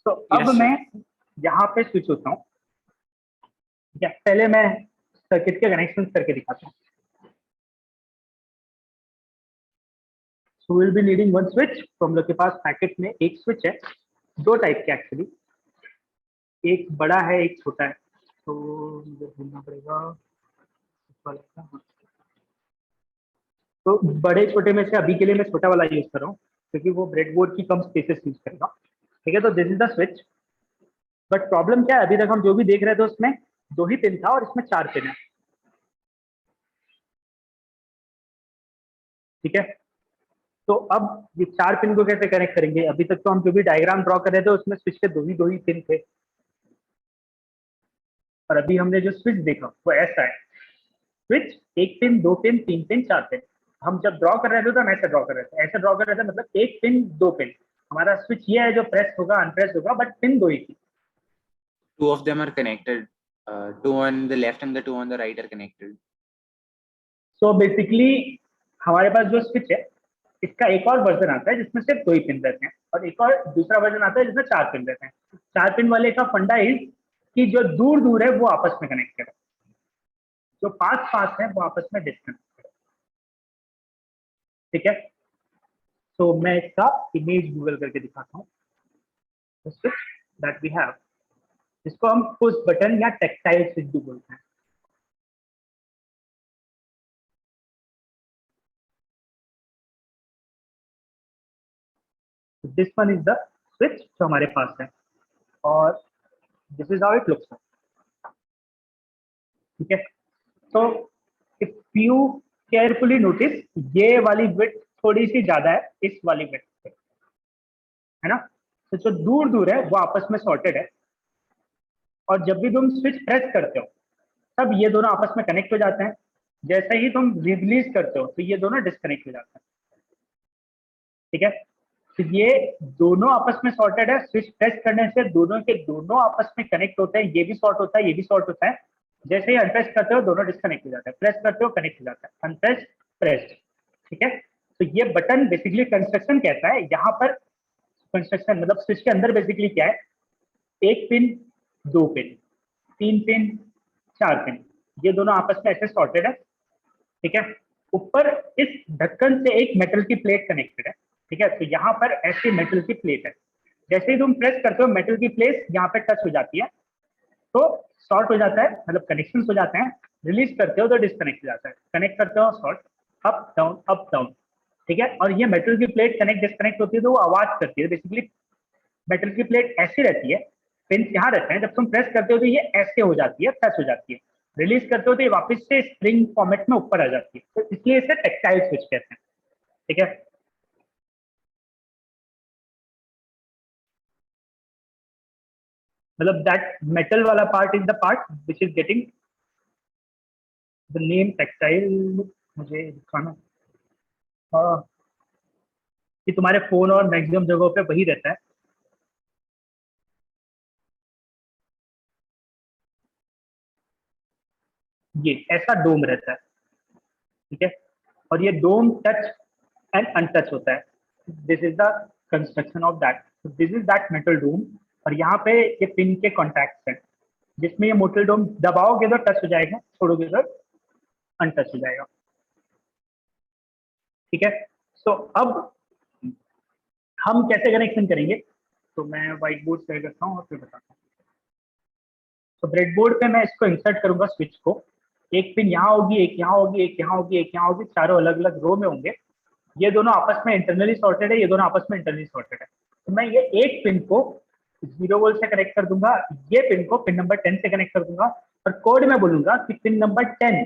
Speaker 1: तो अब
Speaker 2: Yes, sir.
Speaker 1: मैं यहाँ पे स्विच होता हूँ। ठीक है, पहले मैं सर्किट के कनेक्शन करके दिखाता हूँ। So will be needing one switch, तो हम लोग के पास पैकेट में एक स्विच है, दो टाइप के एक्चुअली, एक बड़ा है एक छोटा है, तो मुझे ढूंढना पड़ेगा इस वाले का। हाँ। तो बड़े छोटे में से अभी के लिए मैं छोटा वाला यूज कर रहा हूँ क्योंकि वो ब्रेडबोर्ड की कम स्पेसेस यूज करेगा। ठीक है, तो this is the switch, but problem क्या है, अभी तक हम जो भी देख रहे थे उसमें 2 ही पिन था और इसमें 4 पिन है। ठीक है, तो अब ये 4 पिन को कैसे कनेक्ट करेंगे, अभी तक तो हम जो भी डायग्राम ड्रॉ कर रहे थे उसमें स्विच के दो ही पिन थे, और अभी हमने जो स्विच देखा वो ऐसा है, switch 1 pin 2 pin 3 pin 4 pin. हम जब ड्रॉ कर रहे थे तो हम ऐसे ड्रॉ कर रहे थे, ऐसे ड्रॉ कर रहे थे, मतलब 1 पिन 2 पिन, हमारा स्विच ये है जो प्रेस होगा अनप्रेस होगा, बट पिन 2 ही थी।
Speaker 2: Two of them are connected. Two on the left and the two on the right are connected.
Speaker 1: So basically हमारे पास जो स्विच है इसका एक और वर्जन आता है जिसमें सिर्फ 2 ही पिन रहते हैं, और एक और दूसरा वर्जन आता है जिसमें 4 पिन रहते हैं। 4 पिन वाले का फंडा इज कि जो दूर दूर है वो आपस में कनेक्टेड है, जो पास पास है वो आपस में डिस्कनेक्टेड है। ठीक है, तो मैं इसका इमेज गूगल करके दिखाता हूँ, स्विच दैट वी हैव, जिसको हम पुश बटन या टेक्टाइल स्विच भी बोलते हैं। This one is the switch जो हमारे पास है, और this is how it looks. ठीक है, तो इफ यू केयरफुली नोटिस, ये वाली विड्थ थोड़ी सी ज्यादा है इस वाली विड्थ से, है ना, तो जो दूर दूर है वो आपस में सॉर्टेड है, और जब भी तुम स्विच प्रेस करते हो तब ये दोनों आपस में कनेक्ट हो जाते हैं, जैसे ही तुम रिलीज करते हो तो ये दोनों डिस्कनेक्ट हो जाते हैं। ठीक है, तो ये दोनों आपस में सॉर्टेड है, स्विच प्रेस करने से दोनों के दोनों आपस में कनेक्ट होते हैं, ये भी सॉर्ट होता है ये भी सॉर्ट होता है, जैसे ही अनप्रेस करते हो दोनों डिस्कनेक्ट हो जाता है, प्रेस करते हो कनेक्ट हो जाता है, अनप्रेस प्रेस। ठीक है, तो ये बटन बेसिकली कंस्ट्रक्शन कहता है, यहाँ पर कंस्ट्रक्शन मतलब स्विच के अंदर बेसिकली क्या है, 1 पिन 2 पिन 3 पिन 4 पिन, ये दोनों आपस में ऐसे सॉर्टेड है। ठीक है, ऊपर इस ढक्कन से एक मेटल की प्लेट कनेक्टेड है। ठीक है, तो यहाँ पर ऐसी मेटल की प्लेट है, जैसे ही तुम प्रेस करते हो मेटल की प्लेट यहाँ पे टच हो जाती है तो शॉर्ट हो जाता है, मतलब कनेक्शन हो जाते हैं, रिलीज करते हो तो डिस्कनेक्ट हो जाता है, कनेक्ट करते हो शॉर्ट, अप डाउन। ठीक है, और ये मेटल की प्लेट कनेक्ट डिस्कनेक्ट होती है तो वो आवाज करती है, बेसिकली मेटल की प्लेट ऐसी रहती है, पिन यहाँ रहते हैं, जब तुम प्रेस करते हो तो ये ऐसे हो जाती है, टच हो जाती है, रिलीज करते हो तो ये वापस से स्प्रिंग फॉर्मेट में ऊपर आ जाती है, तो इसलिए इसे टेक्टाइल स्विच कहते हैं। ठीक है, मतलब दैट मेटल वाला part is the part which is getting the name tactile. मुझे दिखाना, हाँ, कि तुम्हारे फोन और मैक्सिमम जगहों पे वही रहता है। ये ऐसा डोम रहता है। ठीक है, और ये डोम टच एंड अनटच होता है, this is the construction of that, this is that metal dome, और यहाँ पे ये पिन के कॉन्टैक्ट हैं जिसमें ये मेटल डोम दबाओगे तो टच हो जाएगा, छोड़ोगे तो अनटच हो जाएगा। ठीक है, तो अब हम कैसे कनेक्शन करेंगे, तो मैं व्हाइट बोर्ड शेयर करता हूँ और फिर बताता हूँ। तो ब्रेडबोर्ड पे मैं इसको इंसर्ट करूंगा स्विच को, एक पिन यहाँ होगी, एक यहाँ होगी, एक यहाँ होगी, एक यहाँ होगी, चारों अलग अलग रो में होंगे, ये दोनों आपस में इंटरनली सॉर्टेड है, ये दोनों आपस में इंटरनली सॉर्टेड है, तो मैं ये एक पिन को 0 वोल्ट से कनेक्ट कर दूंगा, ये पिन को पिन नंबर 10 से कनेक्ट कर दूंगा, और कोड में बोलूंगा कि पिन नंबर 10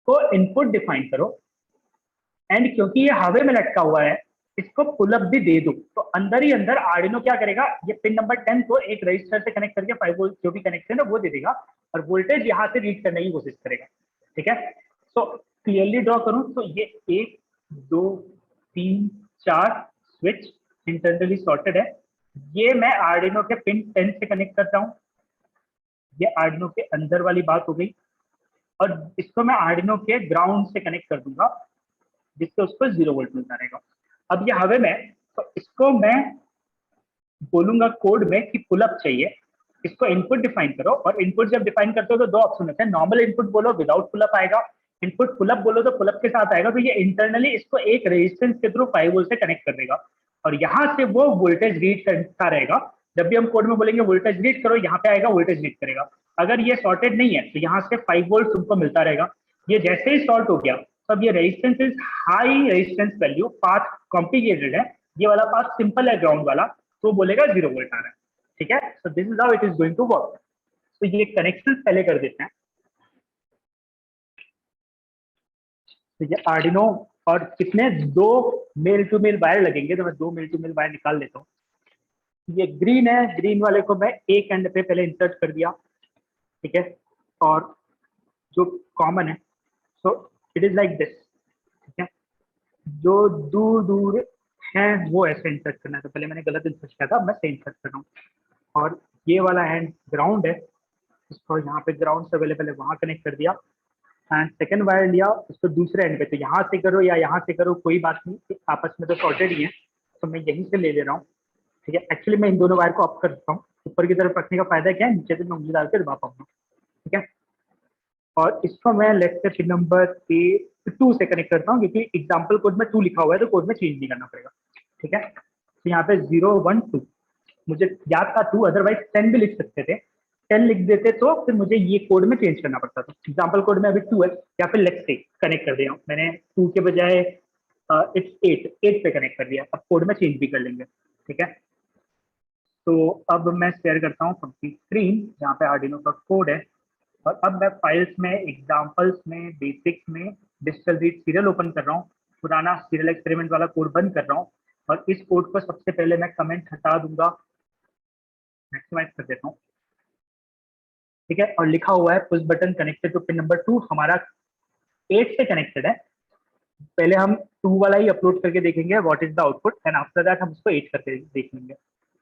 Speaker 1: को इनपुट डिफाइन करो, एंड क्योंकि ये हवा में लटका हुआ है इसको पुल अप भी दे दो तो अंदर ही अंदर आर्डिनो क्या करेगा, ये पिन नंबर 10 को एक रजिस्टर से कनेक्ट करके 5 वोल्ट जो भी कनेक्शन है वो दे देगा और वोल्टेज यहाँ से रीड करने की कोशिश करेगा। ठीक है, तो क्लियरली ड्रॉ करूं तो ये 1 2 3 4 स्विच इंटरनली सॉर्टेड है। ये मैं आर्डिनो के पिन 10 से कनेक्ट करता हूँ, ये आर्डिनो के अंदर वाली बात हो गई। और इसको मैं आर्डिनो के ग्राउंड से कनेक्ट कर दूंगा जिससे उसको 0 वोल्ट मिलता रहेगा। अब ये हवे में, तो इसको मैं बोलूंगा कोड में कि पुल अप चाहिए, इसको इनपुट डिफाइन करो और इनपुट जब डिफाइन करते हो तो दो ऑप्शन होते हैं, नॉर्मल इनपुट बोलो विदाउट पुल अप आएगा, इनपुट पुल अप बोलो तो पुल अप के साथ आएगा। तो ये इंटरनली इसको एक रेजिस्टेंस के थ्रू 5 वोल्ट से कनेक्ट कर देगा और यहाँ से वो वोल्टेज रीड करता रहेगा। जब भी हम कोड में बोलेंगे वोल्टेज रीड करो, यहाँ पे आएगा वोल्टेज रीड करेगा। अगर ये सॉर्टेड नहीं है तो यहाँ से 5 वोल्ट तुमको मिलता रहेगा। ये जैसे ही सॉर्ट हो गया तो अब ये resistance is high resistance value, path complicated है, ये वाला पाथ सिंपल है ग्राउंड वाला, तो बोलेगा 0 वोल्ट आ रहा है। ठीक है, so this is how it is going to work. तो ये कनेक्शन पहले कर देते हैं। तो ये आर्डिनो और कितने 2 मेल टू मेल वायर लगेंगे, तो मैं 2 मेल टू मेल वायर निकाल लेता हूँ। ये ग्रीन है, ग्रीन वाले को मैं एक एंड पे पहले इंसर्ट कर दिया। ठीक है, और जो कॉमन है so it is like this. ठीक है, जो दूर दूर है वो ऐसे इंसर्ट करना है, तो पहले मैंने गलत इंसर्ट किया था, मैं सही इंसर्ट कर रहा हूँ। और ये वाला हैंड ग्राउंड है, इसको यहाँ पे ग्राउंड से अवेलेबल है वहाँ कनेक्ट कर दिया। एंड सेकेंड वायर लिया उसको दूसरे एंड पे, तो यहाँ से करो या यहाँ से करो कोई बात नहीं, आपस में तो सॉर्टेड ही है, तो मैं यहीं से ले ले रहा हूँ। ठीक है, एक्चुअली मैं इन दोनों वायर को ऑफ कर देता हूँ, ऊपर की तरफ रखने का फायदा क्या है, नीचे से मैं उंगली डाल के दबा पाऊंगा। ठीक है, और इसको मैं लेफ्ट से पिन नंबर 2 से कनेक्ट करता हूँ क्योंकि एग्जाम्पल कोड में 2 लिखा हुआ है तो कोड में चेंज नहीं करना पड़ेगा। ठीक है, तो यहाँ पे 0 1 2 मुझे याद था 2, अदरवाइज 10 भी लिख सकते थे, 10 लिख देते तो फिर मुझे ये कोड में चेंज करना पड़ता था। एग्जाम्पल कोड में अभी 2 है, या फिर लेफ्ट से कनेक्ट कर दिया मैंने, 2 के बजाय इट्स 8 पे कनेक्ट कर दिया। अब कोड में चेंज भी कर लेंगे। ठीक है, तो अब मैं शेयर करता हूँ कंप्लीट स्क्रीन जहाँ पे आर्डिनो का कोड है, और अब मैं फाइल्स में, एग्जाम्पल्स में, बेसिक्स में डिजिटल रीड सीरियल ओपन कर रहा हूँ, पुराना सीरियल एक्सपेरिमेंट वाला कोड बंद कर रहा हूँ और इस कोड को सबसे पहले मैं कमेंट हटा दूंगा, मैक्सिमाइज कर देता हूँ। ठीक है, और लिखा हुआ है push button connected to pin number 2, हमारा 8 से कनेक्टेड है। पहले हम 2 वाला ही अपलोड करके देखेंगे what is the output, and after that हम उसको 8 करके देख लेंगे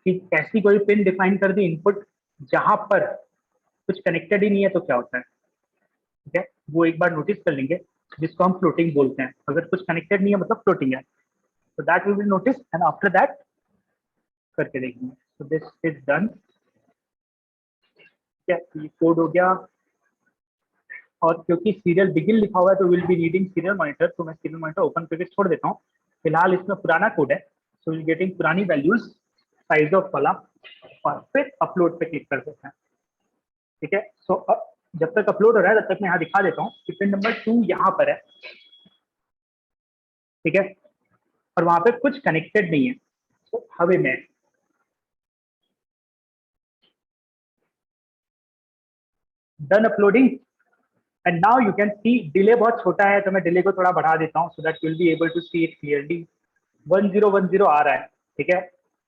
Speaker 1: कि ऐसी कोई पिन डिफाइन कर दी इनपुट जहां पर कुछ कनेक्टेड ही नहीं है तो क्या होता है। ठीक है, वो एक बार नोटिस कर लेंगे, जिसको हम फ्लोटिंग बोलते हैं। अगर कुछ कनेक्टेड नहीं है मतलब फ्लोटिंग है, तो that we will notice and after that करके देखेंगे। So this is done. क्या ये कोड हो गया, और क्योंकि सीरियल बिगिन लिखा हुआ है तो will be reading serial monitor, तो मैं सीरियल मॉनिटर ओपन करके छोड़ देता हूँ। फिलहाल इसमें पुराना कोड है, सो विल गेटिंग पुरानी वैल्यूज साइज ऑफ वाला, और फिर अपलोड पे क्लिक कर देते हैं। ठीक है, सो अब जब तक अपलोड हो रहा है तब तक मैं यहाँ दिखा देता हूँ कि पिन नंबर 2 यहाँ पर है। ठीक है, और वहां पे कुछ कनेक्टेड नहीं है, तो हवे में done uploading. And now you can see delay बहुत छोटा है, तो मैं डिले को थोड़ा बढ़ा देता हूँ so that you will be able to see it clearly. 1010 आ रहा है। ठीक है,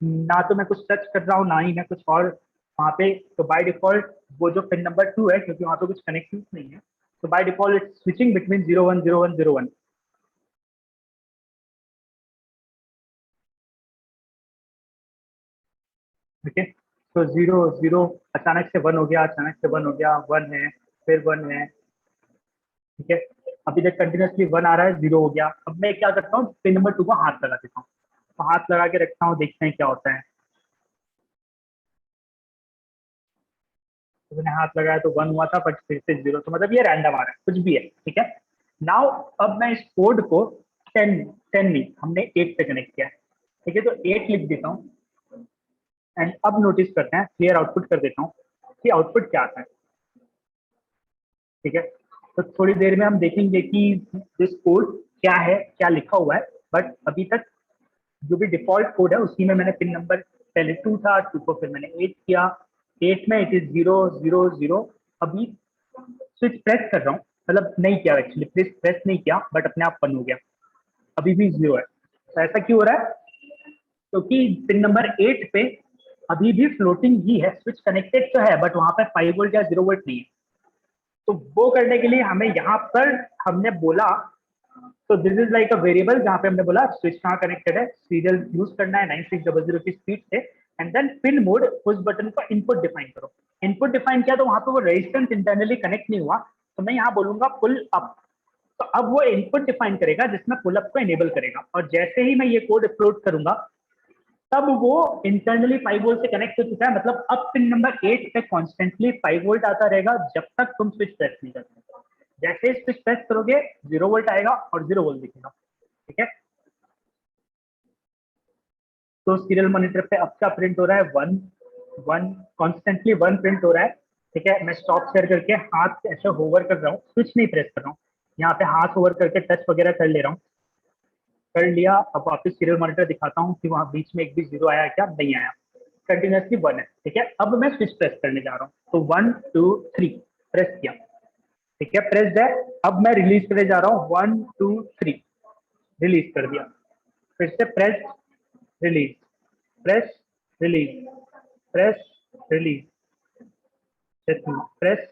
Speaker 1: ना तो मैं कुछ टच कर रहा हूँ ना ही मैं कुछ और वहाँ पे, तो बाय डिफॉल्ट वो जो पिन नंबर 2 है, क्योंकि वहाँ पे कुछ कनेक्शन नहीं है, तो by default it's switching between 010101। ठीक है, तो 00 अचानक से 1 हो गया, अचानक से 1 हो गया, 1 है, फिर 1 है। ठीक है, अभी तक कंटिन्यूसली 1 आ रहा है, 0 हो गया। अब मैं क्या करता हूँ, पिन नंबर 2 को हाथ लगा देता हूँ, तो हाथ लगा के रखता हूँ, देखते हैं क्या होता है। तो मैंने हाथ लगाया तो 1 हुआ था, बट फिर से 0, तो मतलब ये रैंडम आ रहा है, कुछ भी है। ठीक है, नाउ अब मैं इस कोड को 10 नहीं, हमने 8 पे कनेक्ट किया है। ठीक है, तो 8 लिख देता हूँ एंड अब नोटिस करते हैं, क्लियर आउटपुट कर देता हूँ कि आउटपुट क्या आता है। ठीक है, तो थोड़ी देर में हम देखेंगे कि दिस कोड क्या है, क्या लिखा हुआ है, बट अभी तक जो भी डिफॉल्ट कोड है उसी में मैंने पिन नंबर पहले 2 था, 2 को फिर मैंने 8 किया, 8 में इट इज 000। अभी स्विच प्रेस कर रहा हूँ, मतलब नहीं किया एक्चुअली, प्रेस नहीं किया बट अपने आप 1 हो गया, अभी भी 0 है। तो ऐसा क्यों हो रहा है? क्योंकि पिन नंबर 8 पे अभी भी फ्लोटिंग ही है, स्विच कनेक्टेड तो है बट वहां पे 5 वोल्ट या 0 वोल्ट नहीं है। तो वो करने के लिए हमें यहाँ पर हमने बोला, तो this is like a variable जहाँ पे हमने बोला स्विच कहाँ कनेक्टेड है, सीरियल यूज करना है 9600 की स्पीड से, एंड देन पिन मोड उस बटन का इनपुट डिफाइन करो। इनपुट डिफाइन किया तो वहां पे वो रेजिस्टेंस इंटरनली कनेक्ट नहीं हुआ, तो मैं यहाँ बोलूंगा पुल अप। तो अब वो इनपुट डिफाइन करेगा जिसमें पुल अप को इनेबल करेगा, और जैसे ही मैं ये कोड अपलोड करूंगा तब वो इंटरनली 5 वोल्ट से कनेक्ट हो चुका है। मतलब अब पिन नंबर 8 पे कॉन्स्टेंटली 5 वोल्ट आता रहेगा जब तक तुम स्विच प्रेस नहीं करते। जैसे ही स्विच प्रेस करोगे 0 वोल्ट आएगा और 0 वोल्ट दिखेगा। ठीक है, तो सीरियल मॉनिटर पे अब क्या प्रिंट हो रहा है? 1 कॉन्स्टेंटली 1 प्रिंट हो रहा है। ठीक है, मैं स्टॉप शेयर करके हाथ ऐसे होवर कर रहा हूँ, स्विच नहीं प्रेस कर रहा हूँ, यहाँ पे हाथ होवर करके टच वगैरह कर ले रहा हूँ, कर लिया। अब वापस सीरियल मॉनिटर दिखाता हूँ कि वहाँ बीच में एक भी 0 आया क्या? नहीं आया, कंटिन्यूसली 1 है। ठीक है, अब मैं स्विच प्रेस करने जा रहा हूँ, तो 1 2 3 प्रेस किया। ठीक है, प्रेस है। अब मैं रिलीज करने जा रहा हूँ, 1 2 3 रिलीज कर दिया। फिर से press release, press release, press release, press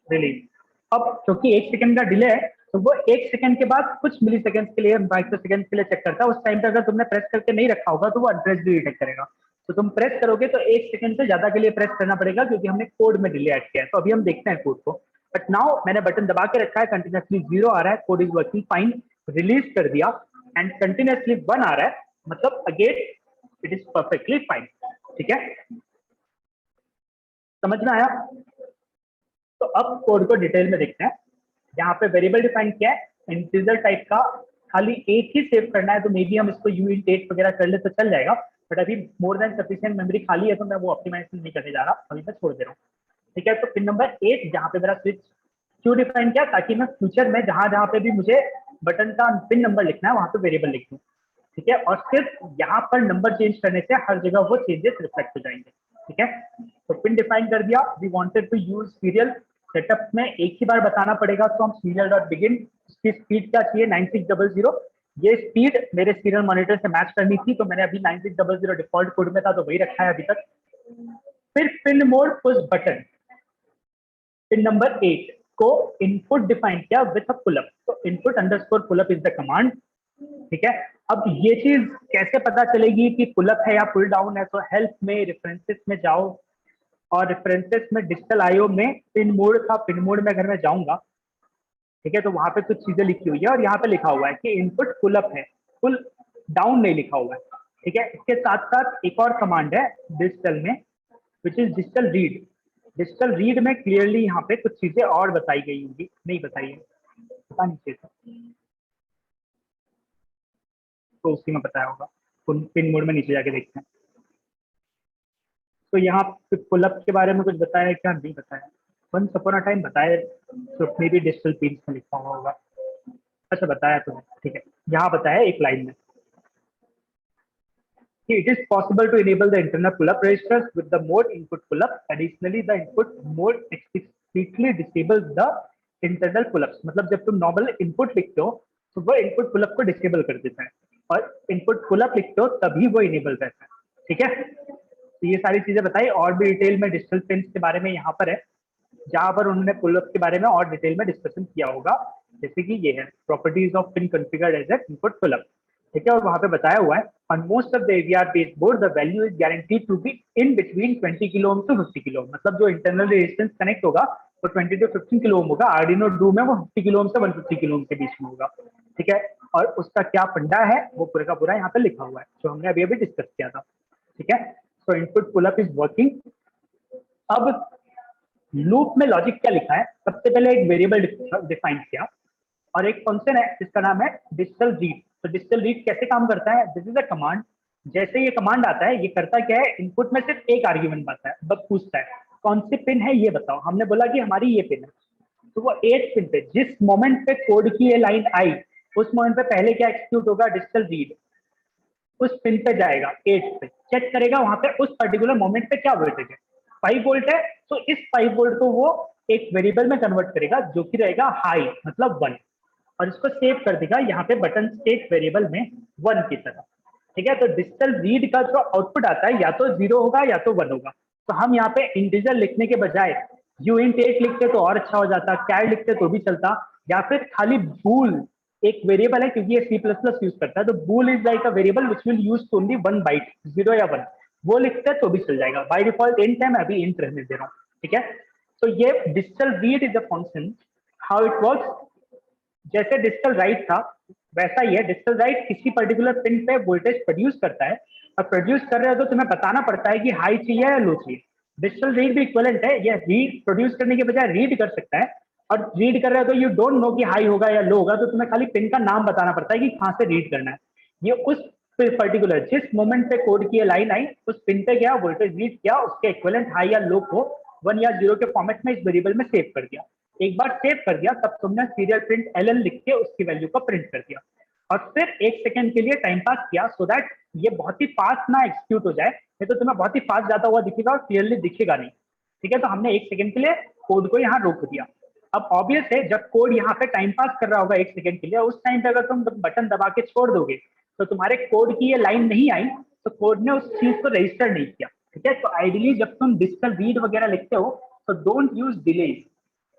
Speaker 1: release. अब क्योंकि 1 सेकंड का डिले है तो वो 1 सेकंड के बाद कुछ मिली सेकंड के लिए, माइक्रो सेकंड के लिए चेक करता है। उस टाइम पे अगर तुमने प्रेस करके नहीं रखा होगा तो वो अनप्रेस्ड डिटेक्ट करेगा। तो तुम प्रेस करोगे तो 1 सेकंड से ज्यादा के लिए प्रेस करना पड़ेगा क्योंकि हमने कोड में डिले ऐड किया है। तो अभी हम देखते हैं कोड को, बट नाउ मैंने बटन दबा के रखा है, कंटिन्यूसली 0 आ रहा है, code is working fine. Release कर दिया एंड कंटिन्यूसली 1 आ रहा है, मतलब again it is perfectly fine. ठीक है, समझ में आया? तो अब कोड को डिटेल में देखते हैं। यहाँ पे वेरिएबल डिफाइन किया है इंटीजर टाइप का, खाली एक ही सेव करना है, तो मे बी हम इसको uint8 वगैरह कर ले तो चल जाएगा, बट अभी मोर देन सफिशिएंट मेमोरी खाली है तो मैं वो ऑप्टिमाइजेशन नहीं करने जा रहा, अभी मैं छोड़ दे रहा हूँ। ठीक है, तो पिन नंबर 8 जहाँ पे मेरा स्विच क्यों डिफाइन किया, ताकि मैं फ्यूचर में जहां जहां पे भी मुझे बटन का पिन नंबर लिखना है वहां पे वेरिएबल लिख दूं। ठीक है, और सिर्फ यहाँ पर नंबर चेंज करने से हर जगह वो चेंजेस रिफ्लेक्ट हो जाएंगे। ठीक है, तो पिन डिफाइन कर दिया। We wanted to use serial setup में एक ही बार बताना पड़ेगा, तो हम सीरियल डॉट बिगिन, इसकी स्पीड क्या चाहिए 9600, ये स्पीड मेरे सीरियल मॉनिटर से मैच करनी थी, तो मैंने अभी 9600 डिफॉल्ट कोड में था तो वही रखा है अभी तक। फिर pin mode push button, pin number 8 को इनपुट डिफाइन किया विथ अ पुलअप, तो input underscore pullup is the command. ठीक है, अब ये चीज कैसे पता चलेगी कि पुलअप है या पुल डाउन है? तो हेल्प में रेफरेंसेस में जाओ, और रेफरेंसेस में डिजिटल आईओ में पिन मोड था, पिन मोड में अगर मैं जाऊंगा, ठीक है, तो वहां पे कुछ चीजें लिखी हुई है और यहाँ पे लिखा हुआ है कि इनपुट पुल अप है, पुल डाउन नहीं लिखा हुआ है। ठीक है, इसके साथ साथ एक और कमांड है डिजिटल में, which is digital read. Digital read में क्लियरली यहाँ पे कुछ चीजें और बताई गई होंगी, नहीं बताई है, पता नहीं चाहिए तो उसी में बताया होगा, पिन मोड में नीचे जाके देखते हैं। तो यहाँ पे पुलअप के बारे में कुछ बताया है क्या? नहीं बताया, वंस अपॉन अ टाइम बताया, तो मे भी डिजिटल पिन में लिखा हुआ होगा। अच्छा बताया तो, ठीक है, यहाँ बताया एक लाइन में कि it is possible to enable the internal pull-up registers with the mode input pull-up. Additionally, the input mode explicitly disables the internal pull-ups. मतलब जब तुम नॉर्मल इनपुट लिखते हो तो वो इनपुट पुलअप को डिसेबल कर देता है, और इनपुट पुलअप लिखते हो तभी वो इनेबल रहता है। ठीक है, तो ये सारी चीजें बताई, और भी डिटेल में डिजिटल पिन के बारे में यहाँ पर है, जहां पर उन्होंने पुलअप के बारे में और डिटेल में डिस्कशन किया होगा, जैसे कि ये है properties of pin configured as a input pullup. ठीक है, और वहां पे बताया हुआ है on most of the AVR based board the value is guaranteed to be in between 20 kilo ohm to 50 kilo ohm, मतलब जो इंटरनल रेजिस्टेंस कनेक्ट होगा वो 20 to 15 किलो ओम होगा, आर्डिनो डू में वो 50 किलो ओम से 150 किलो ओम के बीच में होगा। ठीक है, और उसका क्या फंडा है वो पूरे का पूरा यहाँ पे लिखा हुआ है, जो हमने अभी अभी डिस्कस किया था। ठीक है, so input pullup is working. अब लूप में लॉजिक क्या लिखा है? सबसे पहले एक वेरिएबल डिफाइन किया और एक फंक्शन है जिसका नाम है डिजिटल रीड। तो डिजिटल रीड कैसे काम करता है? This is a command. जैसे ये कमांड आता है, ये करता क्या है, इनपुट में सिर्फ एक आर्ग्यूमेंट आता है, बस पूछता है कौन सी पिन है ये बताओ। हमने बोला कि हमारी ये पिन है, तो वो 8 पिन पे जिस मोमेंट पे कोड की ये लाइन आई उस मोमेंट पे पहले क्या एक्सिक्यूट होगा? डिजिटल रीड उस पिन पे जाएगा, 8 पे चेक करेगा वहां पे उस पर्टिकुलर मोमेंट पे क्या वोल्टेज है। 5 वोल्ट है तो इस 5 वोल्ट को वो एक वेरिएबल में कन्वर्ट करेगा जो कि रहेगा हाई, मतलब 1, और इसको सेव कर देगा यहाँ पे बटन स्टेट वेरिएबल में, 1 की तरह, ठीक है। तो डिजिटल रीड का जो आउटपुट आता है या तो 0 होगा या तो 1 होगा। तो हम यहाँ पे इंटीजर लिखने के बजाय uint8 लिखते तो और अच्छा हो जाता, कैर लिखते तो भी चलता, या फिर खाली बूल एक वेरिएबल है क्योंकि ये C++ यूज करता है, तो bool is like a variable which will use only 1 byte, 0 या 1, वो लिखते हैं तो भी चल जाएगा। बाय डिफॉल्ट इंट है, मैं अभी इंट रहने दे रहा हूँ, ठीक है। तो ये digital read is a function, how it works, जैसे डिजिटल राइट था वैसा ही है। डिजिटल राइट किसी पर्टिकुलर पिन पे वोल्टेज प्रोड्यूस करता है, और प्रोड्यूस कर रहे हो तो तुम्हें बताना पड़ता है कि हाई चाहिए या लो चाहिए। डिजिटल रीड भी इक्विवेलेंट है, ये रीड प्रोड्यूस करने के बजाय रीड कर सकता है, और रीड कर रहे हो तो यू डोंट नो कि हाई होगा या लो होगा, तो तुम्हें खाली पिन का नाम बताना पड़ता है कि कहाँ से रीड करना है। ये उस पर्टिकुलर जिस मोमेंट पे कोड की लाइन आई उस पिन पे गया, वोल्टेज रीड किया, उसके इक्विवेलेंट हाई या लो को 1 या 0 के फॉर्मेट में इस वेरिएबल में सेव कर दिया। एक बार सेव कर दिया तब तुमने सीरियल प्रिंट एल लिख के उसकी वैल्यू को प्रिंट कर दिया, और फिर 1 सेकंड के लिए टाइम पास किया, सो दैट ये बहुत ही फास्ट ना एग्जीक्यूट हो जाए, नहीं तो तुम्हें बहुत ही फास्ट जाता हुआ दिखेगा और क्लियरली दिखेगा नहीं, ठीक है। तो हमने 1 सेकंड के लिए कोड को यहाँ रोक दिया। अब ऑब्वियस है जब कोड यहाँ पे टाइम पास कर रहा होगा 1 सेकंड के लिए, उस टाइम पे अगर तुम बटन दबा के छोड़ दोगे तो तुम्हारे कोड की ये लाइन नहीं आई, तो कोड ने उस चीज को रजिस्टर नहीं किया, ठीक है। तो आइडियली जब तुम डिजिटल रीड वगैरह लिखते हो तो डोंट यूज डिले।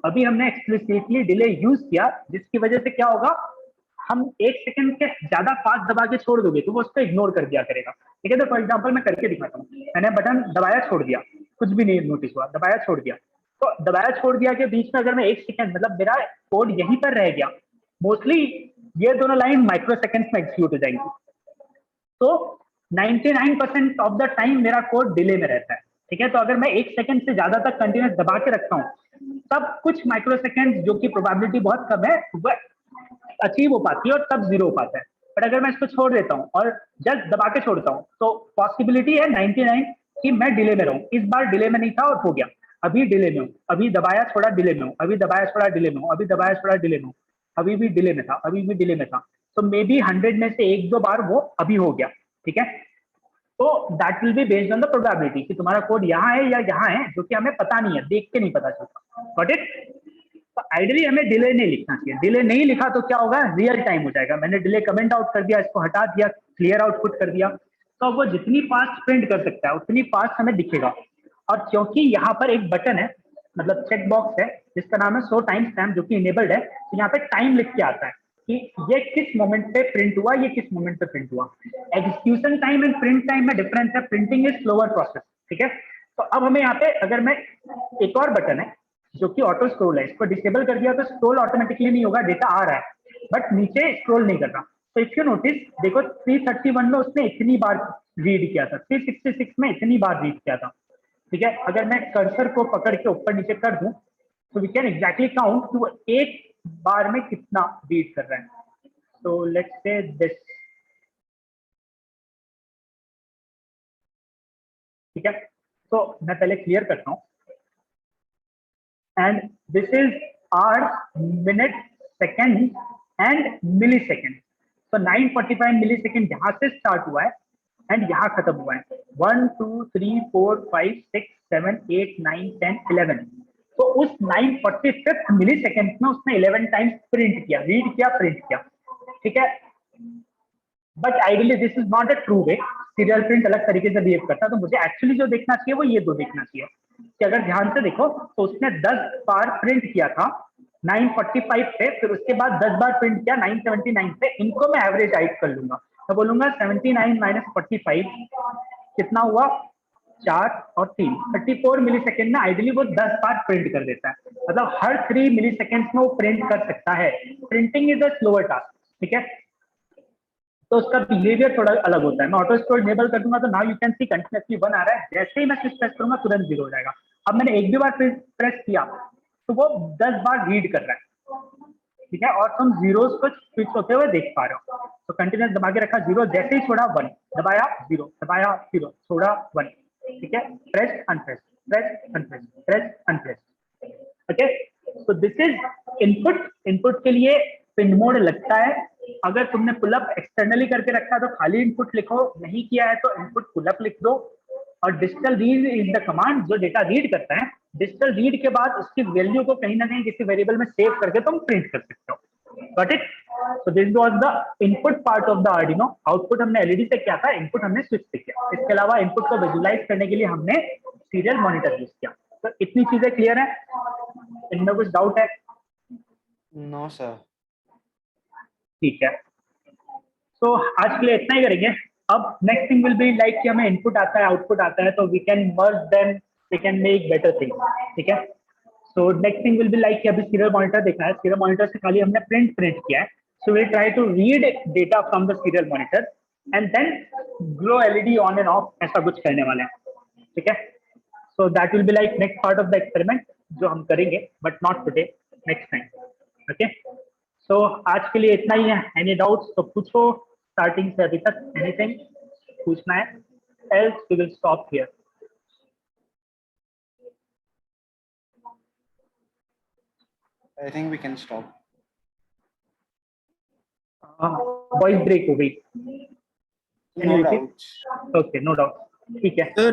Speaker 1: अभी हमने एक्सप्लिसिटली डिले यूज किया, जिसकी वजह से क्या होगा, हम 1 सेकंड के ज्यादा फास्ट दबा के छोड़ दोगे तो वो उसको इग्नोर कर दिया करेगा, ठीक है। तो फॉर एग्जांपल मैं करके दिखाता हूँ, मैंने बटन दबाया छोड़ दिया, कुछ भी नहीं नोटिस हुआ, दबाया छोड़ दिया, तो दबाया छोड़ दिया के बीच में अगर मैं 1 सेकंड, मतलब मेरा कोड यहीं पर रह गया, मोस्टली ये दोनों लाइन माइक्रो सेकंड्स में एग्जीक्यूट हो जाएंगी, तो 99% ऑफ द टाइम मेरा कोड डिले में रहता है, ठीक है। तो अगर मैं 1 सेकंड से ज्यादा तक कंटिन्यूस दबा के रखता हूँ तब कुछ माइक्रो सेकंड, जो कि प्रोबेबिलिटी बहुत कम है, वह अचीव हो पाती है और तब 0 हो पाता है। बट अगर मैं इसको छोड़ देता हूँ और जस्ट दबा के छोड़ता हूँ तो पॉसिबिलिटी है 99 कि मैं डिले में रहूँ। इस बार डिले में नहीं था और हो गया, अभी डिले में हूँ, अभी दबाया छोड़ा डिले में हूँ, अभी दबाया छोड़ा डिले में हूँ, अभी दबाया छोड़ा डिले में हूँ, अभी भी डिले में था, अभी भी डिले में था। तो मे बी 100 में से 1-2 बार वो अभी हो गया, ठीक है। तो that will be based on the probability कि तुम्हारा कोड यहाँ है या यहाँ है, जो कि हमें पता नहीं है, देख के नहीं पता चलता, गॉट इट। तो आइडियली हमें डिले नहीं लिखना चाहिए, डिले नहीं लिखा तो क्या होगा, रियल टाइम हो जाएगा। मैंने डिले कमेंट आउट कर दिया, इसको हटा दिया, क्लियर आउटपुट कर दिया, तो अब वो जितनी फास्ट प्रिंट कर सकता है उतनी फास्ट हमें दिखेगा। और क्योंकि यहाँ पर एक बटन है, मतलब चेक बॉक्स है जिसका नाम है शो टाइम स्टैम्प, जो कि इनेबल्ड है, तो यहाँ पे टाइम लिख के आता है कि ये किस मोमेंट पे प्रिंट हुआ, ये किस मोमेंट पे प्रिंट हुआ। Execution time and print time में डिफरेंस है, प्रिंटिंग इज स्लोअर प्रोसेस, ठीक है। तो अब हमें यहाँ पे अगर मैं एक और बटन है जो कि ऑटो स्क्रोल है, इसको डिसेबल कर दिया तो स्क्रोल ऑटोमेटिकली नहीं होगा, डेटा आ रहा है बट नीचे स्क्रोल नहीं कर रहा। तो इफ यू नोटिस, देखो 331 में उसने इतनी बार रीड किया था, 366 में इतनी बार रीड किया था, ठीक है। अगर मैं कर्सर को पकड़ के ऊपर नीचे कर दूं तो वी कैन एग्जैक्टली काउंट कि वो एक बार में कितना रीड कर रहा है। तो लेट्स से दिस, ठीक है। तो मैं पहले क्लियर करता हूँ, and this is our minute, second and milli second. तो 945 मिली सेकेंड यहाँ से स्टार्ट हुआ है एंड यहाँ खत्म हुआ है। 1 2 3 4 5 6 7 8 9 10 11। तो उस 945 मिली सेकेंड में उसने 11 टाइम्स प्रिंट किया, रीड किया, प्रिंट किया, ठीक है। But ideally this is not a true way, serial print अलग तरीके से बिहेव करता है। तो मुझे एक्चुअली जो देखना चाहिए वो ये दो देखना चाहिए कि अगर ध्यान से देखो तो उसने 10 बार प्रिंट किया था 945 पे, फिर उसके बाद 10 बार प्रिंट किया 979 पे। इनको मैं एवरेज आइट कर लूंगा, मैं बोलूंगा 79 - 45 कितना हुआ, 4 और 3, 34 मिली सेकेंड में आइडियली वो 10 बार प्रिंट कर देता है। मतलब हर 3 मिली सेकेंड में वो प्रिंट कर सकता है। Printing is a slower task, ठीक है। तो उसका बिहेवियर थोड़ा अलग होता है। मैं ऑटो स्टोर इनेबल कर दूंगा तो now you can see continuously 1 आ रहा है, जैसे ही मैं स्विच प्रेस करूंगा तुरंत 0 हो जाएगा। अब मैंने एक भी बार प्रेस किया तो वो 10 बार रीड कर रहा है, ठीक है। और तुम जीरोस को स्विच होते हुए देख पा रहे हो। तो कंटिन्यूअस दबा के रखा 0, जैसे ही छोड़ा 1, दबाया 0, दबाया 0, छोड़ा 1, ठीक है। Press unpress, press unpress, press unpress, okay. तो दिस इज इनपुट। इनपुट के लिए पिन मोड लगता है। अगर तुमने पुलअप एक्सटर्नली करके रखा है तो खाली इनपुट लिखो, नहीं किया है तो इनपुट पुलअप लिख दो। और digital read is the command जो डेटा रीड करता है। डिजिटल रीड के बाद उसकी वैल्यू को कहीं ना कहीं किसी वेरिएबल में सेव करके तुम प्रिंट कर सकते हो, got it. So this was the input part of the Arduino. Output हमने LED से किया था, input हमने switch से किया. इसके अलावा input को visualize करने के लिए हमने serial monitor यूज किया. तो इतनी चीजें क्लियर है? इनमें कुछ डाउट है?
Speaker 2: No, sir.
Speaker 1: ठीक है. तो आज के लिए इतना ही करेंगे. अब next thing will be like कि हमें इनपुट आता है, आउटपुट आता है, तो we can merge them, we can make better thing. ठीक है. So next thing will be like कि अभी सीरियल मॉनिटर देखना है. सीरियल मॉनिटर से खाली हमने प्रिंट किया है. So will try to read data from the serial monitor and then glow LED on and off, ऐसा कुछ करने वाले हैं. ठीक है. So that will be like next part of the experiment जो हम करेंगे, but not today, next time. Okay. So आज के लिए इतना ही है. एनी डाउट्स तो पूछो स्टार्टिंग से अभी तक. एनीथिंग पूछना है? Else we will stop here.
Speaker 2: I think we can stop.
Speaker 1: Voice break हो गई.
Speaker 2: No doubts.
Speaker 1: Okay, no doubt. ठीक है.
Speaker 4: Sir,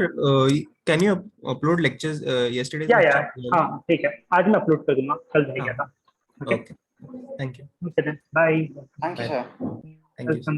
Speaker 4: can you upload lectures yesterday's
Speaker 1: या
Speaker 4: lecture?
Speaker 1: हाँ ठीक है, आज मैं अपलोड कर दूंगा. कल रहेगा था. Okay.
Speaker 4: Okay. Thank you.
Speaker 1: Bye.
Speaker 2: Thank you,
Speaker 4: Bye.
Speaker 2: sir.
Speaker 4: Thank you. Sir.